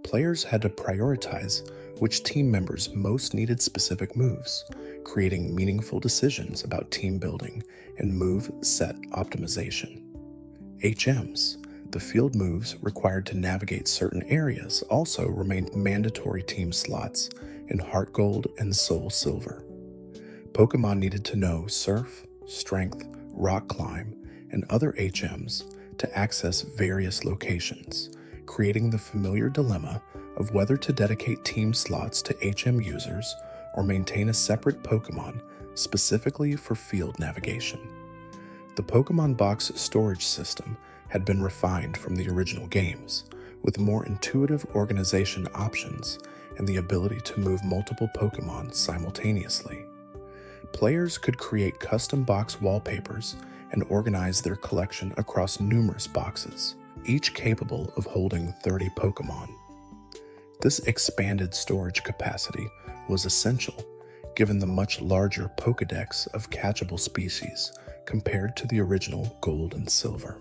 Players had to prioritize which team members most needed specific moves, creating meaningful decisions about team building and move set optimization. HMs, the field moves required to navigate certain areas, also remained mandatory team slots in Heart Gold and Soul Silver. Pokémon needed to know Surf, Strength, Rock Climb, and other HMs to access various locations, creating the familiar dilemma of whether to dedicate team slots to HM users or maintain a separate Pokémon specifically for field navigation. The Pokémon Box storage system had been refined from the original games, with more intuitive organization options and the ability to move multiple Pokémon simultaneously. Players could create custom box wallpapers and organize their collection across numerous boxes, each capable of holding 30 Pokémon. This expanded storage capacity was essential given the much larger Pokédex of catchable species compared to the original Gold and Silver.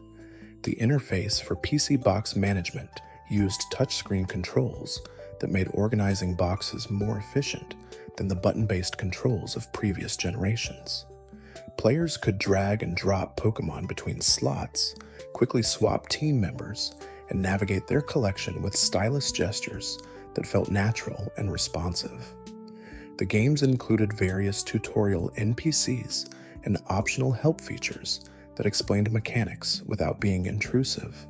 The interface for PC box management used touchscreen controls that made organizing boxes more efficient than the button-based controls of previous generations. Players could drag and drop Pokémon between slots, quickly swap team members, and navigate their collection with stylus gestures that felt natural and responsive. The games included various tutorial NPCs and optional help features that explained mechanics without being intrusive.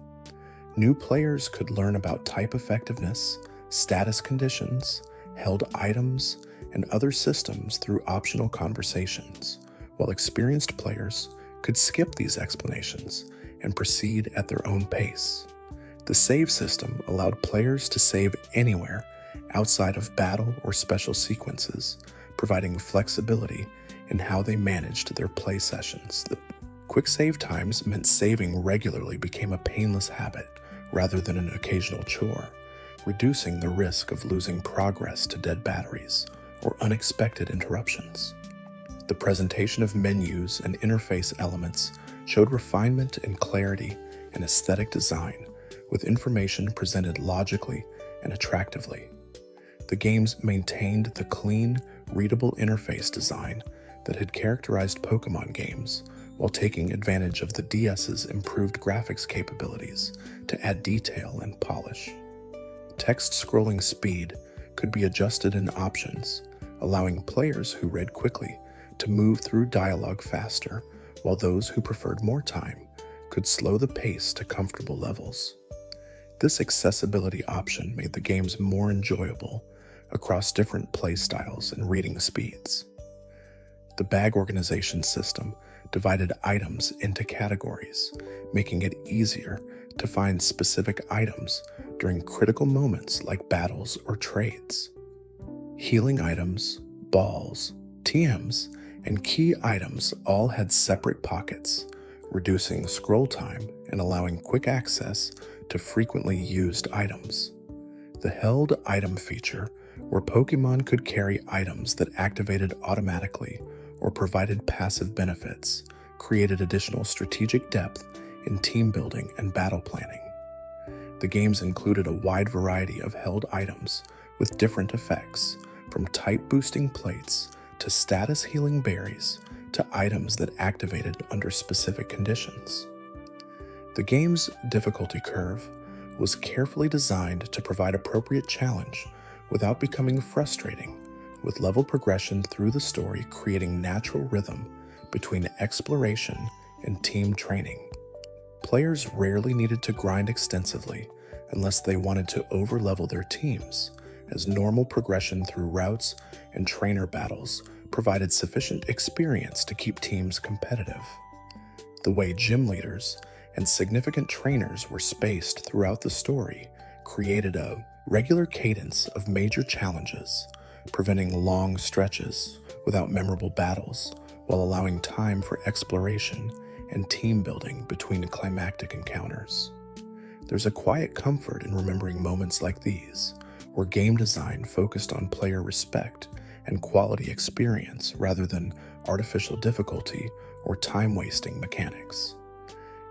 New players could learn about type effectiveness, status conditions, held items, and other systems through optional conversations, while experienced players could skip these explanations and proceed at their own pace. The save system allowed players to save anywhere outside of battle or special sequences, providing flexibility in how they managed their play sessions. The quick save times meant saving regularly became a painless habit rather than an occasional chore, reducing the risk of losing progress to dead batteries or unexpected interruptions. The presentation of menus and interface elements showed refinement and clarity in aesthetic design, with information presented logically and attractively. The games maintained the clean, readable interface design that had characterized Pokémon games, while taking advantage of the DS's improved graphics capabilities to add detail and polish. Text scrolling speed could be adjusted in options, allowing players who read quickly to move through dialogue faster, while those who preferred more time could slow the pace to comfortable levels. This accessibility option made the games more enjoyable across different playstyles and reading speeds. The bag organization system divided items into categories, making it easier to find specific items during critical moments like battles or trades. Healing items, balls, TMs, and key items all had separate pockets, reducing scroll time and allowing quick access to frequently used items. The held item feature, where Pokémon could carry items that activated automatically or provided passive benefits, created additional strategic depth in team building and battle planning. The games included a wide variety of held items with different effects, from type boosting plates to status healing berries to items that activated under specific conditions. The game's difficulty curve was carefully designed to provide appropriate challenge without becoming frustrating, with level progression through the story creating natural rhythm between exploration and team training. Players rarely needed to grind extensively unless they wanted to overlevel their teams, as normal progression through routes and trainer battles provided sufficient experience to keep teams competitive. The way gym leaders and significant trainers were spaced throughout the story created a regular cadence of major challenges, preventing long stretches without memorable battles, while allowing time for exploration and team building between climactic encounters. There's a quiet comfort in remembering moments like these, where game design focused on player respect and quality experience rather than artificial difficulty or time-wasting mechanics.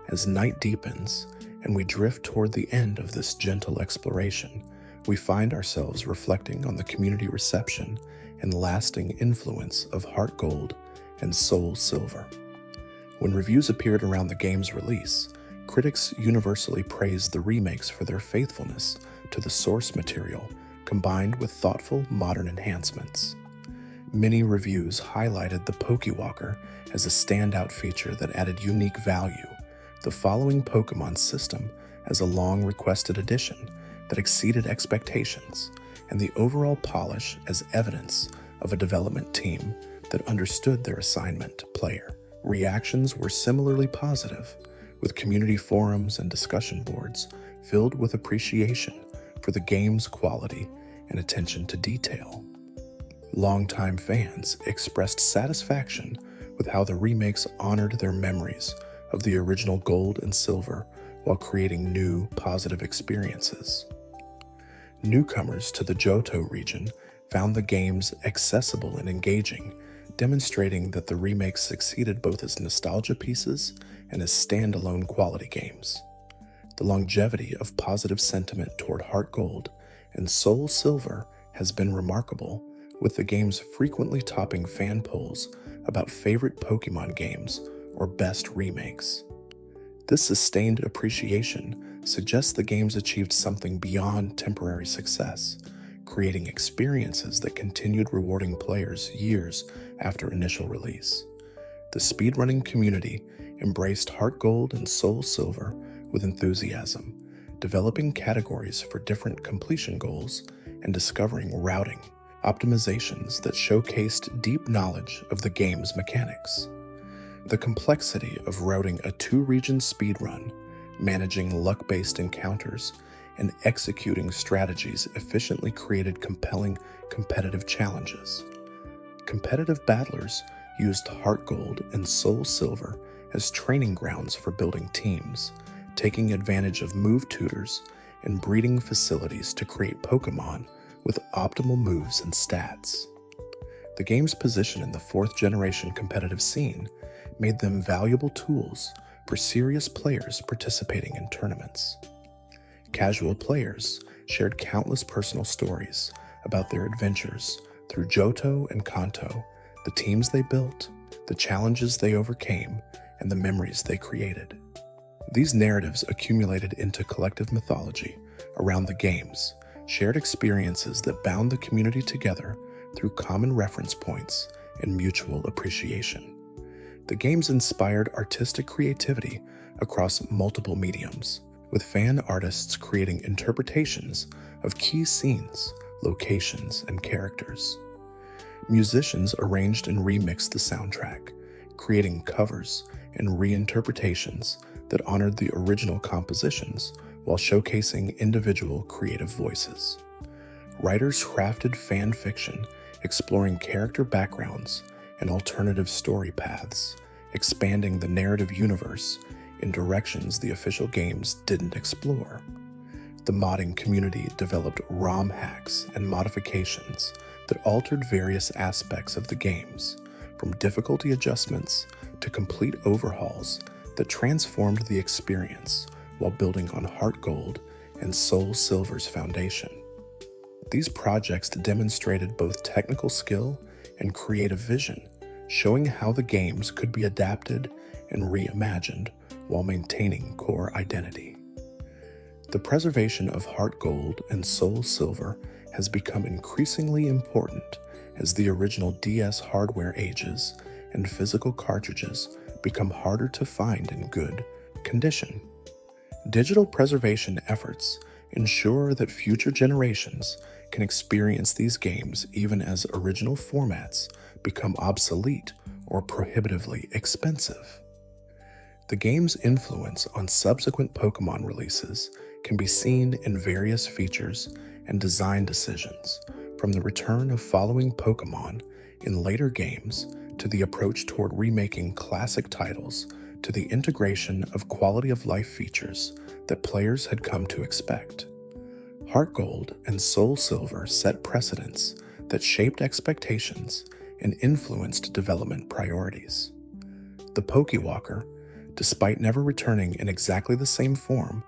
As night deepens and we drift toward the end of this gentle exploration, we find ourselves reflecting on the community reception and lasting influence of Heart Gold and Soul Silver. When reviews appeared around the game's release, critics universally praised the remakes for their faithfulness to the source material combined with thoughtful modern enhancements. Many reviews highlighted the Pokewalker as a standout feature that added unique value, the following Pokemon system as a long-requested addition that exceeded expectations, and the overall polish as evidence of a development team that understood their assignment to player. Reactions were similarly positive, with community forums and discussion boards filled with appreciation for the game's quality and attention to detail. Longtime fans expressed satisfaction with how the remakes honored their memories of the original Gold and Silver while creating new, positive experiences. Newcomers to the Johto region found the games accessible and engaging, demonstrating that the remakes succeeded both as nostalgia pieces and as standalone quality games. The longevity of positive sentiment toward Heart Gold and Soul Silver has been remarkable, with the games frequently topping fan polls about favorite Pokémon games or best remakes. This sustained appreciation suggests the games achieved something beyond temporary success, creating experiences that continued rewarding players years after initial release. The speedrunning community embraced Heart Gold and Soul Silver with enthusiasm, developing categories for different completion goals and discovering routing optimizations that showcased deep knowledge of the game's mechanics. The complexity of routing a 2-region speedrun, managing luck-based encounters, and executing strategies efficiently created compelling competitive challenges. Competitive battlers used Heart Gold and Soul Silver as training grounds for building teams, taking advantage of move tutors and breeding facilities to create Pokémon with optimal moves and stats. The game's position in the 4th generation competitive scene made them valuable tools for serious players participating in tournaments. Casual players shared countless personal stories about their adventures through Johto and Kanto, the teams they built, the challenges they overcame, and the memories they created. These narratives accumulated into collective mythology around the games, shared experiences that bound the community together through common reference points and mutual appreciation. The games inspired artistic creativity across multiple mediums, with fan artists creating interpretations of key scenes, locations, and characters. Musicians arranged and remixed the soundtrack, creating covers and reinterpretations that honored the original compositions while showcasing individual creative voices. Writers crafted fan fiction exploring character backgrounds and alternative story paths, expanding the narrative universe in directions the official games didn't explore. The modding community developed ROM hacks and modifications that altered various aspects of the games, from difficulty adjustments to complete overhauls that transformed the experience while building on Heart Gold and Soul Silver's foundation. These projects demonstrated both technical skill and creative vision, showing how the games could be adapted and reimagined while maintaining core identity. The preservation of Heart Gold and Soul Silver has become increasingly important as the original DS hardware ages and physical cartridges become harder to find in good condition. Digital preservation efforts ensure that future generations can experience these games even as original formats become obsolete or prohibitively expensive. The game's influence on subsequent Pokémon releases can be seen in various features and design decisions, from the return of following Pokémon in later games to the approach toward remaking classic titles to the integration of quality-of-life features that players had come to expect. Heart Gold and Soul Silver set precedents that shaped expectations and influenced development priorities. The Pokewalker, despite never returning in exactly the same form,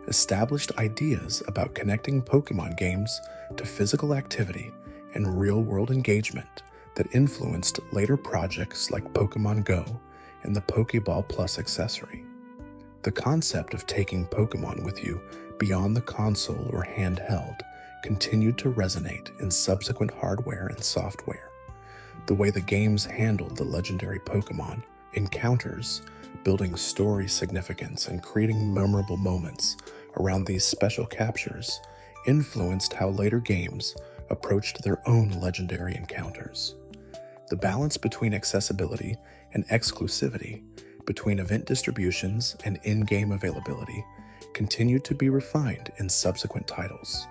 established ideas about connecting Pokémon games to physical activity and real-world engagement that influenced later projects like Pokémon Go and the Pokéball Plus accessory. The concept of taking Pokémon with you beyond the console or handheld continued to resonate in subsequent hardware and software. The way the games handled the legendary Pokémon encounters, building story significance and creating memorable moments around these special captures, influenced how later games approached their own legendary encounters. The balance between accessibility and exclusivity, between event distributions and in-game availability, continued to be refined in subsequent titles.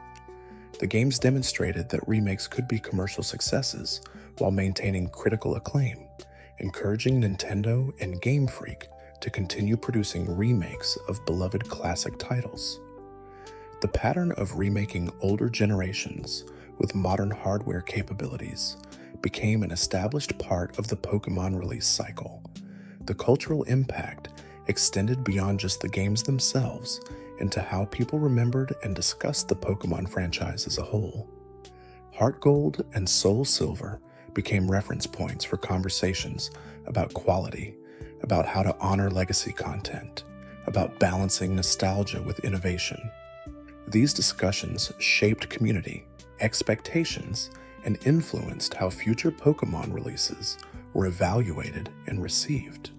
The games demonstrated that remakes could be commercial successes while maintaining critical acclaim, encouraging Nintendo and Game Freak to continue producing remakes of beloved classic titles. The pattern of remaking older generations with modern hardware capabilities became an established part of the Pokémon release cycle. The cultural impact extended beyond just the games themselves into how people remembered and discussed the Pokémon franchise as a whole. Heart Gold and Soul Silver became reference points for conversations about quality, about how to honor legacy content, about balancing nostalgia with innovation. These discussions shaped community, expectations, and influenced how future Pokémon releases were evaluated and received.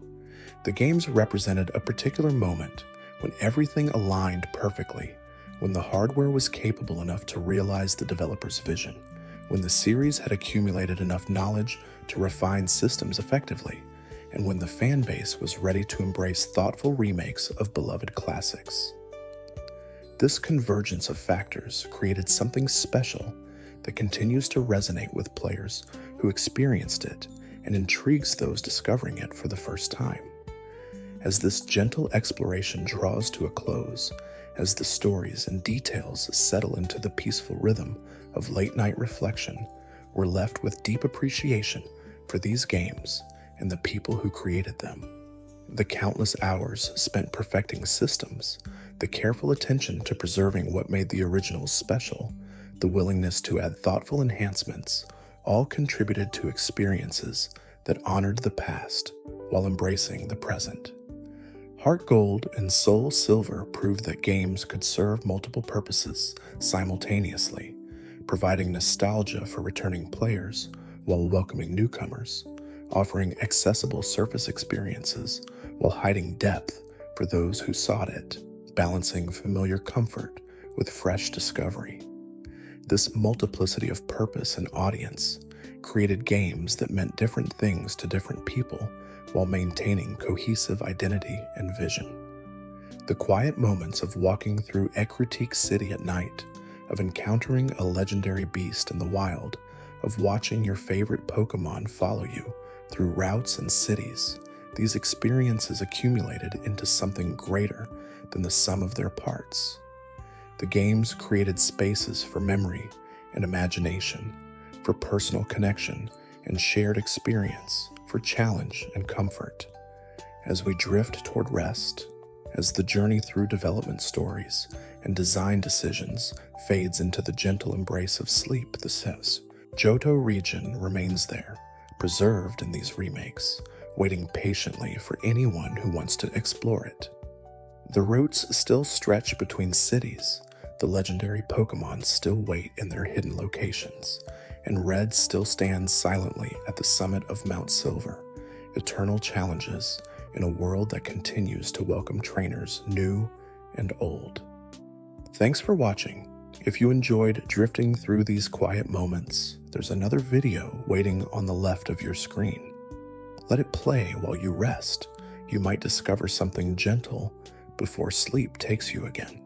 The games represented a particular moment when everything aligned perfectly, when the hardware was capable enough to realize the developer's vision, when the series had accumulated enough knowledge to refine systems effectively, and when the fan base was ready to embrace thoughtful remakes of beloved classics. This convergence of factors created something special that continues to resonate with players who experienced it and intrigues those discovering it for the first time. As this gentle exploration draws to a close, as the stories and details settle into the peaceful rhythm of late-night reflection, we're left with deep appreciation for these games and the people who created them. The countless hours spent perfecting systems, the careful attention to preserving what made the originals special, the willingness to add thoughtful enhancements, all contributed to experiences that honored the past while embracing the present. Heart Gold and Soul Silver proved that games could serve multiple purposes simultaneously, providing nostalgia for returning players while welcoming newcomers, offering accessible surface experiences while hiding depth for those who sought it, balancing familiar comfort with fresh discovery. This multiplicity of purpose and audience created games that meant different things to different people while maintaining cohesive identity and vision. The quiet moments of walking through Ecruteak City at night, of encountering a legendary beast in the wild, of watching your favorite Pokémon follow you through routes and cities, these experiences accumulated into something greater than the sum of their parts. The games created spaces for memory and imagination, for personal connection and shared experience, for challenge and comfort. As we drift toward rest, as the journey through development stories and design decisions fades into the gentle embrace of sleep, the Johto region remains there, preserved in these remakes, waiting patiently for anyone who wants to explore it. The routes still stretch between cities, the legendary Pokémon still wait in their hidden locations, and Red still stands silently at the summit of Mount Silver, eternal challenges in a world that continues to welcome trainers new and old. Thanks for watching. If you enjoyed drifting through these quiet moments, there's another video waiting on the left of your screen. Let it play while you rest. You might discover something gentle before sleep takes you again.